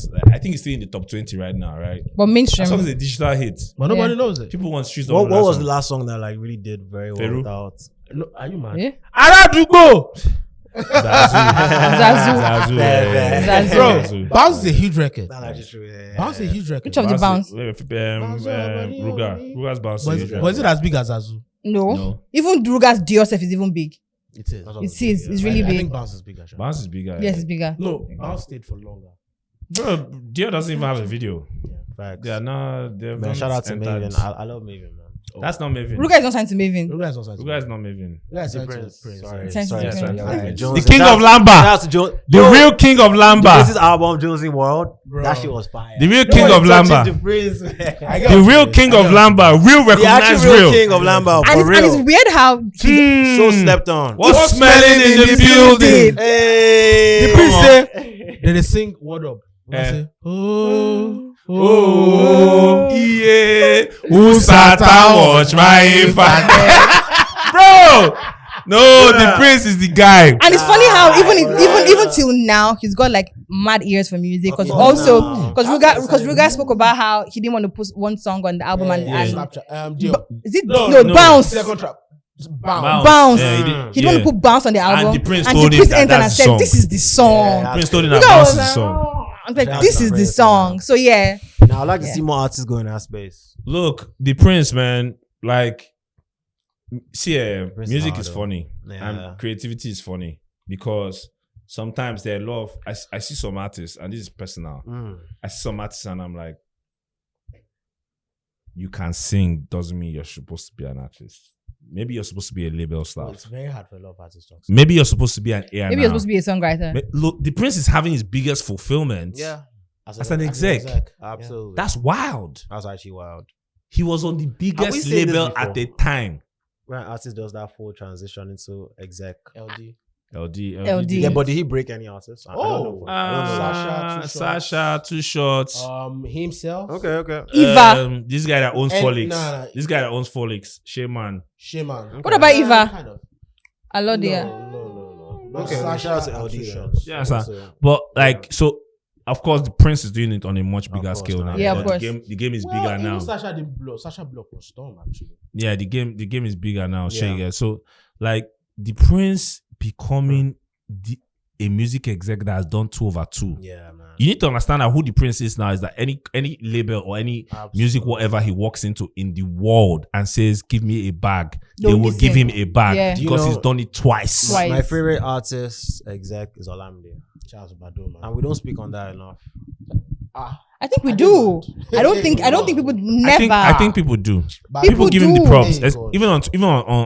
it's still in the top 20 right now, right? But That mainstream. song is a digital hit. But nobody Yeah. knows it. People want streets. What was the last song that like really did very well Peru? without? No, are you mad? Yeah. Aradugo! Zazu. Zazu. Bro, Bounce is a huge record. That's actually true. Yeah. Bounce is a huge record. Which of the bounce? Ruga's bounce. But is it as big as Zazu? No. No. Even Druga's Dior self is even big. It is. It is. It's really I big. think Bounce is bigger. Sha. Bounce is bigger. Yes, it's bigger. No, Bounce stayed for longer. Bro, Dio doesn't even have a video. Facts. They are not. Man, shout out to Maven. I love Maven, man. That's not Maven. Ruga is not signed to Maven. Ruga is not signed to Ruga is not Maven. Ruga is signed to Prince. Prince. Sorry. Signed to Sorry. Prince. Sorry. Okay. Jones- The king of Shout Lamba. out to Joe. The real king of Lamba. This album, Josie World. Bro. That shit was fire. The real king of Lamba. The Prince. The real king of Lamba. Real The recognized actual real. king of Lamba. And For it's real. weird how So slept on. What's smelling in the building? Hey. The Prince say, then they sing Word Up. When I Eh. say, oh. Oh, yeah. Who sat and watch my Bro! No, the prince is the guy. and it's funny how even till now he's got like mad ears for music because also because Ruga spoke about how he didn't want to put one song on the album and Snapchat. Deal. is it No. bounce Second trap. Bounce. bounce Yeah, he didn't want to put bounce on the album the Prince told him that entered and that's the said song. this is the song. Yeah. Prince told him that Ruga bounce was is the like, song. "Oh." I'm like That's this the is the Prince, song. So yeah. Now, I'd like to see more artists go in that space. Look, the prince, man, like, see, Prince music is is hard, funny Yeah. and creativity is funny because sometimes there are a lot of, I see some artists, and this is personal. I see some artists and I'm like, you can sing doesn't mean you're supposed to be an artist. Maybe you're supposed to be a label staff. It's very hard for a lot of artists to talk. Maybe you're supposed to be an A&R. Maybe you're supposed to be a songwriter. Look, the prince is having his biggest fulfillment. As an exec. Absolutely. That's wild. That's actually wild. He was on the we biggest said this label before? at the time. When an artist does that full transition into exec. LD. Yeah, but did he break any artists? I don't know. Sasha, Too Short. Himself. Okay. Eva. This guy that owns And- Folix. nah. This guy that owns Folix. Shaman. Shaman. What about Eva? Kind of. Alodia. No. Okay, Sasha shout out to and LD Too then. Short. Yeah, sir. But like, so of course the Prince is doing it on a much bigger course, scale nah. now. Yeah, of But course. The game is Well, bigger even now. Sasha didn't blow. Sasha blocked was Storm actually. Yeah, the game is bigger now. Yeah. Yeah. So like the Prince becoming a music exec that has done 2/2. Yeah, man. You need to understand that who the Prince is now is that any label or any music whatever he walks into in the world and says give me a bag, they Don't will miss give him. him a bag Yeah. Do you because know- he's done it twice. Twice. My favorite artist exec is Olamide. Charles Bado, man. And we don't speak on that enough. I think we do. I don't think people never. I think people do. But People give him the do. props, Hey, God. even on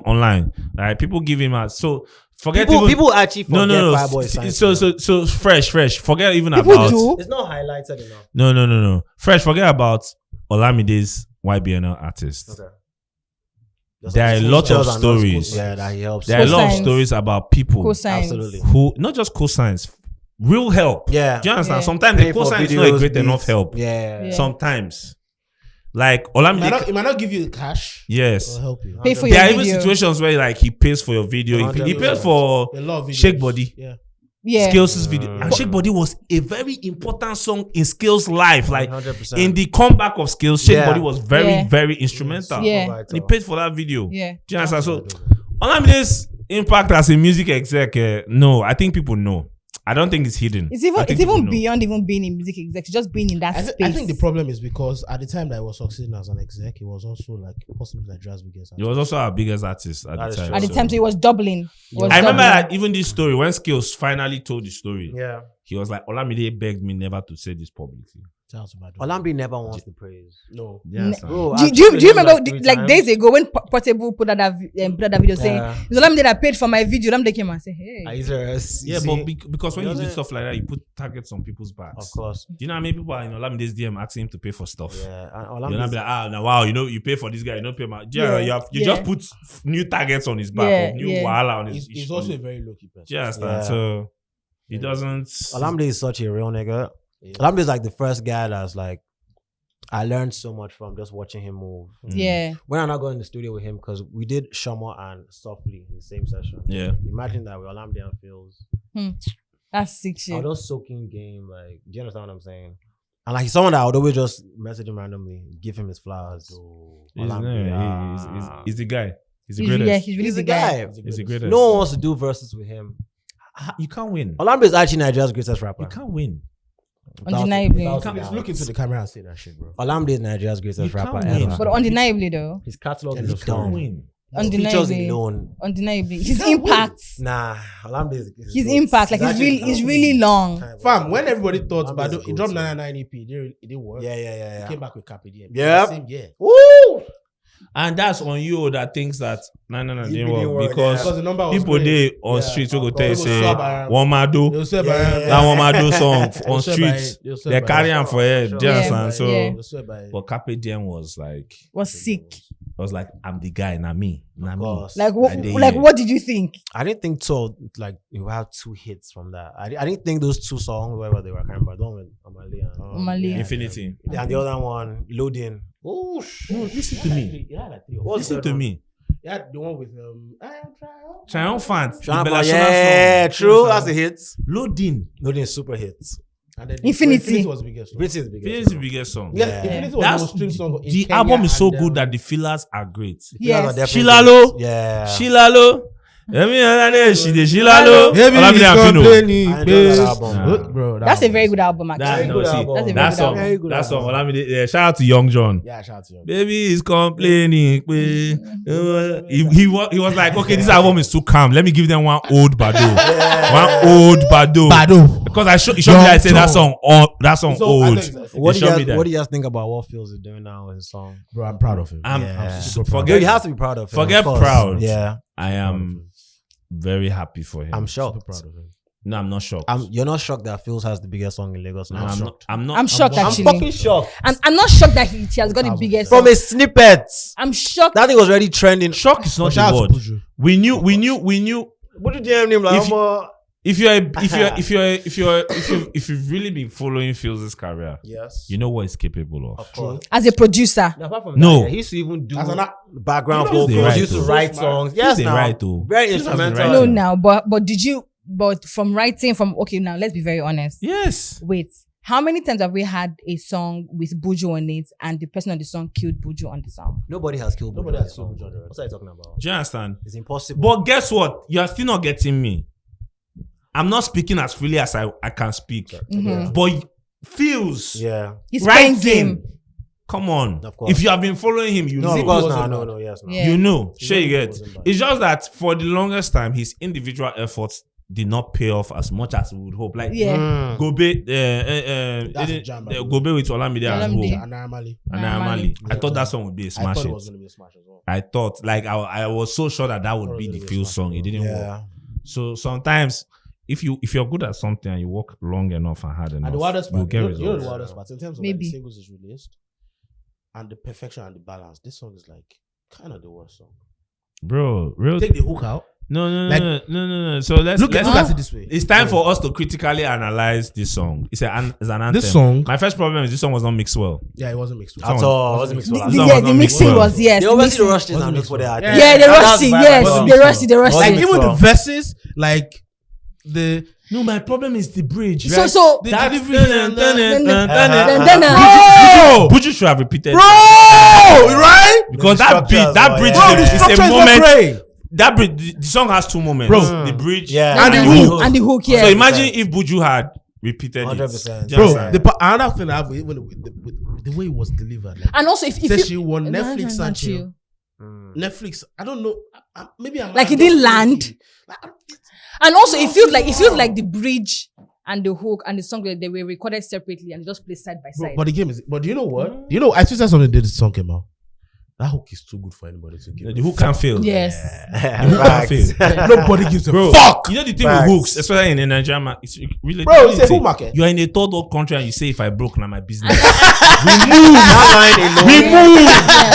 online. Right? People give him as so. Forget People actually forget no. Fireboy signed So to them. so fresh. Forget even People about do. It's not highlighted enough. no. Fresh. Forget about Olamide's YBNL artist. Okay. There are a lot of stories. Yeah, that he helps. There are a lot of Cosigns. stories about people Cosigns. Absolutely. who not just cosigns, real help. Yeah. Do you understand? Yeah. Sometimes Pay the for cosign is not a videos, great enough beats. help. Yeah. Yeah. Sometimes, like It Olamide. might not give you the cash. Yes. It'll help you. Pay for There your are even video. situations where like he pays for your video. If he 100%. pays for A lot of videos. Shake Body, Yeah. Yeah. Skills' video, and Shake Body was a very important song in Skills' life. Like 100%. in the comeback of Skills, Shake Yeah. Body was very Yeah. very instrumental. Yeah. And he paid for that video. Yeah. Do you understand? So Olamide's impact as a music exec, no, I think people know. I don't think it's hidden. It's I even think people know. beyond even being in music exec, it's just being in that space. I think the problem is because at the time that I was succeeding as an exec, he was also like possibly Nigeria's biggest He was also our biggest artist at That the is time. true. at the so- time, so it was doubling. I remember that even this story, when Skills finally told the story, Yeah. he was like, Olamide begged me never to say this publicly. Olamide never wants the praise. No. Yes, sir. Bro, Do I've you told him remember three like times. days ago when Portable put out that video saying Yeah. it's Olamide that paid for my video? Olamide came and said, "Hey, Are you serious? Yeah, You but see? because when you do doesn't- stuff like that, you put targets on people's backs. Of course. Do you know how many people are in Olamide's DM asking him to pay for stuff? Yeah. And You're not Olamide, be like, now wow, you pay for this guy, you don't pay my. Yeah, Yeah, you yeah. just put new targets on his back, Yeah, or new yeah. wahala on his. He's also a very low-key person. Do you understand? Yeah. So he doesn't. Olamide is such a real nigga. Yeah. Olamide is like the first guy that's like, I learned so much from just watching him move. yeah, When I'm not going in the studio with him, because we did Shama and Softly in the same session. Yeah. Imagine that with Olamide and Phils. that's sick I shit." was just soaking game. Like, do you understand what I'm saying? And like, he's someone that I would always just message him randomly, give him his flowers. He's the guy. He's the He's, greatest. yeah, he's really He's the the guy. guy. He's the greatest. No one wants to do verses with him. You can't win. Olamide is actually Nigeria's greatest rapper. You can't win. Undeniably. Just look into the camera and say that shit, bro. Olamide is Nigeria's greatest You can't rapper win. ever. But undeniably though, His catalog End is of You can't dumb. win. His features undeniably, alone. undeniably, his impact, Nah, Olamide is his impact, like he's really long. Fam, when everybody thought Olamide Bado, is he dropped good, 99 EP, it didn't work. Yeah. He came back with Carpe Diem. Yep. Same year. Woo! And that's on you that thinks that no, It didn't didn't work work, because Because the number was people great. they on Yeah, streets will go of tell you course. say It was Subaru. one Mado. They'll say by That one Mado song on They'll say by- streets. they'll say They by- carry him for head. Do you Yeah. understand? So Yeah. They'll say by- but Carpe Diem was like Was sick. I'm the guy, not me. Not me. course. Like I did, like yeah. what did you think? I didn't think so. Like you have 2 hits from that. I didn't think those 2 songs, whatever they were, I can't remember. The one with Amali and, Amali. Infinity. and the other one, Loading. Oh, No, listen to me. Yeah, like 3 or What's Listen the to other me. Yeah, the one with Triumphant. one? The Bella Yeah, Shona song. true. That's a hit. Loading. Loading is super hits. and then Infinity. was the biggest. Infinity is the biggest. Infinity is the biggest song. Yeah, Yeah. Infinity was That's the most streamed song in the Kenya album is so and, good that the fillers are great. Yes. Shilalo. Yeah. Shilalo. She de Shilalo. Baby, Olamide he's and Fino. complaining, I enjoy babe. that album. Nah. Bro, that That's a album very is- good album That, actually. Very no, good see, album. That's a very that good song. album. Very good That song. album. Olamide, shout out to Young John. Yeah, shout out to you. Baby is complaining. He was like, okay, this album is too calm. Let me give them one old Bado. One old Bado. Bado. Because he showed me that I said that song So, I old. think- What They do showed me that. you guys think about what Fields is doing now with his song? Bro, I'm proud of him. I'm Yeah. super proud. Yo, forget you have to be proud of him. forget of course. proud. Yeah, I am very happy for him. I'm Super shocked. proud of him. No, I'm not shocked. You're not shocked that Fields has the biggest song in Lagos No, now? I'm not. I'm not. I'm shocked I'm actually. fucking shocked. I'm not shocked that he has got the biggest. From a snippet, I'm shocked. that thing was already trending. Shock is not But shout the out to word. Buju. We knew. What did you DM him like? If you've really been following Fields' career, Yes, you know what he's capable of. of course. As a producer, Apart from No. that, he used to even do As an act- background You know vocals. he's right He used to too. write songs. Yes, He's now right too. very He's instrumental. right no, too. now, but from writing, now let's be very honest. Yes. Wait, how many times have we had a song with Buju on it and the person on the song killed Buju on the song? Nobody has killed. Nobody Buju has killed Buju on the record. What's that you talking about? Do you understand? It's impossible. But guess what? You are still not getting me. I'm not speaking as freely as I can speak. Mhm. But Fields, yeah, He's playing writing. game. Come on. Of course. If you have been following him, you no, know. of course, wasn't no, bad. yes, no. Yeah. You know. He Sure you really get. wasn't bad. It's just that for the longest time, his individual efforts did not pay off as much as we would hope. Like Yeah. Mm. Gobe, That's a jam, by the way. Gobe with Olamide as Olamide. well. And normally, And Nah, Amali. Mali. I thought that song would be a I smash thought it hit. was going to be a smash as well. I thought, like, I was so sure that would Thought be it the was feel smash song. It didn't work. Yeah, So sometimes, if you're good at something and you work long enough and hard enough, And the wildest you'll part, get you know results. the wildest part, in terms of Maybe. like the singles is released and the perfection and the balance, this song is like kind of the worst song. Bro, real. Take the hook out. No. Like- No. So let's Look let's at it this way. It's time for us to critically analyze this song. It's an anthem. This song, My first problem is this song was not mixed well. yeah, it wasn't mixed with at Someone- all. Wasn't mixed well. This song was The not mixed mixing well. was yes. They the obviously mixing. rushed it Wasn't and mixed just for their well. idea. Yeah, they That's rushed it. bad. Yes, Wasn't they mixed rushed it. They well. rushed Wasn't like it. mixed even the well. verses, like the No, my problem is the bridge. So right? so the That delivery and Buju should have repeated bro, right? because The that structure as that well, bridge yeah. Bro, the is a structure is not moment. great. That bridge, the song has 2 moments. Bro. The bridge, Yeah, And the hook. and the hook, So yeah. imagine if Buju had repeated 100%. it. Do you Bro, understand? another thing I have with the way it was delivered, like And also, if says you she won Netflix and chill. you. Netflix, I don't know, maybe I'm Like, I'm it didn't just land? crazy. Like, And also, it feels like the bridge and the hook and the song they were recorded separately and just played side by bro, side. but the game is. But do you know what? You know, I still said something. This song came out. That hook is too good for anybody to give. The hook can fail. Yes. Facts. Nobody gives a Bro, fuck. you know the thing Facts. with hooks, especially in the Nigerian market, it's really Bro, really it's a thing. hook market. You are in a third world country and you say if I broke, now my business.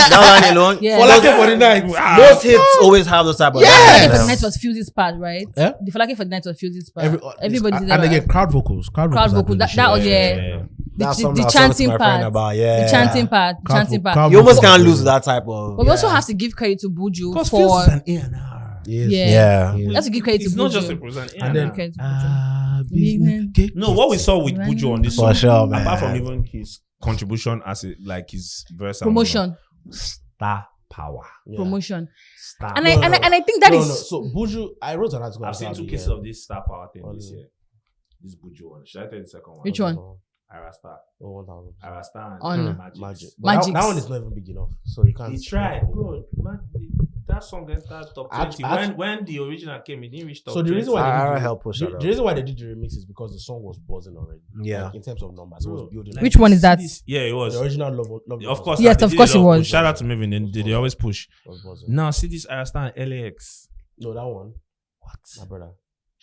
That line alone. Yeah. For like for the night. Most hits always have those type of Yeah. Falake lines. for the night was Fuse's part, right? Yeah. The Falake for the night was Fuse's part. and Everybody did that. again, crowd vocals. Crowd vocal. are That doing was shit. yeah. That's The something I was chanting talking to my friend part. about. Yeah, The chanting part. The Crowd chanting vo- part. crowd You almost vocals can't are lose doing- that type of. But we also have to give credit to Buju Because for. Fields is an A&R. Yes. Yeah. Yeah. Yes. Let's give credit It's to not Buju. just a present And then Okay, it's No, what we saw with Buju on this For song, sure, man. apart from even his contribution as like his verse, and promotion. star power. Promotion. Stop. And I think that is. So Buju, I wrote an article. I've about seen that 2 the, cases of this star power thing on- this year. This Buju one. Should I tell you the second one? Which one? Arasta. Oh, 1,000. Arasta and On Magic. Magic. Magics. That one is not even big enough, so you can't. He tried, bro. Man, that song entered top 20. When the original came, it didn't reach top 20. So the reason why the reason why they did the remix is because the song was buzzing already. Yeah. Like, in terms of numbers, it was building. Which one is that? Yeah, it was. The original Love. Of course. Yes, of course it was. Shout out to Mavin. They always push. Was buzzing. Now, see this I stand LAX. No, that one. What? My brother.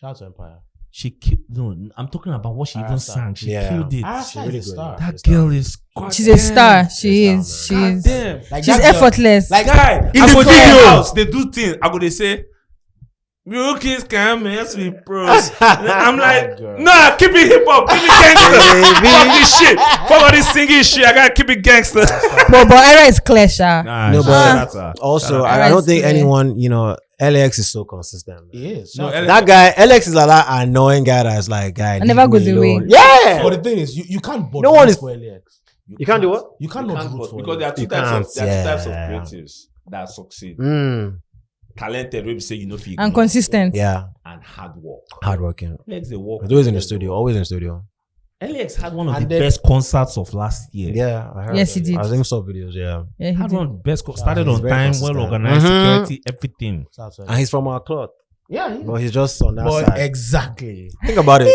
Shout out to Empire. She killed. No, I'm talking about what she even sang. She killed it. She's really good. That girl is. She's a star. She is. She is. Damn. Like She's that girl- effortless. Like Guy, in I the go to video. house. They do things. I go. They say, "You kids can mess with pros." I'm like, girl. nah, keep it hip hop, keep it gangster. Fuck this shit. Fuck all this singing shit. I gotta keep it gangster. But Era is clear, Sha. Nah, No, shout but out. also, Shout out. I don't think Right. anyone, LAX is so consistent. Man. He is. No, Shout out to- That guy, LX is like that annoying guy that's like, guy. And never leave me goes alone. away. Yeah. But the thing is, you can't. No one is- for LAX. You can't do what? You cannot root for Because LAX. there are two You types can't, of there are two types of yeah. creatives that succeed. Talented, we say you know feel And consistent. Yeah. and hard work. Hardworking. LAX they work. He's always in the studio. Always in the studio. LAX had one of And the then- best concerts of last year. Yeah. I heard Yes, that. he did. I was even saw videos. Yeah. Yeah, he Had did. one of the best. Started he's on very time, consistent. well organized, Mhm. security, everything. Shout out to And LAX. he's from our club. Yeah, But he's just on that But side. exactly. Think about it.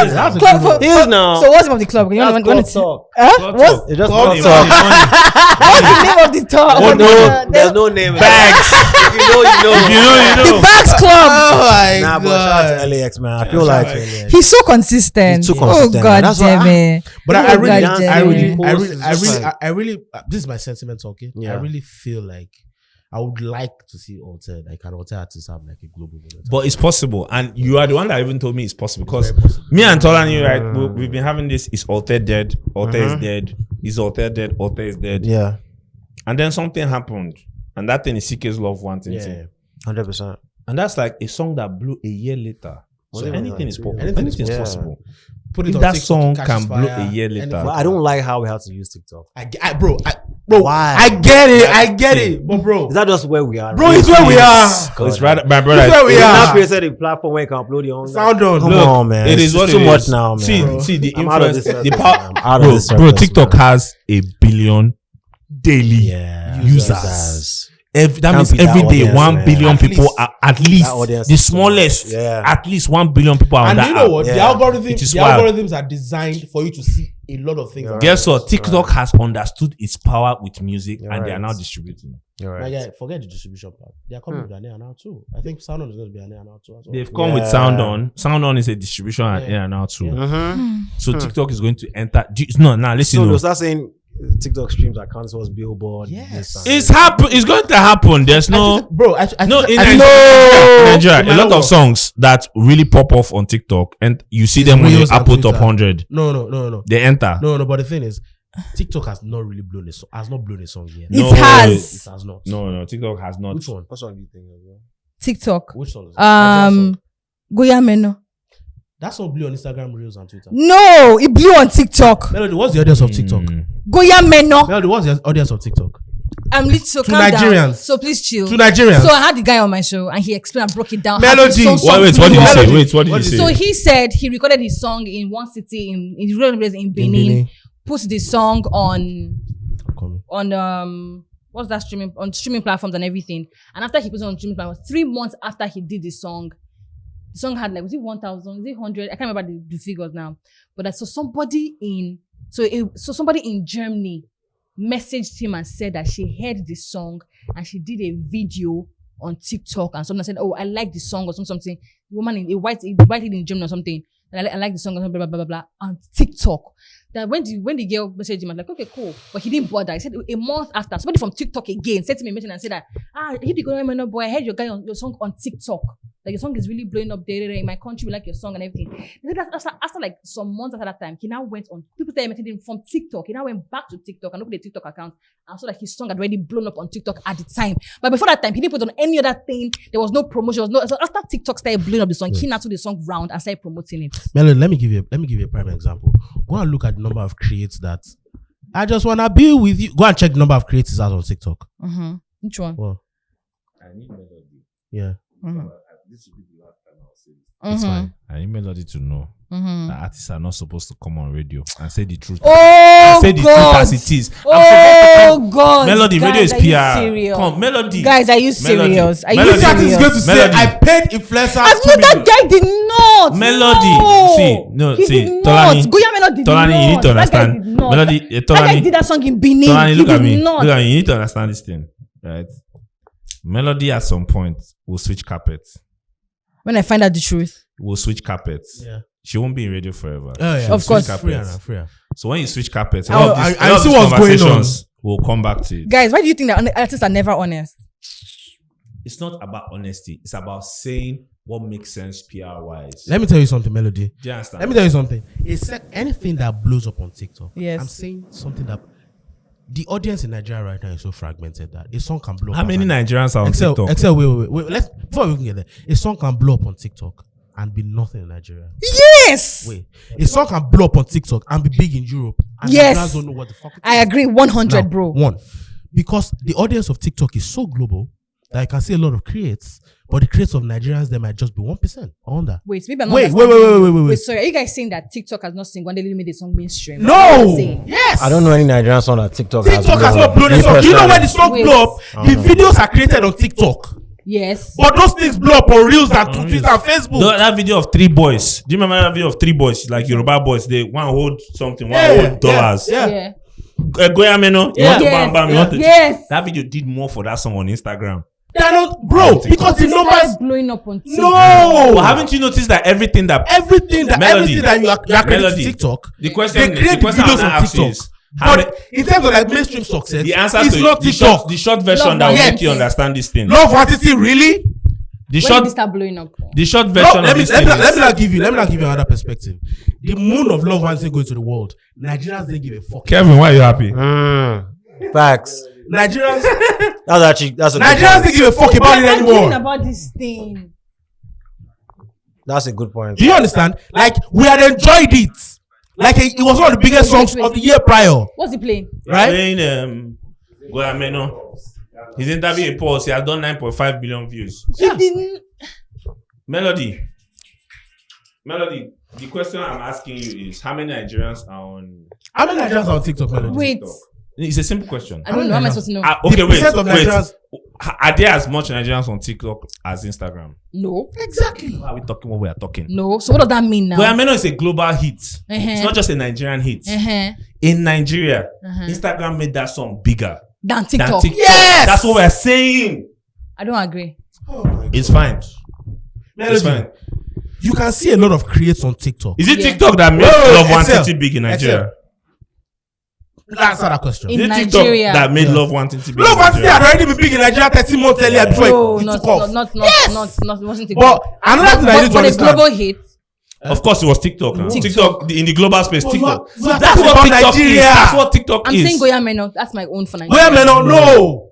That's a Club good for- one. He is now. So what's the name of the club? You That's want club to talk. What's It's just Club club talk. talk. the name of the talk? Oh, no, The- there's no name. Bags. If you know, you know. You know. The Bags Club. Oh my Nah, but shout out to LAX, man. I feel shout like out to He's so consistent. He's too consistent, Oh God man. That's why damn it. But Oh, I really, God damn I it. really, this is my sentiment talking. Yeah. I really feel like I would like to see Altè, like an Altè artist have like a global movement. But it's possible, and you are the one that even told me it's possible because very possible. me and Tolani, right? We've been having this. Is Altè dead? Altè is dead. Is Altè dead? Altè is dead. Yeah. And then something happened, and that thing is CK's Love Wanting. Yeah. 100%. And that's like a song that blew a year later. So Well, anything is possible. anything is Anything is possible. possible. Put it If on that TikTok, song catches can blow fire, a year later. anything. But I don't like how we have to use TikTok. Bro, Why? I get it, I get it, but bro, Is that just where we are? bro, it's where we are. It's right, my brother. It's where we We are. now created a platform where you can upload your own. Sound on. Come Look, on, man. It It's is what too it much is. now, man. See the I'm out of influence, this the circus, power. man. I'm out of this Bro, circus, TikTok man. has 1 billion daily Yeah. users. That Can't means be that every day audience, 1 man. billion At people least. are at least That audience the is too much. smallest. Yeah. At least 1 billion people are on And that you know app. what? Yeah. The It is algorithms wild. are designed for you to see a lot of things. You're Guess what? Right. TikTok has understood its power with music, You're and they are right. now distributing. You're Like, right. yeah, forget the distribution part. They are coming with an A&R too. I think Sound On is going to be an A&R too as well. They've come with Yeah. Sound On. Sound On is a distribution and Yeah. now too. Mm-hmm. So TikTok is going to enter. No, now listen. So no. they'll start saying TikTok streams are counted towards Billboard. Yes. this and It's that. It's going to happen. There's no. Bro, I No, in I- Nigeria, In a my lot own of songs that really pop off on TikTok, and you see them on the Reels and Apple Top Twitter. 100. No. They enter. No, but the thing is, TikTok has not really blown a song. Has not blown a song yet. It No, has. It has not. No, TikTok has not. Which one? What song do you think? TikTok. Which song is it? Nigerian song. Goya Meno. That song blew on Instagram Reels and Twitter. No, it blew on TikTok. Melody, what's the audience of TikTok? Goya Meno. Melody, what's the audience of TikTok? So To calm down. Nigerians. So please chill. To Nigerians. So I had the guy on my show and he explained and broke it down. how Melody. the song Wait, what did you say? Wait, what did you say? So he said he recorded his song in one city in Benin, put the song on what's that streaming platforms and everything. And after he put it on streaming platforms, 3 months after he did the song had like, was it 1,000? Was it 100? I can't remember the figures now. But I saw somebody in Germany messaged him and said that she heard the song and she did a video on TikTok and someone said, "Oh, I like the song," or something. The woman in a white lady in Germany or something. And I like the song, blah, blah, blah, blah, blah, on TikTok. That when the girl messaged him, I was like, okay, cool. But he didn't bother. He said a month after, somebody from TikTok again sent me a message and said that, I heard you go, no boy, I heard your song on TikTok. Like your song is really blowing up there in my country. We like your song and everything. He said that after like some months after that time, he now went on, people started messaging him from TikTok. He now went back to TikTok and opened a TikTok account and saw that his song had already blown up on TikTok at the time. But before that time, he didn't put on any other thing. There was no promotion. So after TikTok started blowing up the song, he now took the song round and started promoting it. Melody, let me give you a prime example. Go and look at the number of creates that I just wanna be with you. Go and check the number of creates out on TikTok. Mm-hmm. Which one? Well, I need melody. yeah. Mm-hmm. This will be the last time I'll say this. It's fine. I need Melody to know that artists are not supposed to come on radio and say the truth. Oh, say the truth God. as it is. Oh, God. Melody, radio is Guys, are you PR. serious? Come, Melody. Guys, are you serious? Are you Melody. This artist is going serious? to say, Melody. I paid influencers I know that guy did not. Melody. No. See, He did Tolani. not. Goya Melody did Tolani, not. you need to That guy understand. did not. Melody, That guy did that song in Benin. Tolani, He look at did me. not. Look at me. You need to understand this thing, right? Melody at some point will switch carpets. When I find out the truth. Will switch carpets. Yeah. She won't be in radio forever. Oh, yeah. Of course. Freer. So when you switch carpets, I all of these see what's going on. conversations will come back to it. Guys, why do you think that artists are never honest? It's not about honesty. It's about saying what makes sense PR wise. Let me tell you something, Melody. Do you understand? Let me tell you something. Anything that blows up on TikTok. Yes. I'm saying something that the audience in Nigeria right now is so fragmented that a song can blow up. How many Nigerians are on Excel, TikTok? wait. Let's before we can get there. A song can blow up on TikTok and be nothing in Nigeria. Yes. Wait, a song can blow up on TikTok and be big in Europe. And Yes. Nigerians don't know what the fuck. I agree 100, bro. One, because the audience of TikTok is so global that I can see a lot of creates, but the creates of Nigerians they might just be 1% under. Wait, maybe I'm not Wait. Wait, sorry. Are you guys saying that TikTok has not single-handedly made the song mainstream? No. Yes. I don't know any Nigerian song that TikTok has not blown a song. You know when the song Wait. blow up? The videos are created on TikTok. Yes. But those things blow up on Reels and Twitter and Facebook. That video of 3 boys. Do you remember that video of 3 boys? Like Yoruba boys. They one hold something, one hold dollars. Yeah. Goya Meno, you want to bam bam. You want to. Yes. That video did more for that song on Instagram. They're not, bro, because the It numbers. started blowing up on TikTok. No. But haven't you noticed that everything that Everything that Melody. you are creating Melody. TikTok, the question they create the question videos I'm on asking TikTok. is how But in terms of like mainstream success, the answer it's to not the TikTok. short version Love that will Vanity. make you understand this thing. Love Vanity, really? The When short did it start blowing up? the short No, version let of me this thing not is give you another perspective. The moon of Love Vanity going to the world. Nigerians didn't give a fuck. Kevin, why are you happy? Facts. Nigerians That's a good Nigerians point. didn't give a fuck about it I'm talking anymore. about this thing. That's a good point. Do you understand? Like we had enjoyed it. Like it was one of the biggest songs of the year prior, What's he playing? right? Playing Goya Meno. His interview in Pulse, he has done 9.5 billion views. He didn't. Melody, the question I'm asking you is how many Nigerians are on How many Nigerians are on TikTok, Melody? Wait. TikTok? It's a simple question. I don't know. How am I supposed to know? Okay, The percent of wait. Nigerians- Are there as much Nigerians on TikTok as Instagram? No. Exactly. Why are we talking what we are talking? No. So what does that mean now? Goya Meno is a global hit. Uh-huh. It's not just a Nigerian hit. Uh-huh. In Nigeria, Instagram made that song bigger Than than TikTok. TikTok. Yes! That's what we're saying. I don't agree. It's fine. Melody, It's fine. you can see a lot of creates on TikTok. Is it Yeah. TikTok that made Wait, Love One Excel. City big in Nigeria? Answer that question. In Is it Nigeria. TikTok that made Love One City big Love in Vanity had Nigeria? already been big in Nigeria 13 months earlier before No, it not, took off. not, it wasn't TikTok. But another thing I need to but a understand. global hit. Of course, it was TikTok. Now. TikTok in the global space. But TikTok. you are That's talking what about TikTok Nigeria. is. That's what TikTok I'm is. saying Goya Meno. That's my own for Nigeria. Goya Meno, no.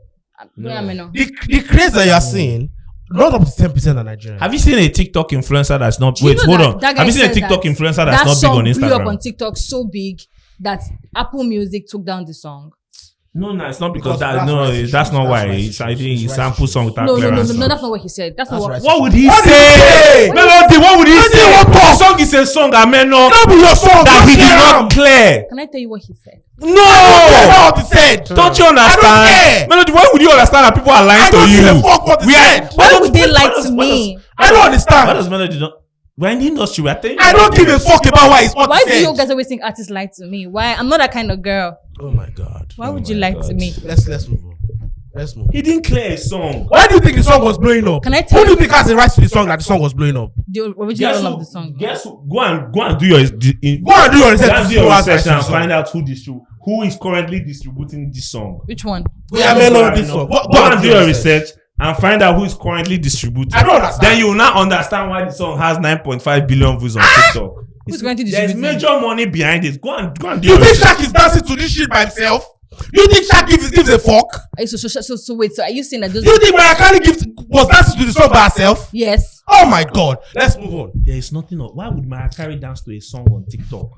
Goya Meno. The craze that you are seeing, not up to 10% of Nigeria. Have you seen a TikTok influencer that's not? Do you Wait, know hold that- on. that guy Have you seen a said TikTok that influencer that's that not big song on blew up on Instagram? TikTok so big that Apple Music took down the song. No, it's not because Because that. that's No, racist. that's not That's why. racist. I think he It's sampled racist. song without No, clearance. that's not what he said. That's not what. That's What would he What did he say? say? Melody, what would he Melody, say? what The talk? song is a song that may not That be your song. that he did not clear. Can I tell you what he said? No, What he said. don't you I don't understand? care. Melody, why would you understand that people are lying I to don't you? give a fuck what he We are- said. Why would they lie to me? I don't understand. Why does Melody not? We're in the industry. We're telling you. I don't give a fuck about why it's what Why he do said. you guys always think artists lie to me? Why? I'm not that kind of girl. Oh my God. Why would you lie to me? Let's move on. Let's move. He didn't clear a song. Why do you think the song was blowing up? Can I tell Who do you you- think has the rights to the song that the song was blowing up? The original of the song. Guess who? Go and do your Go and do your research go and to do see your who has research rights to the and song. find out who is currently distributing this song. Which one? Yeah, Melo, this song. Go and do your research and find out who is currently distributing. I don't understand. Then you will now understand why the song has 9.5 billion views on TikTok. Who's going to There's distribute it? major money behind it. Go and do You your think research. Shaq is dancing to this shit by himself? You think Shaq gives a fuck? So wait. So are you saying that those? You think Mariah Carey was dancing to the song by herself? Yes. Oh my God. Let's move on. There is nothing. Why would Mariah Carey dance to a song on TikTok?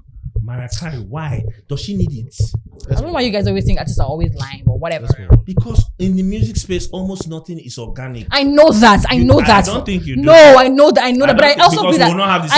Mariah Carey, why? Does she need it? I don't know why you guys always think artists are always lying or whatever. Because in the music space, almost nothing is organic. I know that. I don't think you do. No, I know that. But I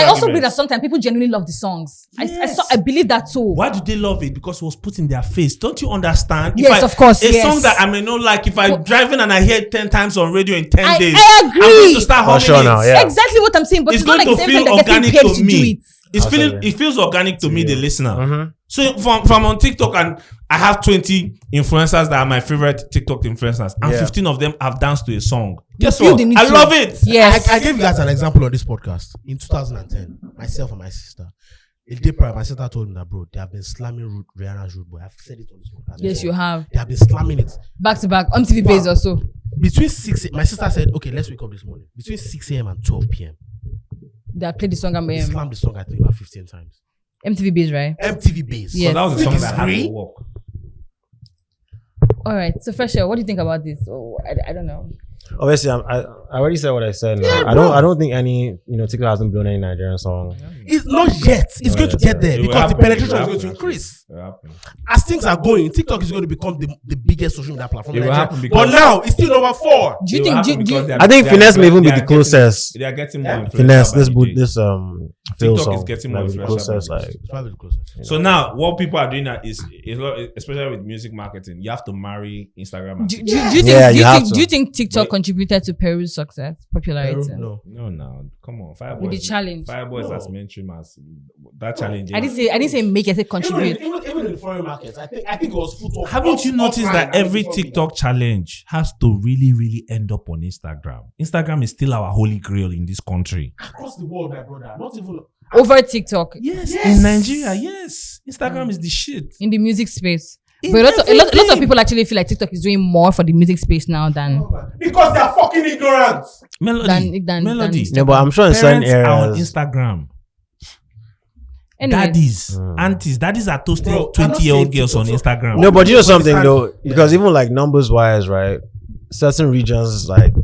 also believe that sometimes people genuinely love the songs. Yes. I believe that too. Why do they love it? Because it was put in their face. Don't you understand? Yes, of course. A song that I may not like, if I'm driving and I hear it 10 times on radio in 10 days, I agree. I'm going to start humming now, it. yeah. Exactly what I'm saying. But It's not going like to feel organic to me. It feels organic to me, the listener. So if I'm on TikTok and I have 20 influencers that are my favorite TikTok influencers, and 15 of them have danced to a song. Guess what? I love it. Yes. I gave you guys an example on this podcast. In 2010, myself and my sister, a day prior, my sister told me that, bro, they have been slamming Rihanna's Rude Boy. I've said it on this podcast. Yes, you have. They have been slamming it. Back to back, on TV base also. Between 6 a.m., my sister said, okay, let's wake up this morning. Between 6 a.m. and 12 p.m., They played the song and they slammed the song, I think, about 15 times. MTV base, right? MTV base. Yes. So that was the song that had to work. All right. So FreshL, what do you think about this? Oh, I don't know. Obviously, I already said what I said. Now. Yeah, I don't think any TikTok hasn't blown any Nigerian song. It's not yet. It's going to get there because the penetration is going to increase. As things are going, TikTok is going to become the biggest social media platform in Nigeria. But now it's still number 4. Do you think? I think Finesse may even be the closest. They are getting more Finesse. This TikTok song is getting more the closest. influential. It's probably the closest. So now, what people are doing now is especially with music marketing, you have to marry Instagram. Do you think TikTok contributed to Peru's success, popularity? No. Come on, Fireboy. With the challenge. Fireboy is as mainstream as that challenge. I didn't say make it. I said contribute. Even in the foreign markets, I think it was football. Haven't you noticed that every TikTok challenge has to really, really end up on Instagram? Instagram is still our holy grail in this country. Across the world, my brother. Not even Over TikTok. Yes. In Nigeria, yes. Instagram is the shit. In the music space. But a lot of people actually feel like TikTok is doing more for the music space now than because they are fucking ignorant. Melody. Yeah, but I'm sure in certain Parents are on areas. Instagram. anyway. Daddies, aunties, daddies are toasting 20-year-old girls on Instagram. No, but you know something though, because even like numbers wise, right? Certain regions like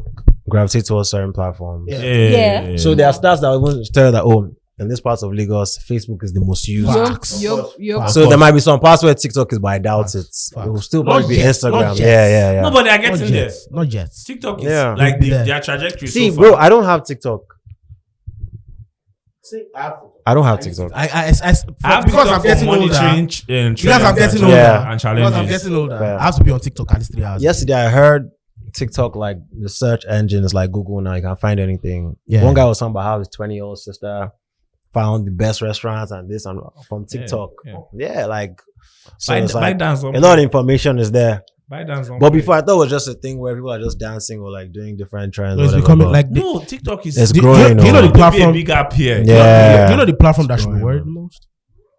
gravitate towards certain platforms. Yeah. So there are stats that will tell that in this part of Lagos, Facebook is the most used. So there might be some parts where TikTok is, but I doubt it. It will still probably be Instagram. Yeah. No, but they are getting there. Not yet. TikTok is like their trajectory. See, so bro, far. I don't have TikTok. I don't have TikTok. Because I'm getting older. Because I'm getting older. And challenges. Because I'm getting older. I have to be on TikTok at least 3 hours. Yesterday I heard TikTok, like the search engine is like Google now. You can find anything. Yeah. One guy was talking about how his 20-year-old sister found the best restaurants and this and from TikTok. Yeah, like so it's like a lot of information is there. But before I thought it was just a thing where people are just dancing or like doing different trends. It's becoming like no, TikTok is it's growing. Do you know the platform? Big up here. Yeah. Do you know the platform that should be worried most?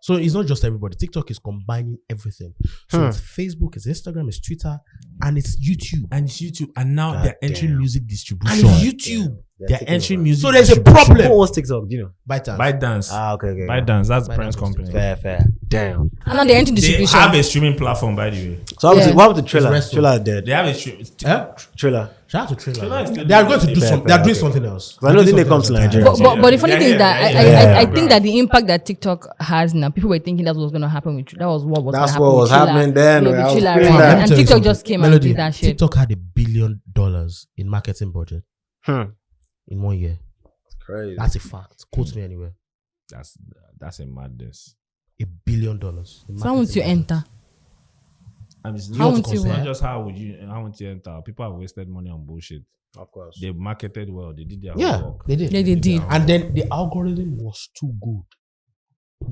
So it's not just everybody. TikTok is combining everything. So it's Facebook, it's Instagram, it's Twitter, and it's YouTube. And now they're entering music distribution. And it's YouTube. They're entering music. So there's a problem. Who owns TikTok? Do you know? ByteDance. Okay. ByteDance, that's the parent company. Fair. Damn. And now they're entering They distribution. have a streaming platform, by the way. So what happened to Triller? Triller dead. They have a Triller. Shout out to Triller. Triller. They are going to do something. They are doing something else. I don't think they come to Nigeria. But the funny thing is that Yeah. I think that the impact that TikTok has now, people were thinking that was going to happen with that was what was That's gonna what was happen happening then. Yeah, I with was Chilla, feeling right? that. And Tell you TikTok something. just came and Melody, did that shit. TikTok had $1 billion in marketing budget in 1 year. Crazy. That's a fact. Quote me anywhere. That's a madness. $1 billion. So how would you enter? How would you not just how would you enter? People have wasted money on bullshit. Of course. They marketed well. They did their Yeah, homework. they did. Yeah, they did. And then the algorithm was too good.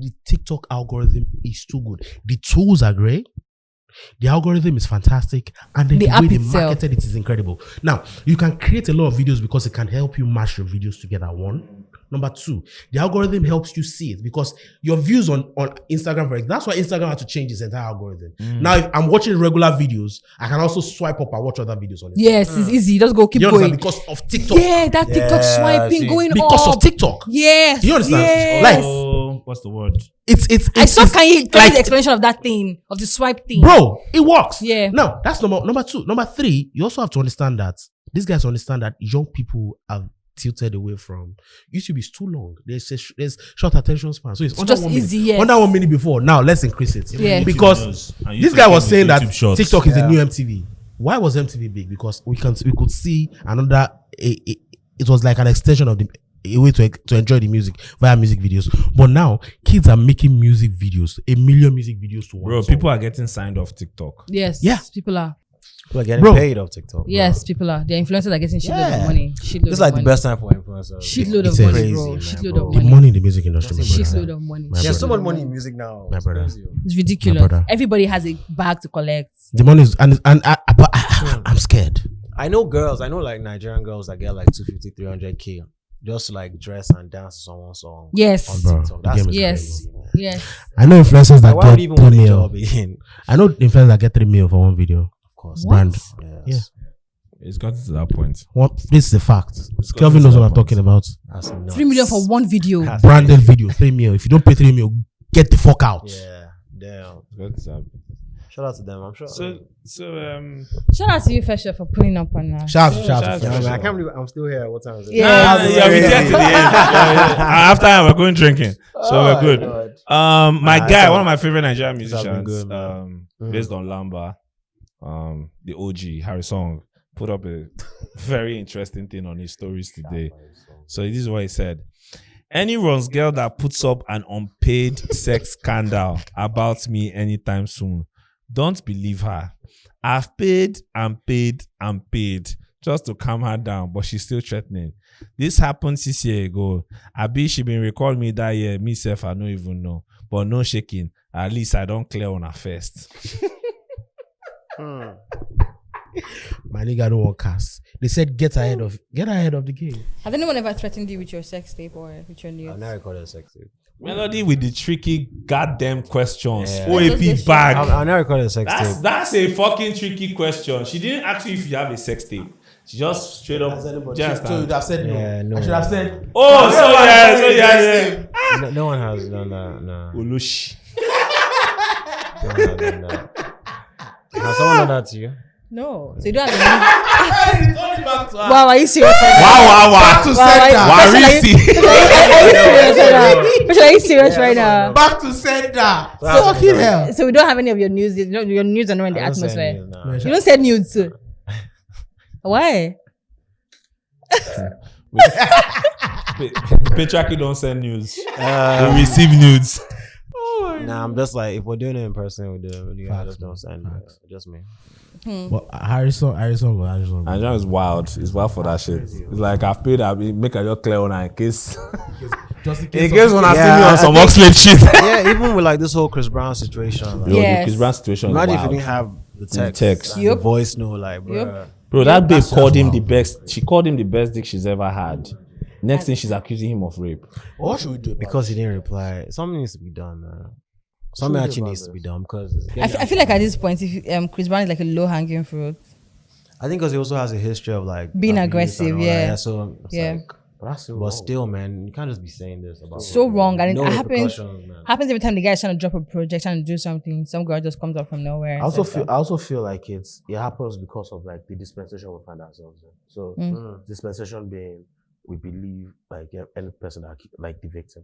The TikTok algorithm is too good. The tools are great. The algorithm is fantastic. And then The the app way they itself. marketed it is incredible. Now, you can create a lot of videos because it can help you mash your videos together. One. Number two, the algorithm helps you see it because your views on Instagram, for example, that's why Instagram had to change its entire algorithm. Now, if I'm watching regular videos, I can also swipe up and watch other videos on it. Yes, it's easy. Just go keep You going. understand? Because of TikTok. Yeah, that TikTok swiping going Because up. of TikTok. Yes. You understand? Yes. Like, What's the word? it's I saw it's- can you tell like- me the explanation of that thing, of the swipe thing? Bro, it works. Yeah. Now, that's number two. Number three, you also have to understand that these guys understand that young people have tilted away from YouTube is too long. There's short attention span, so it's under just 1 easy, minute. yes. Under 1 minute before. Now let's increase it. Yeah. Because And this YouTube guy was came saying with that YouTube Shorts. TikTok is the new MTV. Why was MTV big? Because we could see another. It was like an extension of a way to enjoy the music via music videos. But now kids are making music videos, 1 million music videos to one Bro, song. people are getting signed off TikTok. Yes. Yeah. People are. People are getting Bro. paid off TikTok. Yes, people are. The influencers are getting shitload Yeah. of money. Shitload It's of like money. the best time for influencers. Shitload of It's money, crazy, bro. man, Shitload bro. of The money. money in the music industry, my brother. Shitload of money. My There's brother. so much money in music now. My It's brother. crazy. It's ridiculous. My brother. Everybody has a bag to collect. The money is I'm scared. I know girls. I know like Nigerian girls that get like 250, 300K just to like dress and dance to someone's song. Yes. Bro, TikTok. the That's game is Yes. crazy, man. Yes. I know influencers that Why would you get even 3 want a mil. job again? I know influencers that get 3 mil for one video. Of course. Brand. Yes. It's gotten to that point. This is a fact. gotten Kelvin to knows that what I'm point. talking about. That's nuts. 3 million for one video. That's- Branded video, 3 mil. If you don't pay 3 mil, get the fuck out. Yeah. Damn. It's gotten to that. Shout out to them. I'm sure. Shout out to you, FreshL, for pulling up on that. Shout shout out. Yeah, man, I Shout can't believe I'm still here. What time is it? Yeah. Yeah, we get to the end. After we're going drinking, so we're good. My Ah, guy, so- one of my favorite Nigerian This has been musicians, good, man. based on Lamba, the OG Harry Song, put up a very interesting thing on his stories today. So this is what he said: any runs girl that puts up an unpaid sex scandal about me anytime soon, don't believe her. I've paid and paid and paid just to calm her down, but she's still threatening. This happened 6 years ago. Abi she been recall me that year. Me self, I don't even know. But no shaking. At least I don't clear on her first. My nigga don't want cast. They said get ahead of the game. Has anyone ever threatened you with your sex tape or with your I've news? never recorded a sex tape. Melody with the tricky goddamn questions. Yeah. OAP bag. I've never recorded a sex tape. That's a fucking tricky question. She didn't ask you if you have a sex tape. She just straight up. So Just you'd have said no. Yeah, no. I should have said. oh, so yeah. No one has done that. No. Ulush. No one has done that. Has someone done that to you? No. So you don't have a news. Wow, are you serious? Wow. To Wow, sender. are you serious right now? Back to sender. Fucking hell. So we don't have any of your news. Your news are not in the I don't say atmosphere. anything, nah. You don't send nudes too. Why? Patriarchy don't send news. They receive nudes. Nah, I'm just like, if we're doing it in person, we do it. You guys Facts, just don't send facts. just me. Well, Harrison. Nigeria is wild. It's wild for that shit. It's like I've paid. I make a clear on her in case. Just in In case when I see Yeah, me I on some think- Oxlade shit. Yeah, even with like this whole Chris Brown situation. Like, Yo, Yes. the Chris Brown situation. imagine is if you wild. didn't have the text. text. And Yep. the voice note, like, bro. Yep. Bro, that babe That's called him wild. the best. She called him the best dick she's ever had. Next thing, she's accusing him of rape. What should we do? Because he didn't reply. Something needs to be done, man. Something actually needs to be done because I feel like at this point, if Chris Brown is like a low hanging fruit. I think because he also has a history of like Being abuse aggressive, and all yeah. that. So it's Yeah. like, but still, man, you can't just be saying this about So wrong, and it no happens. repercussions, man. Happens every time the guy is trying to drop a project, trying to do something. Some girl just comes up from nowhere. I also feel like it happens because of like the dispensation we find ourselves in. So dispensation being we believe like any person that like the victim.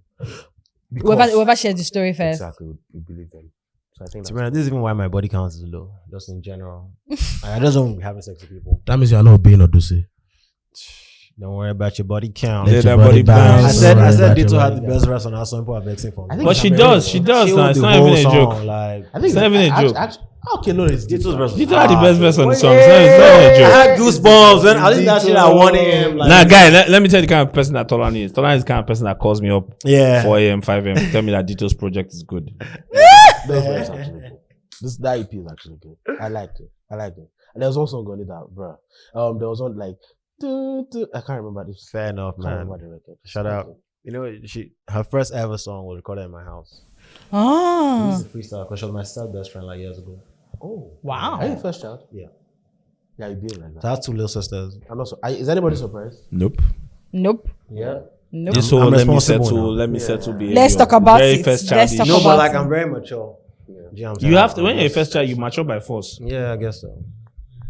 whoever shares the story first. Exactly, we believe them. So I think To that's be honest, this is even why my body count is low, just in general. I just don't be having sex with people. That means you are not being Odusi. Don't worry about your body count. Yeah, Let that your body bounce. I bounce. said Don't worry about Dito your had body the best verse on our song. People are vexing for me. But she does. She does. Killed Now it's the not whole even a joke. song, like, I think It's not even a joke. Okay, no, it's Dito's verse. Dito had the best verse on the song. Yeah, It's not even a I joke. had goosebumps when I listened to that shit at 1 a.m. Like, Nah, guy, let me tell you the kind of person that Tolani is. Tolani is the kind of person that calls me up yeah. 4 a.m., 5 a.m. to tell me that Dito's project is good. that EP is actually good. I liked it. And there was also going that, bro. There was one like I can't remember this. Fair enough, I can't man. remember the record. Shout out. You know, her first ever song was recorded in my house. Oh, This is a freestyle because she was my step best friend like years ago. Oh wow. Are you the first child? Yeah. Yeah, you did like So that. I have two little sisters. And also, is anybody surprised? Nope. Nope. Yeah. Nope. This I'm whole let me responsible settle, now. let me settle behavior. Let's talk about Very it. first Let's childish. talk No, about but like it. I'm very mature. Yeah. You have to, when you're a first child, you mature by force. Yeah, I guess so.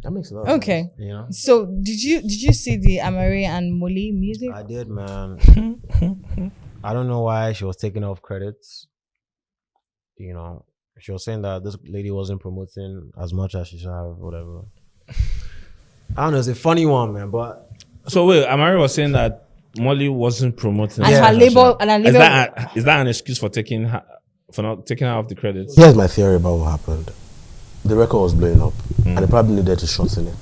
That makes a lot of sense. Okay. You know, So did you see the Amari and Molly music? I did, man. I don't know why she was taking off credits. You know, she was saying that this lady wasn't promoting as much as she should have, whatever. I don't know, it's a funny one, man, but So wait, Amari was saying that Molly wasn't promoting. And her label and her Is label. is that an excuse for not taking her off the credits? Here's my theory about what happened. The record was blowing up, and they probably needed to shorten it.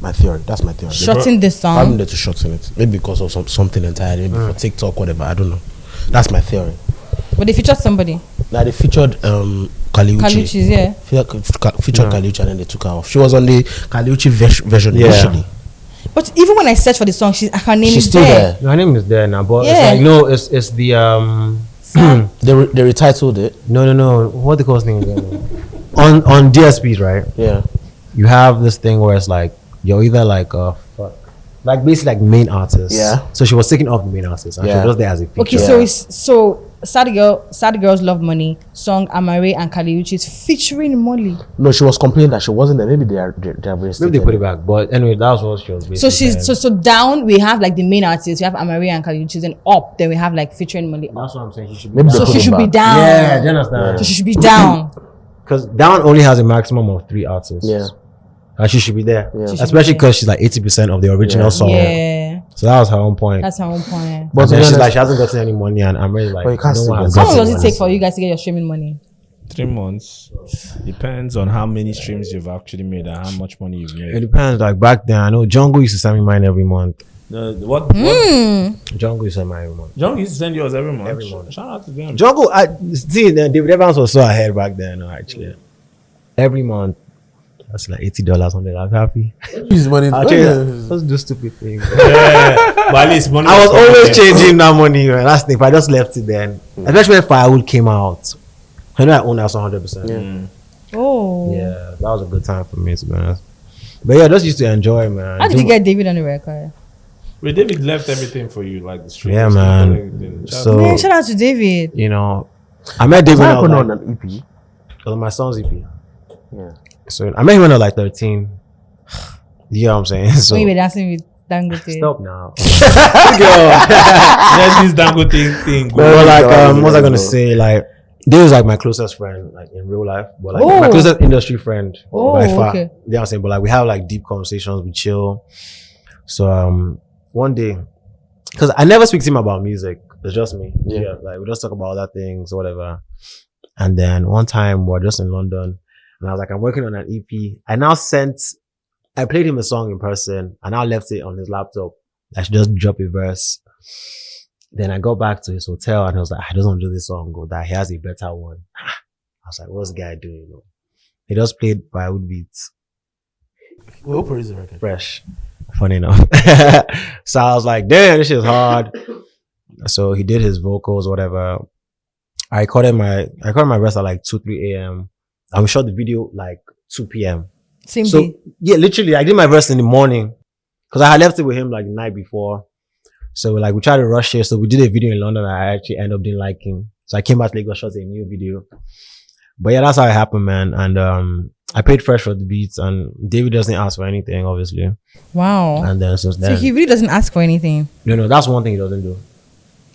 My theory. That's my theory. Shorten the Probably song. needed to shorten it. Maybe because of something entirely. Maybe for TikTok, whatever. I don't know. That's my theory. But they featured somebody. Now they featured Kaliuchi. Kaluchis, yeah. Featured Kaliuchi and then they took her off. She was on the Kaliuchi version Yeah. initially. But even when I search for the song, her name She's is still there. there. her name is there now. But Yeah. it's like, no, it's the They retitled it. no. What the course name again? on DSPs, right? Yeah. You have this thing where it's like you're either like like basically like main artist. Yeah. So she was taking off the main artist and she Yeah. was just there as a feature. Okay, so Sad Girls Love Money song Amare and Kaliuchi's featuring Molly. No, she was complaining that she wasn't there. Maybe they have Maybe they put it back, but anyway, that was what she was basically So she's saying. so down we have like the main artist, we have Amare and Kaliuchi's, and up then we have like featuring Molly. That's what I'm saying. She should be Maybe down. So she should be down. Yeah, do you understand? So she should be down. Because down only has a maximum of 3 artists. Yeah. And she should be there. Yeah. She should Especially be there. because she's like 80% of the original song. Yeah. So that was her own point. That's her own point. But to then be she's honest- like, she hasn't gotten any money, and I'm really like, But you can't no still one get has How gotten long does it money. take for you guys to get your streaming money? 3 months. Depends on how many streams you've actually made and how much money you've It made. depends. Like back then, I know Jungle used to send me mine every month. What? Jungle used to send mine every month. John used to send yours every month. Every month. Shout out to them. Jungle, David Evans was so ahead back then, actually. Every month, that's like $80 on it. I'm happy. Use money. Actually, let's do stupid things. But at least money. I was always changing that money, man. That's the thing. If I just left it then, especially when Firewood came out, I know I own that 100%. Oh. Yeah, that was a good time for me, to be honest. But yeah, I just used to enjoy, man. How did you get David on the record? Wait, David left everything for you, like the streams. Yeah, man. So, Man, shout out to David. you know, I met David when I was on like, an EP. on my son's EP. Yeah. So I met him when I was like 13. You know what I'm saying? So When you were dancing with Dangote. stop now. There's this Dangote thing. But like, what was I gonna go. say? Like, this is like my closest friend, like in real life, but like my Oh. closest industry friend by far. okay. You know what I'm saying? But like, we have like deep conversations, we chill. So one day, because I never speak to him about music, it's just me. Yeah. Like we just talk about other things, whatever. And then one time we're just in London, and I was like, I'm working on an EP. I played him a song in person, and I left it on his laptop. I should just drop a verse. Then I got back to his hotel, and I was like, I just want to do this song. Go that he has a better one. I was like, what's the guy doing? You know? He just played Firewood beats. Who produced the record? Fresh. Funny enough. So I was like, damn, this shit's hard. So he did his vocals, whatever. I recorded my verse at like 2-3 a.m. and we shot the video like 2 p.m. Same So day. yeah, literally I did my verse in the morning because I had left it with him like the night before. So like we tried to rush it. So we did a video in London and I actually ended up didn't like him. So I came back to Lagos, shot a new video. But yeah, that's how it happened, man. And I paid Fresh for the beats, and David doesn't ask for anything, obviously. Wow. And then since So then, he really doesn't ask for anything. no, that's one thing he doesn't do.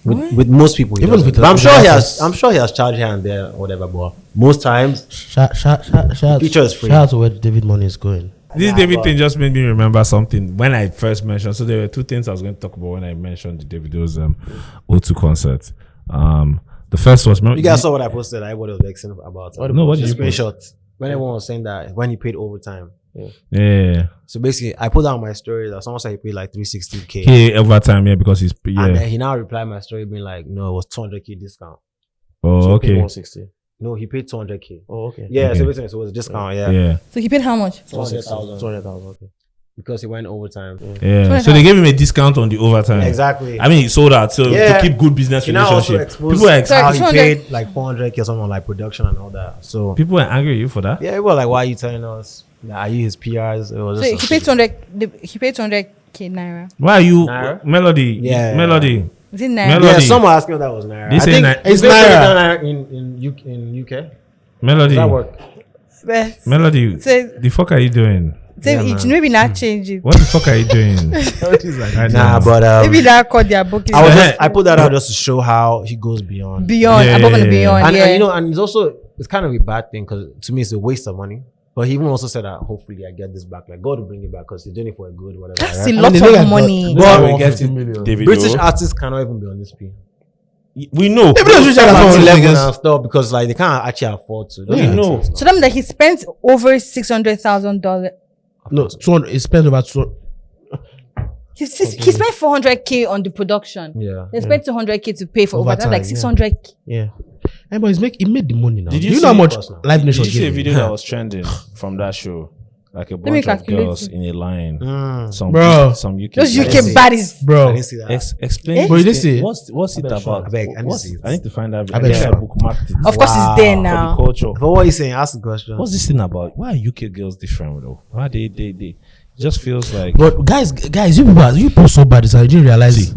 What? With most people, he Even doesn't. with But I'm the sure he artists. has charged here and there, whatever. But most times, Shout Feature is free. Shout out to where David Money is going. This David thing just made me remember something when I first mentioned. So there were 2 things I was going to talk about when I mentioned the Davido's O2 concert. The first was, remember, you guys saw what I posted. Everybody was vexing about it. No, what did The you post? screenshot. When everyone was saying that when he paid overtime. Yeah. So basically, I put down my story that someone said he paid like 360K. He overtime, yeah, because he's And yeah. then he now replied my story being like, no, it was 200K discount. Oh, okay. 160. No, he paid 200K. Oh, okay. Yeah, Okay. so basically, so it was a discount, yeah. Yeah. So he paid how much? 200,000. 200,000. Okay. Because he went overtime. Yeah. So they gave him a discount on the overtime. Exactly. I mean, he sold out so Yeah. to keep good business He now also relationship. exposed People were Sorry, how he 200. paid like 400K or something on like production and all that. So people were angry at you for that. yeah, it was like, why are you telling us? That are you his PRs? It was So just he paid 200. He paid 200K naira. Why are you Naira? Melody? Yeah. Melody. Is it naira? Melody. Yeah, someone asked me if that was Naira. They I say think Naira. it's It's Naira in UK. Melody. Does that work? Best. Melody. Say- The fuck are you doing? Same each. Maybe not change it. What the fuck are you doing? Nah, but Maybe that called their booking. I put that out just to show how he goes beyond. Above and beyond. And and it's also it's kind of a bad thing because to me it's a waste of money. But he even also said that hopefully I get this back. Like God will bring it back because he's doing it for a good whatever. That's a lot of money. But David British artists cannot even be on this P. We know. And stuff because like they can't actually afford to. We know. So that means that he spent over $600,000. No, 200. He spent about 200. He spent 400K on the production. Yeah. They spent 200K to pay for overtime, like 600K. Yeah. But he made the money now. Did you you know how see- much Live Nation Did you see a gave video him? that was trending from that show? Like a me bunch of calculate girls it. in a line. Mm. Bro. Some UK. Those guys. UK baddies. I Bro, didn't see that. Explain. Bro, you this didn't see thing. it? What's it about? I beg, I didn't see it. I need to find out. I bet I sure. bookmarked it. Of course, it's there For now. the culture. But what are you saying? Ask the question. What's this thing about? Why are UK girls different though? Why they just feels like but guys, you people so bad. I didn't realize it.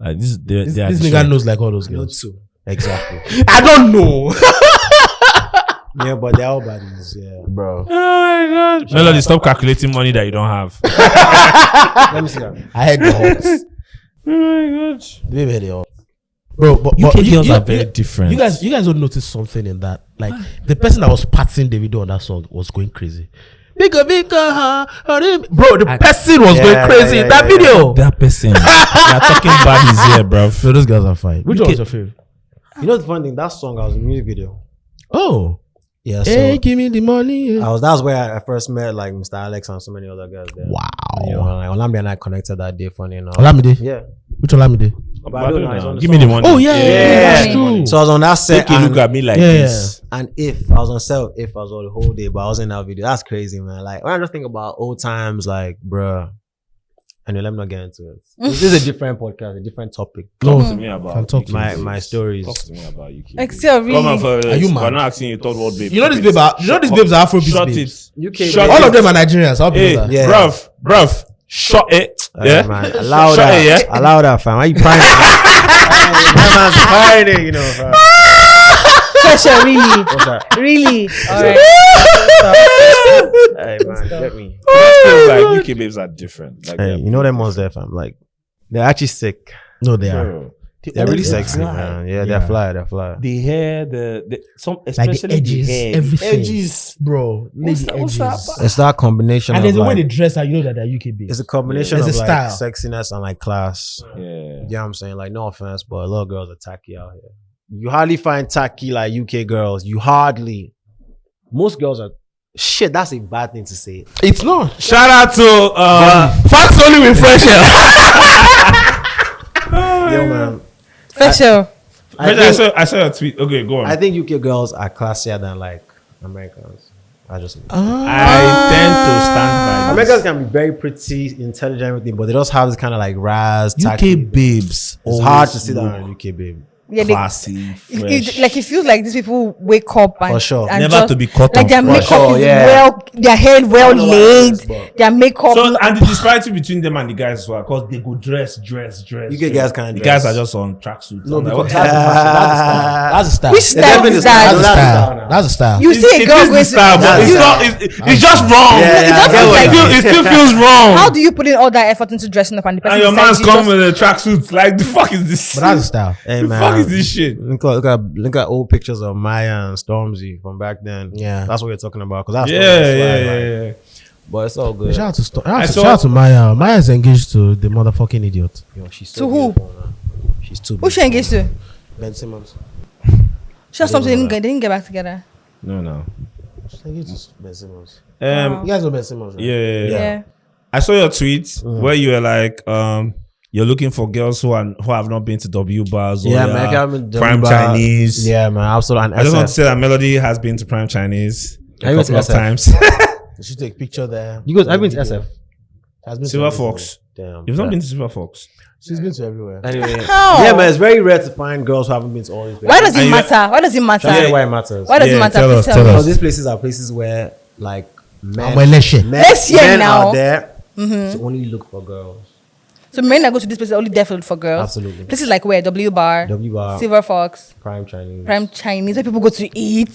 this. This They are nigga different. knows like all those No girls. two. Exactly. I don't know, Yeah, but they're all baddies. Yeah. bro. Oh my god. Melody, stop calculating money that you don't have. Let me see that. I had the horns. Oh my god. Baby had the horns. Bro, but UK girls you, are very different. You guys don't notice something in that? Like the person that was patting Davido on that song was going crazy. Bigger, bro, the person was going crazy in that video. that person. They are talking about his ear, bro. So those girls are fine. Which one was your favorite? You know the funny thing? That song I was in a music video. Oh, Yeah. So hey, give me the money. that's where I first met like Mr. Alex and so many other guys there. Wow. You know, like Olamide and I connected that day. Funny enough. Olamide. Yeah. Which Olamide? But I don't know, it's on the Give me the song. money. Oh yeah, Yeah. that's true. So I was on that set. Take a look at me like Yeah. this. And if I was on set, if I was on the whole day, but I was in that video. That's crazy, man. Like when I just think about old times, like, bruh. Anyway, let me not get into it. This is a different podcast, a different topic. No, Talk to me about can talk to My stories. Talk to me about UK. Excel, Come on, really. for Are you We're mad? not asking you third world babe. you know these babes are Afrobeat Shut babes. it. UK, Shut All it. of them are Nigerians. How Hey, people that? Yeah. bruv, shut it. Yeah, man. Allow Shut that. it, yeah? Allow that, fam. Why you crying? That man's crying, you know, fam. Pressure, really. What's that? Really. All right. Hey, man, get me. it feels like UK babes are different. Like Hey, you know them ones there, fam. Like, they're actually sick. No, they are. bro, They're really They're sexy, fly. man. Yeah, Yeah. they're fly. the hair, the some Like especially the edges, hair, everything. the edges. Bro, What's lady that- what's edges. that It's that combination And of there's a way like, they dress her, you know that they're UK babes. it's a combination There's of a like style. sexiness and like class. Yeah. You know what I'm saying? Like, no offense, but a lot of girls are tacky out here. You hardly find tacky like UK girls. You hardly. Most girls are. Shit, that's a bad thing to say. It's not. Shout out to Facts only with FreshL. Yo, man. Special. I saw your tweet. Okay, go on. I think UK girls are classier than like Americans. I just. I tend to stand by this. Americans can be very pretty, intelligent, everything, but they just have this kind of like raz, tacky. UK babes. It's hard to see that on a UK babe. Yeah, Classy, fresh. like it feels like these people wake up and, For sure. and Never just, to be cut like off. their For makeup sure, is yeah. well, their hair well I don't know why it laid, is, but- their makeup. So and the disparity between them and the guys as well, because they go dress. UK guys can't The dress. guys are just on tracksuits. No, I'm like, because what- that's a style. Which It's style definitely is the style. that? a That's style. style now. That's a style. You see a girl It going is the style, but That's it's the not. It's just wrong. Yeah, I get what you It still feels wrong. How do you put in all that effort into dressing up and the person And your beside man's you coming just- with a tracksuit. Like the fuck is this? But that's a style. Hey, The man. fuck is this shit? Look at old pictures of Maya and Stormzy from back then. Yeah. That's what we're talking about. Cause that's Yeah. But it's all good. Shout out to I saw- shout out to Maya. Maya is engaged to the motherfucking idiot. Yo, she's To who? beautiful, man. She's too. Who she engaged to? Ben Simmons. She has something they didn't get back together. No. She's engaged to Ben Simmons. Wow. You guys know Ben Simmons, right? Yeah. I saw your tweet where you were like, you're looking for girls who have not been to W bars or Yeah, man. I haven't done Prime bar- Chinese. Yeah, man. Absolutely. And I just want to SF. say that Melody has been to Prime Chinese I a went to couple of SF. times. You should take a picture there. You guys, I've been to SF. Has been to Silver everywhere. Fox. Damn. You've not been to Silver Fox. She's been to everywhere. Anyway. How? Yeah, man. It's very rare to find girls who haven't been to all these places. Why does it And you- matter? Why does it matter? That's why it matters. Why does it Yeah, matter? tell Please us, tell tell me. us. Because these places are places where like men, Let's share. Let's hear men now. are there to only look for girls. So men that go to this place are only definitely for girls. Absolutely. Places like where? W Bar, Silver Fox, Prime Chinese. where people go to eat.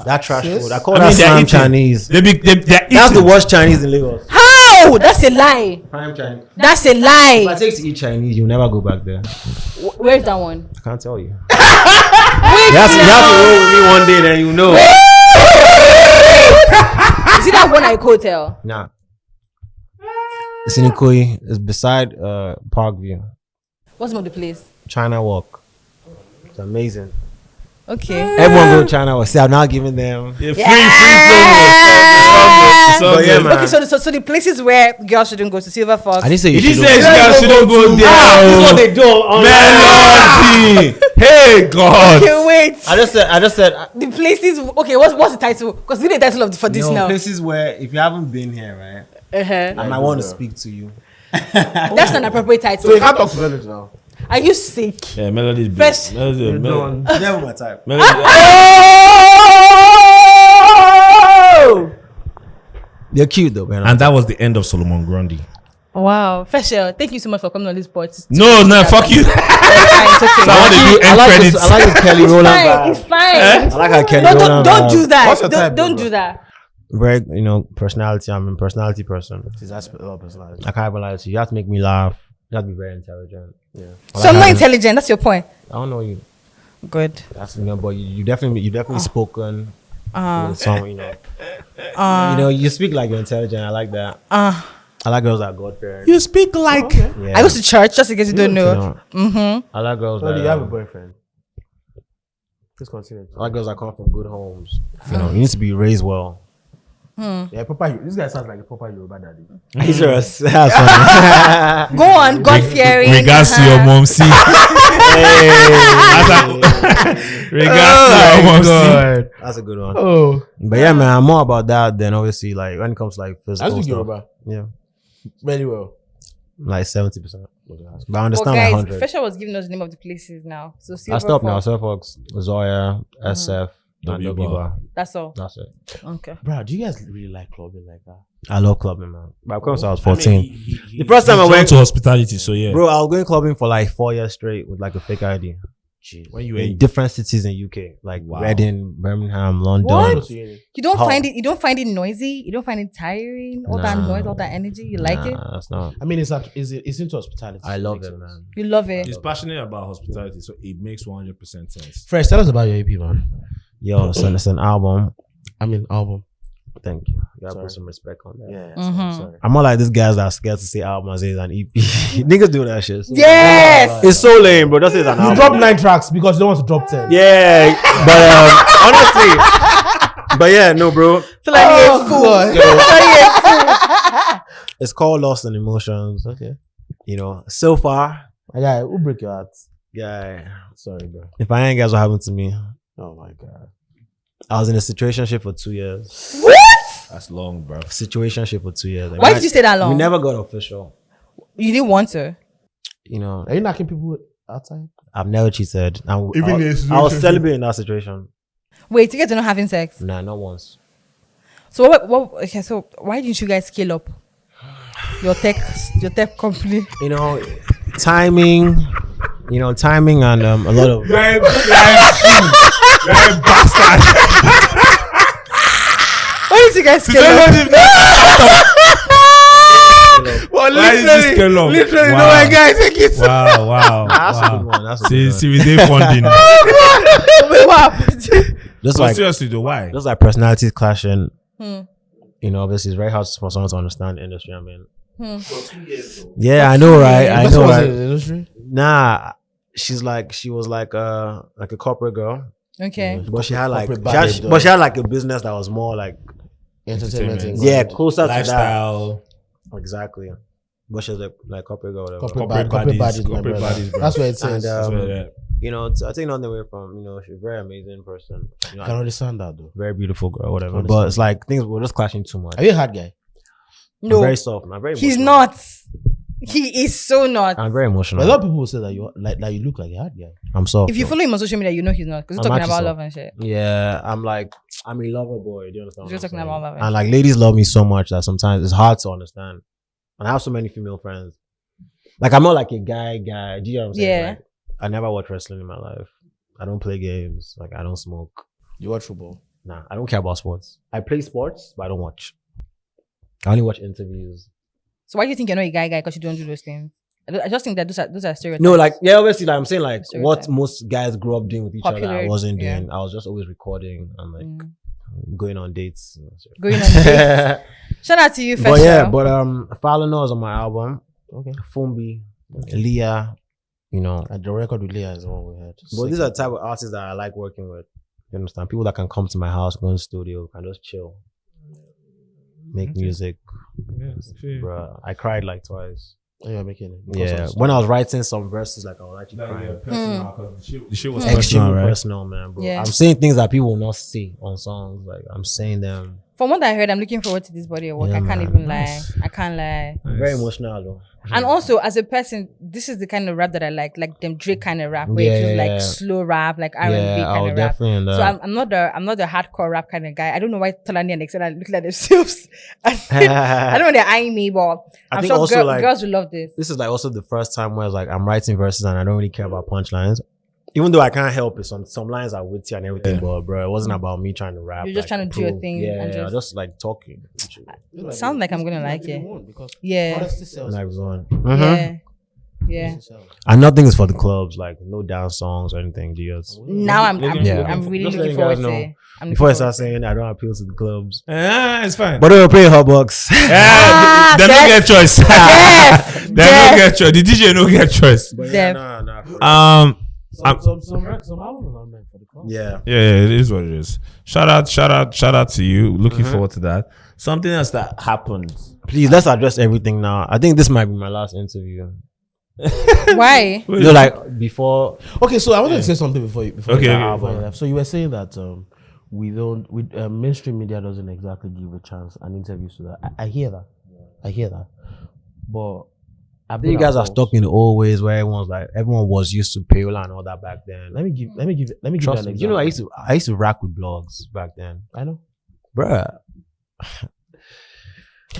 That trash food. I call I mean, that they're Prime eating. Chinese. They're That's the worst Chinese in Lagos. How? That's a lie. Prime Chinese. That's a If I lie. take you to eat Chinese, you'll never go back there. Where's that one? I can't tell you. You have to roll with me one day, then you know. You see that one at Eco Hotel? Nah. It's in Ikoyi. It's beside Parkview. What's the name of the place? China Walk. It's amazing. Okay. Everyone go to China Walk. See, I'm not giving them. free But yeah, man. Okay, so the places where girls shouldn't go to Silver Fox. I didn't say you He should. says girls shouldn't go there. This is what they do. Melody. Hey God. Okay, wait. I just said. The places. Okay, what's the title? Because we need the title for this now. Places where if you haven't been here, right, Uh-huh. I might want to speak to you. That's not an appropriate title. So you can't talk to Melody now. Are you sick? Yeah, Melody. Fresh. Never my type. Oh! They're cute though, man. And that was the end of Solomon Grundy. Wow. FreshL, thank you so much for coming on this podcast. No, fuck you. It's okay. So I want to do end credits. I like this Kelly It's Rowland fine. vibe. It's fine. I like how Kelly No, Rowland don't vibe. do that. What's your type, Don't bro? do that. Very, personality. I'm a personality person. She's a lot of personality. I can't even lie to you. You have to make me laugh. You have to be very intelligent. Yeah. So I'm not intelligent. That's your point. I don't know you. Good. That's but you definitely spoken. With some, you speak like you're intelligent. I like that. I like girls that are God fearing. You speak like. Yeah. I go to church just in case you don't know. I like girls So that do you have a boyfriend? Please continue. I like girls that come from good homes. You need to be raised well. Yeah, proper. This guy sounds like a proper Yoruba daddy. He's that's funny. Go on, God fearing. Regards to your mom, see. Regards to your mom, see. That's a good one. Oh, But yeah, man, I'm more about that than obviously like when it comes to like that's physical good stuff. Yoruba. Yeah, Very well. like 70%. But I But understand guys, 100. FreshL was giving us the name of the places now. So I Silver stopped now. Fox. Surfox, Zoya, SF, and W W Bar. Bar. That's all. That's it. Okay. Bro, do you guys really like clubbing like that? I love clubbing, man. But of course, I was 14. The first time I Went went, to hospitality, so yeah. bro, I was going clubbing for like 4 years straight with like a fake ID. When you were In different cities in UK, like Wow. Reading, Birmingham, London. What? You You don't How? find it noisy? You don't find it tiring? All that Nah. noise, all that energy? You like it? Nah, that's not. I mean, it's into hospitality. I love Makes it, sense. man. You love it. He's passionate about hospitality, so it makes 100% sense. Fresh, tell us about your EP, man. Yo, it's an album. I mean, album. Thank you. You gotta Sorry. put some respect on that. Yeah. Mhm. I'm more like these guys that are scared to say album and say it's an EP. Niggas do that shit. Yes! It's so lame, bro. Just say it's an You album. drop 9 tracks because you don't want to drop 10. Yeah, but honestly, but yeah, no, bro. Feel like you're a fool. It's called Lost in Emotions. Okay. So far, My guy, who break your heart? yeah. Sorry, bro. If I ain't guess what happened to me, Oh my god. I was in a situationship for 2 years. That's long, bro. Situationship for 2 years. Like, Why did you stay that long? We never got official. You didn't want to. Are you knocking people outside? I've never cheated. I was situationship. celebrating that situation. Wait, you guys are not having sex. Nah, not once. So okay, so why didn't you guys scale up your tech company? Timing. Timing and a lot of. You're a bastard. Why did you guys scale up? Well, Why is this scale up? literally, Wow. no, my guy, take it. Wow. That's a good one. That's a good one. See, we did funding. Wait, what happened? Just But like seriously, though, why? just like personalities clashing. Obviously, it's very hard for someone to understand the industry I'm in. Yeah, I know, right? I know, right? Industry? Nah, she was like a corporate girl, Okay. but she had like, Corporate she bad, had, like a business that was more like, Entertainment. and yeah, God. closer to Lifestyle. that. Exactly. But she was like corporate girl, whatever. Corporate Corporate baddies, my corporate brother. baddies, bro. That's what it And says. That's where they're at. I take nothing away from she's a very amazing person. I can understand that though. Very beautiful girl, whatever. Understand. But it's like things were just clashing too much. Are you a hard guy? I'm No, very soft. I'm very. he's emotional. not. He is so not. I'm very A emotional. lot of people will say that you look like a hard guy. I'm soft. If you though. follow him on social media, you know he's not. Because he's I'm talking actually about so. love and shit. Yeah, I'm a lover boy. Do you understand? You're what I'm talking saying? about love and And like ladies love me so much that sometimes it's hard to understand. And I have so many female friends. Like I'm not like a guy. Do you know what I'm saying? Yeah. Like, I never watch wrestling in my life. I don't play games. Like I don't smoke. You watch football? Nah, I don't care about sports. I play sports, but I don't watch. I only watch interviews. So why do you think you're not a guy because you don't do those things? I just think that those are stereotypes. No, like yeah, obviously, like I'm saying, like what Stereotype. most guys grew up doing with each other, Popular, I wasn't yeah. doing. I was just always recording and like going on dates. Going on dates. Shout out to you, But yeah, FreshL. but Falana was on my album. Okay, Fumbi, Leah, you know. And the record with Leah is the one we had. But these are the type of artists that I like working with. You understand? People that can come to my house, go in the studio, can just chill, make music. Bruh, I cried like twice. Oh, you're making it. Yeah, when I was writing some verses, like I was actually crying. The shit was Extremely personal, right? personal, man, bro. Yeah. I'm saying things that people will not say on songs. Like I'm saying them. From what I heard, I'm looking forward to this body of work. Yeah, I can't man. even lie. I can't lie. Very emotional though. And also, as a person, this is the kind of rap that I like them Drake kind of rap, where it feels like slow rap, like R&B I kind was of rap. definitely in that. So I'm not the hardcore rap kind of guy. I don't know why Tolani and Excel are looking at themselves. I don't know they're eyeing me, but I I'm think sure also, like, girls will love this. This is like also the first time where it's like I'm writing verses and I don't really care about punchlines. Even though I can't help it, some lines are witty and everything, but bro, it wasn't about me trying to rap. You're just like, trying to do your prove. thing Yeah, and just like talking. It sounds like I'm gonna like it. Yeah, And I was on. yeah. And nothing is for the clubs, like no dance songs or anything. Just Now I'm Yeah. really Just looking letting forward guys to know. it. I'm Before I looking start forward saying I don't appeal to the clubs, It's fine. but they're paying hot bucks. They don't get choice. They don't get choice. The DJ don't get choice. But yeah, nah. Some albums are meant for the club. Yeah. Yeah, it is what it is. Shout out to you. Looking forward to that. Something else that happened. Please, let's address everything now. I think this might be my last interview. Why? You know, like before. Okay, so I wanted to say something before you Okay. left. So you were saying that mainstream media doesn't exactly give a chance and interviews to that. I hear that. But I think you guys are stuck in the old ways where everyone was used to payola and all that back then. Let me give you an Trust me. example. You know, I used to rack with blogs back then. I know. Bruh.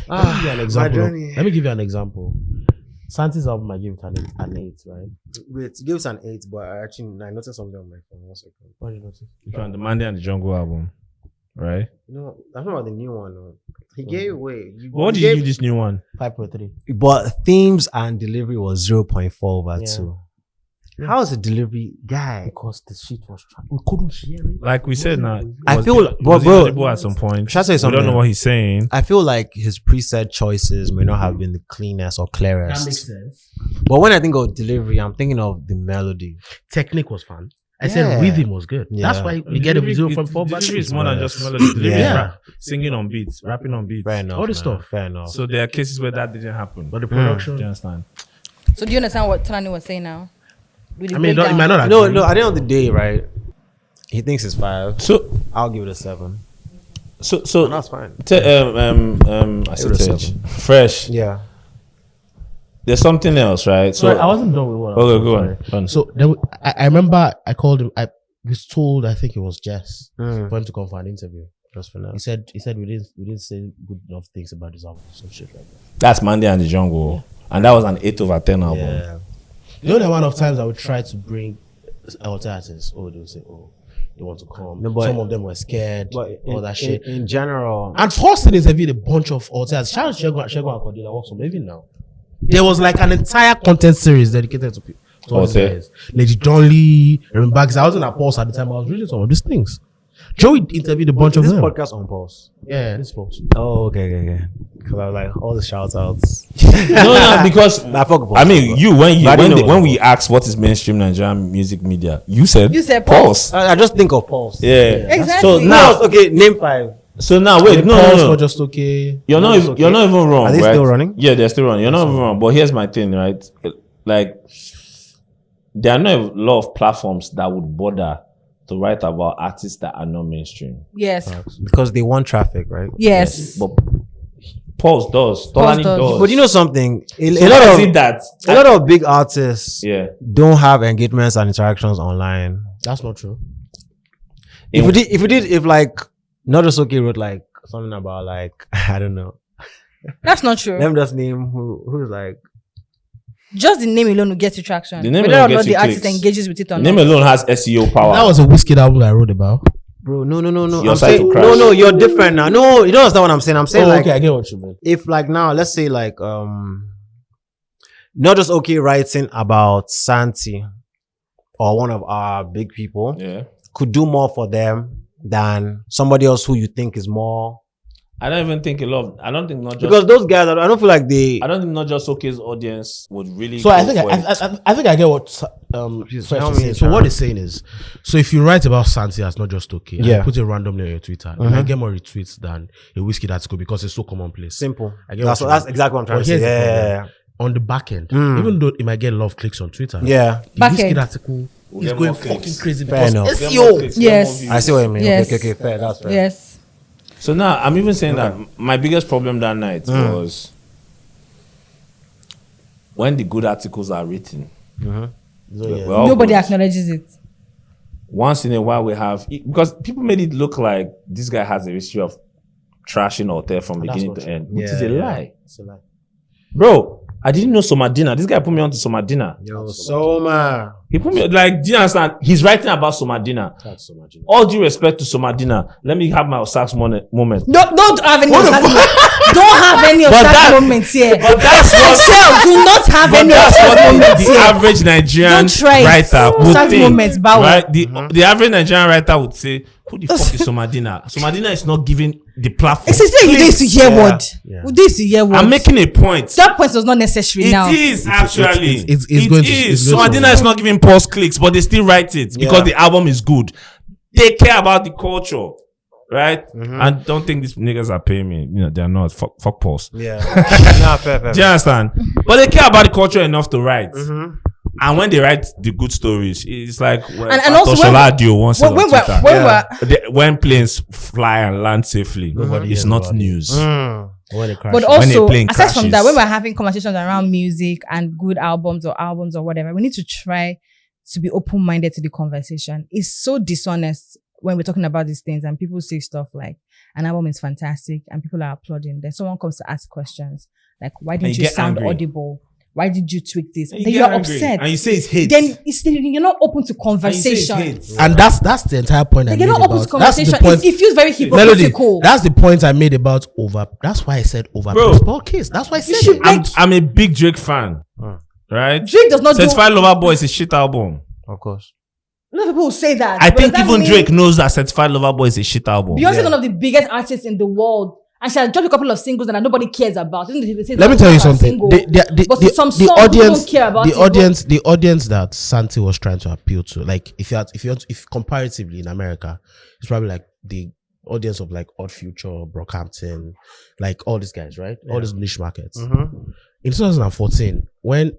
Let me give you an example. journey. Let me give you an example. Santi's album, I give it an 8, right? Wait, give us an 8, but I noticed something on my phone. 1 second. What did you notice? You're on the Mandy and the Jungle album, right? No, that's not about the new one. No. He gave away. What did you give this new one? 5.3. But themes and delivery was 0.4 over Yeah. 2. How is the delivery guy? Because the shit was we couldn't hear it. Like we said now, I feel, was bro, inaudible at some point. Should I say We something? don't know what he's saying. I feel like his preset choices may not have been the cleanest or clearest. That makes sense. But when I think of delivery, I'm thinking of the melody. Technique was fun. I Yeah. said rhythm was good. Yeah. That's why we get a 0.4 back. Delivery is more than just melody. Delivery is Yeah. singing on beats, rapping on beats. Fair enough. All this man. stuff. Fair enough. So there are cases where that didn't happen. But the Do production. you understand? So do you understand what Tolani was saying now? With the I mean, it breakdown? might not no, agree. at the end of the day, right? He thinks it's 5. So I'll give it a 7. so That's fine. I said It was Tej. 7. Fresh. Yeah. There's something else, right? So Sorry, I wasn't done with what. okay, go on. So I remember I called him. I was told I think it was Jess for him to come for an interview. Just for now. He said we didn't say good enough things about his album, some shit like that. That's Mandy and the Jungle, and that was an 8 over 10 album. Yeah. You know the amount of times I would try to bring Alte artists. Oh, they would say, oh, they want to come. No, but- some of them were scared. But all that shit. In general, And Paulson interviewed a bunch of Alte artists. Shout out to Shegun and Cordelia works on even now. There was like an entire content series dedicated to people. To Alte. guys. Lady Donley, Aaron Bags. I wasn't at Pulse at the time. I was reading some of these things. Joey interviewed a bunch of this them. podcast on pause. Yeah, this Pulse. Oh, okay. Because I was like, all the shout outs. No, because Nah, fuck Pulse. I mean, when I didn't know when it we asked what is mainstream Nigerian music media, you said Pulse. I just think of Pulse. Yeah. Exactly. So now, Okay, name 5. so now wait, The no, Pulse no, were no. just okay. You're not even wrong. Are they right? still running? Yeah, they're still running. You're not even wrong. But here's my thing, right? Like, there are not a lot of platforms that would bother to write about artists that are not mainstream. Yes. Because they want traffic, right? Yes. But Pulse does. Pulse Tolani does. does. But you know something? A So lot why of is it that? a lot of big artists Yeah. don't have engagements and interactions online. That's not true. If like Not Just Okay wrote like something about like I don't know. That's not true. Let me just name who's like Just the name alone will get you traction. The name Whether alone or not gets you the artist clicks. engages with it or The name not. alone has SEO power. That was a Whiskey album I wrote about. Bro, no. Your I'm site saying, will crash. no, you're different now. No, you don't understand what I'm saying. I'm saying Okay, I get what you mean. if like now, let's say like not just okay writing about Santi or one of our big people Yeah. could do more for them than somebody else who you think is more. I don't even think I don't think not just Because those guys, I don't feel like they. I don't think not just Oke's audience would really. So I go think for it. I think I get what Please Fresh tell is me, saying. So Sharon. what he's saying is, so if you write about Santi as not just okay, and Yeah. you put it randomly on your Twitter, you might get more retweets than a Whiskey article because it's so commonplace. Simple. I get That's what you that's mean. exactly what I'm trying But to here's say. the Yeah, problem. On the back end, Mm. even though it might get a lot of clicks on Twitter, yeah. the Back Whiskey end. article is get going more clicks. fucking crazy Fair because enough. SEO. Yes. I see what you mean. Yes. Okay, fair. That's fair. Yes. So now I'm even saying that my biggest problem that night was when the good articles are written. So, yeah. we're all Nobody good. acknowledges it. Once in a while we have because people made it look like this guy has a history of trashing Altè from beginning not to true. end, which Yeah, is a yeah. lie. It's a lie. Bro, I didn't know Somadina. This guy put me on to Somadina. Yo, Soma. He put me like, do you understand? He's writing about Somadina. That's so much. All due respect to Somadina, let me have my sax moment. Don't have any of that. Don't have any of But that that- moments here. But that's what, FreshL, do not have but any of that's that what moments the here. average Nigerian Don't try it. writer would Sad think. moments, Bawa. Right? The average Nigerian writer would say, who the fuck is Somadina? Somadina is not giving the platform. It's still you used to hear word. Yeah. You used to hear word. I'm making a point. That point was not necessary It now. is actually. it's It going to- is. it's going to- Somadina is not giving pulse clicks, but they still write it because the album is good. They care about the culture, right? And don't think these niggas are paying me. You know, they're not. Fuck pulse. Yeah. Nah, fair. Do you understand? But they care about the culture enough to write. And when they write the good stories, it's like when And also when planes fly and land safely, it's hears not about it. news. When it crashes. But When a also, plane aside from crashes. that, when we're having conversations around music and good albums or whatever, we need to try to be open-minded to the conversation. It's so dishonest when we're talking about these things and people say stuff like, an album is fantastic and people are applauding. Then someone comes to ask questions like, why didn't you you get sound angry. audible? Why did you tweak this? And you Then get you're angry. upset. And you say it's hate. Then you're not open to And you say it's conversation. hate. And that's the entire point I Like made you're not open to about. That's the conversation. point. It feels very Melody, hypocritical. that's the point I made about over. That's why I said over Bro. baseball case. That's why I said it. I'm a big Drake fan. Right? Drake does not do. Certified Lover Boy is a shit album. Of course. A lot of people will say that. I but think that even means Drake knows that Certified Lover Boy is a shit album. Beyonce is one of the biggest artists in the world. And she has dropped a couple of singles that nobody cares about. Let Let me tell you something. The audience, don't care about the audience that Santi was trying to appeal to, like if comparatively in America, it's probably like the audience of like Odd Future, Brockhampton, like all these guys, right? All these niche markets. In 2014, when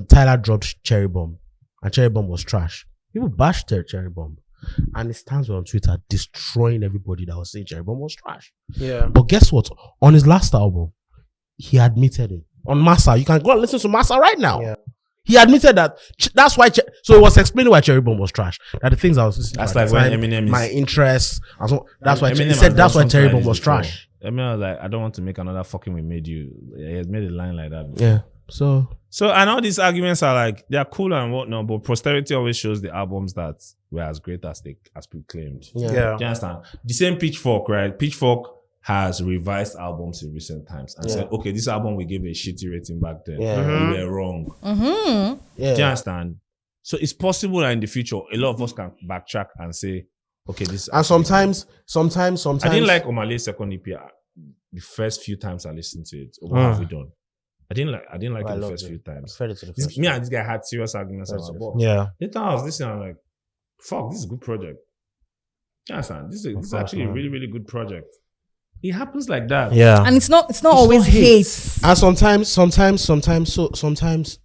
Tyler dropped Cherry Bomb, and Cherry Bomb was trash, people bashed Cherry Bomb. And it stands on Twitter destroying everybody that was saying Cherry Bomb was trash. Yeah. But guess what? On his last album, he admitted it. On Massa, you can go and listen to Massa right now. Yeah. He admitted that. That's why. So it was explaining why Cherry Bomb was trash. That the things I was listening That's to at like the when time, Eminem is- my interests. And so that's why Eminem he said has that's done why Cherry something Bomb like was this before. trash. Eminem was like, I don't want to make another fucking We Made You. He has made a line like that before. Yeah. So And all these arguments are like, they're cool and whatnot, but posterity always shows the albums that were as great as as proclaimed. Yeah. Do you understand? The same Pitchfork, right? Pitchfork has revised albums in recent times and said, okay, this album we gave a shitty rating back then. We were wrong. Mm-hmm. Do you understand? So it's possible that in the future, a lot of us can backtrack and say, okay, this. and sometimes I didn't like Omale's second EP. The first few times I listened to it, what have we done? I didn't like I it the loved first it. few times. Fed it to the This, first me one. and this guy had serious arguments about it. Yeah. Later I was listening, I'm like, fuck, this is a good project. You understand? This is actually a really, really good project. It happens like that. Yeah. And it's not always hate. And sometimes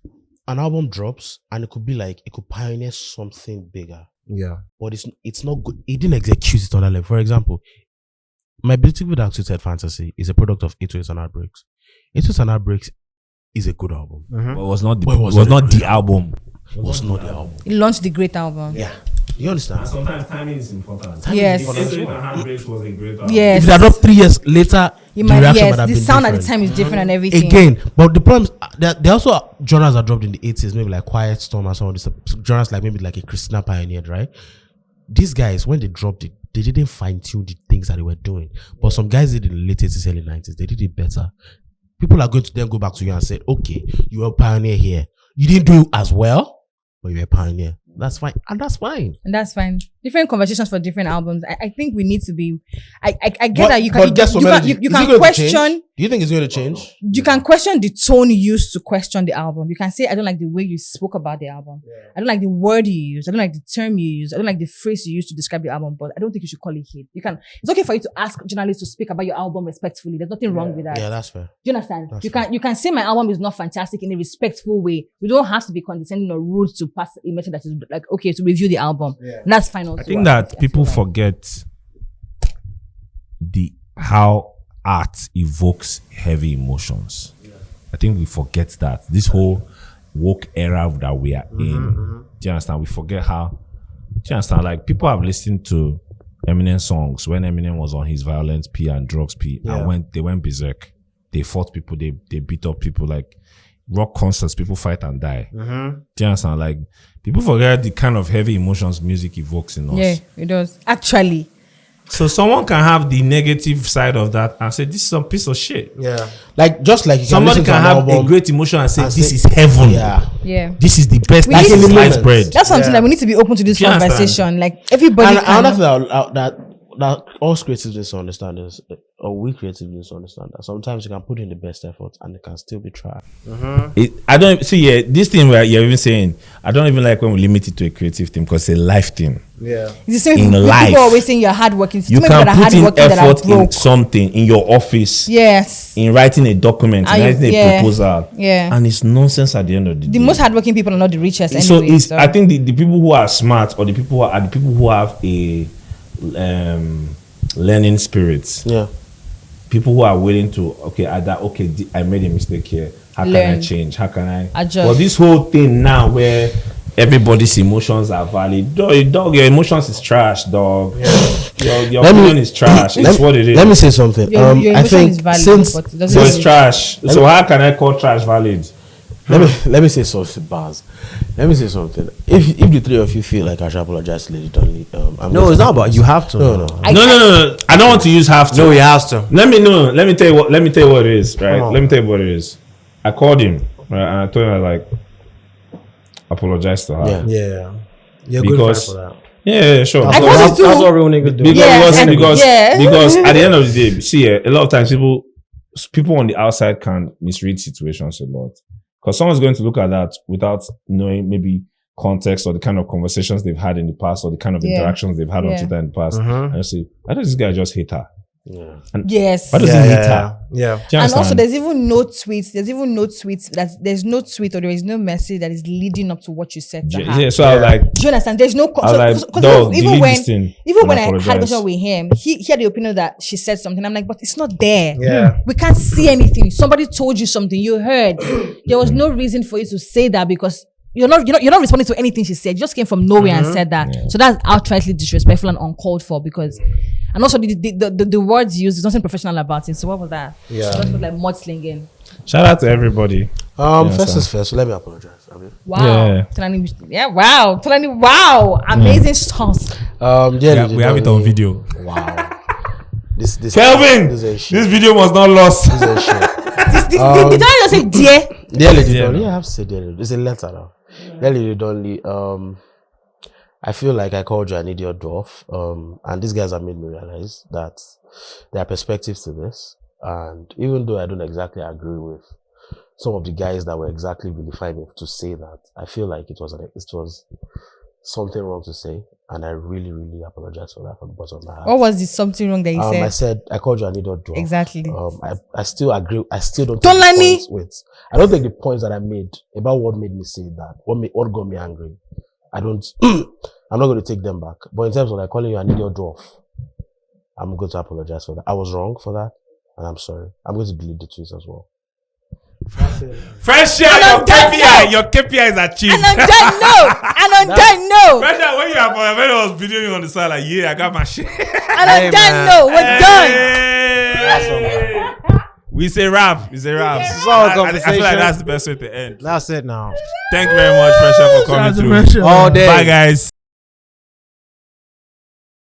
an album drops and it could be like it could pioneer something bigger. Yeah. But it's not good. It didn't execute it on that level. For example, My Beautiful Dark Twisted Fantasy is a product of 808 and Heartbreaks. 808 and Heartbreaks is a good album. But it was not the, But it it was was not not the the album. It was not the album. It launched the great album. Yeah. You understand? Sometimes timing is important. Yes. Handbrakes was a great album. Yes. If they had dropped 3 years later, You the might, reaction yes, might have the been sound at the different. time is different and everything. Again, but the problem is there also genres that dropped in the 80s, maybe like Quiet Storm and some of these genres, like maybe like a Christina pioneered, right? These guys, when they dropped it, they didn't fine-tune the things that they were doing. But some guys did it in the late 80s, early 90s. They did it better. People are going to then go back to you and say, okay, you were a pioneer here. You didn't do it as well, but you were a pioneer. That's fine. And that's fine. And that's fine. Different conversations for different albums. I think we need to be. I get that you can question. Do you think it's going to change? You can question the tone used to question the album. You can say, I don't like the way you spoke about the album. Yeah. I don't like the word you use. I don't like the term you use. I don't like the phrase you use to describe the album. But I don't think you should call it hate. It's okay for you to ask journalists to speak about your album respectfully. There's nothing wrong with that. Yeah, that's fair. Do you understand? You can say my album is not fantastic in a respectful way. We don't have to be condescending or rude to pass a message that is like, okay, to review the album. Yeah. And that's fine also. I think that people forget how art evokes heavy emotions. Yeah. I think we forget that. This whole woke era that we are in. Do you understand? We forget how. Do you understand? Like, people have listened to Eminem songs when Eminem was on his violence P and drugs P, and when they went berserk, they fought people, they beat up people. Like, rock concerts, people fight and die. Do you understand? Like, people forget the kind of heavy emotions music evokes in us. Yeah, it does. Actually. So someone can have the negative side of that and say, this is some piece of shit. Yeah. Like, just like you somebody can have a great emotion and say, this is heaven. Yeah. This is the best. This is sliced bread. That's something that we need to be open to this conversation. Like, everybody and another thing that all creatives need to understand is, or we creatives need to understand that sometimes you can put in the best effort and it can still be tried. I don't see. Yeah, this thing where you're even saying, I don't even like when we limit it to a creative thing because it's a life thing. Yeah, it's the same. In life, people always saying you're hardworking. You can put in effort in something in your office. Yes, in writing a document, in writing a proposal. Yeah, and it's nonsense at the end of the day. The most hardworking people are not the richest. Anyway, so I think the people who are smart or the people who have a learning spirits. Yeah. People who are willing to I made a mistake here. How can I change? How can I adjust? But this whole thing now where everybody's emotions are valid. Dog, your emotions is trash, dog. Yeah. Your opinion is trash. It's what it is. Let me say something. Your I think is valid, since it's trash. So how can I call trash valid? Let me say something, Baz. Let me say something. If the three of you feel like I should apologize to Lady Donley, no, it's not about you have to. No. I don't want to use have to. No, you have to. Let me tell you what it is, right? Let me tell you what it is. I called him, right, and I told him like apologize to her. Yeah. You're good for that. Yeah, sure. That's what real niggas do. Because at the end of the day, see, a lot of times people on the outside can misread situations a lot. Because someone's going to look at that without knowing maybe context or the kind of conversations they've had in the past or the kind of interactions they've had on Twitter in the past. And I say, why does this guy just hate her? Yeah. Yes. Why does he hate her? Yeah. And also, there's even no tweets. There's no tweet or there is no message that is leading up to what you said to her. Yeah. So I was like, do you understand? There's no. Even when I had a conversation with him, he had the opinion that she said something. I'm like, but it's not there. Yeah. We can't see anything. Somebody told you something. You heard. There was no reason for you to say that because you're not responding to anything she said. You just came from nowhere and said that. Yeah. So that's outrightly disrespectful and uncalled for because. And also the words used, there's nothing professional about it. So what was that? Yeah. Just like mudslinging. Shout out to everybody. First is first, so let me apologize. Wow. Yeah. Wow. Amazing songs. We have it on video. Wow. This Kelvin! This video was not lost. This is shit. Did I just say dear? Dear Lady Donley. Yeah, I have to say dear Lady. It's a letter now. Dear Lady Donley, I feel like I called you an idiot dwarf, and these guys have made me realize that there are perspectives to this, and even though I don't exactly agree with some of the guys that were exactly vilifying me to say that, I feel like it was something wrong to say, and I really, really apologize for that from the bottom of my heart. What was this something wrong that you said? I said I called you an idiot dwarf. Exactly. I still agree. I still don't take the points. I don't think the points that I made about what made me say that, what got me angry. I'm not going to take them back. But in terms of like calling you an idiot dwarf, I'm going to apologize for that. I was wrong for that, and I'm sorry. I'm going to delete the tweets as well. FreshL, your KPI is achieved. And on that note. FreshL, when you have when I was videoing on the side, like, I got my shit. And on that note, we're done. We say rap. We say rap. It's all I feel like conversation. that's the best way to end. That's it now. Thank you very much, FreshL, for coming through. All day. Bye, guys.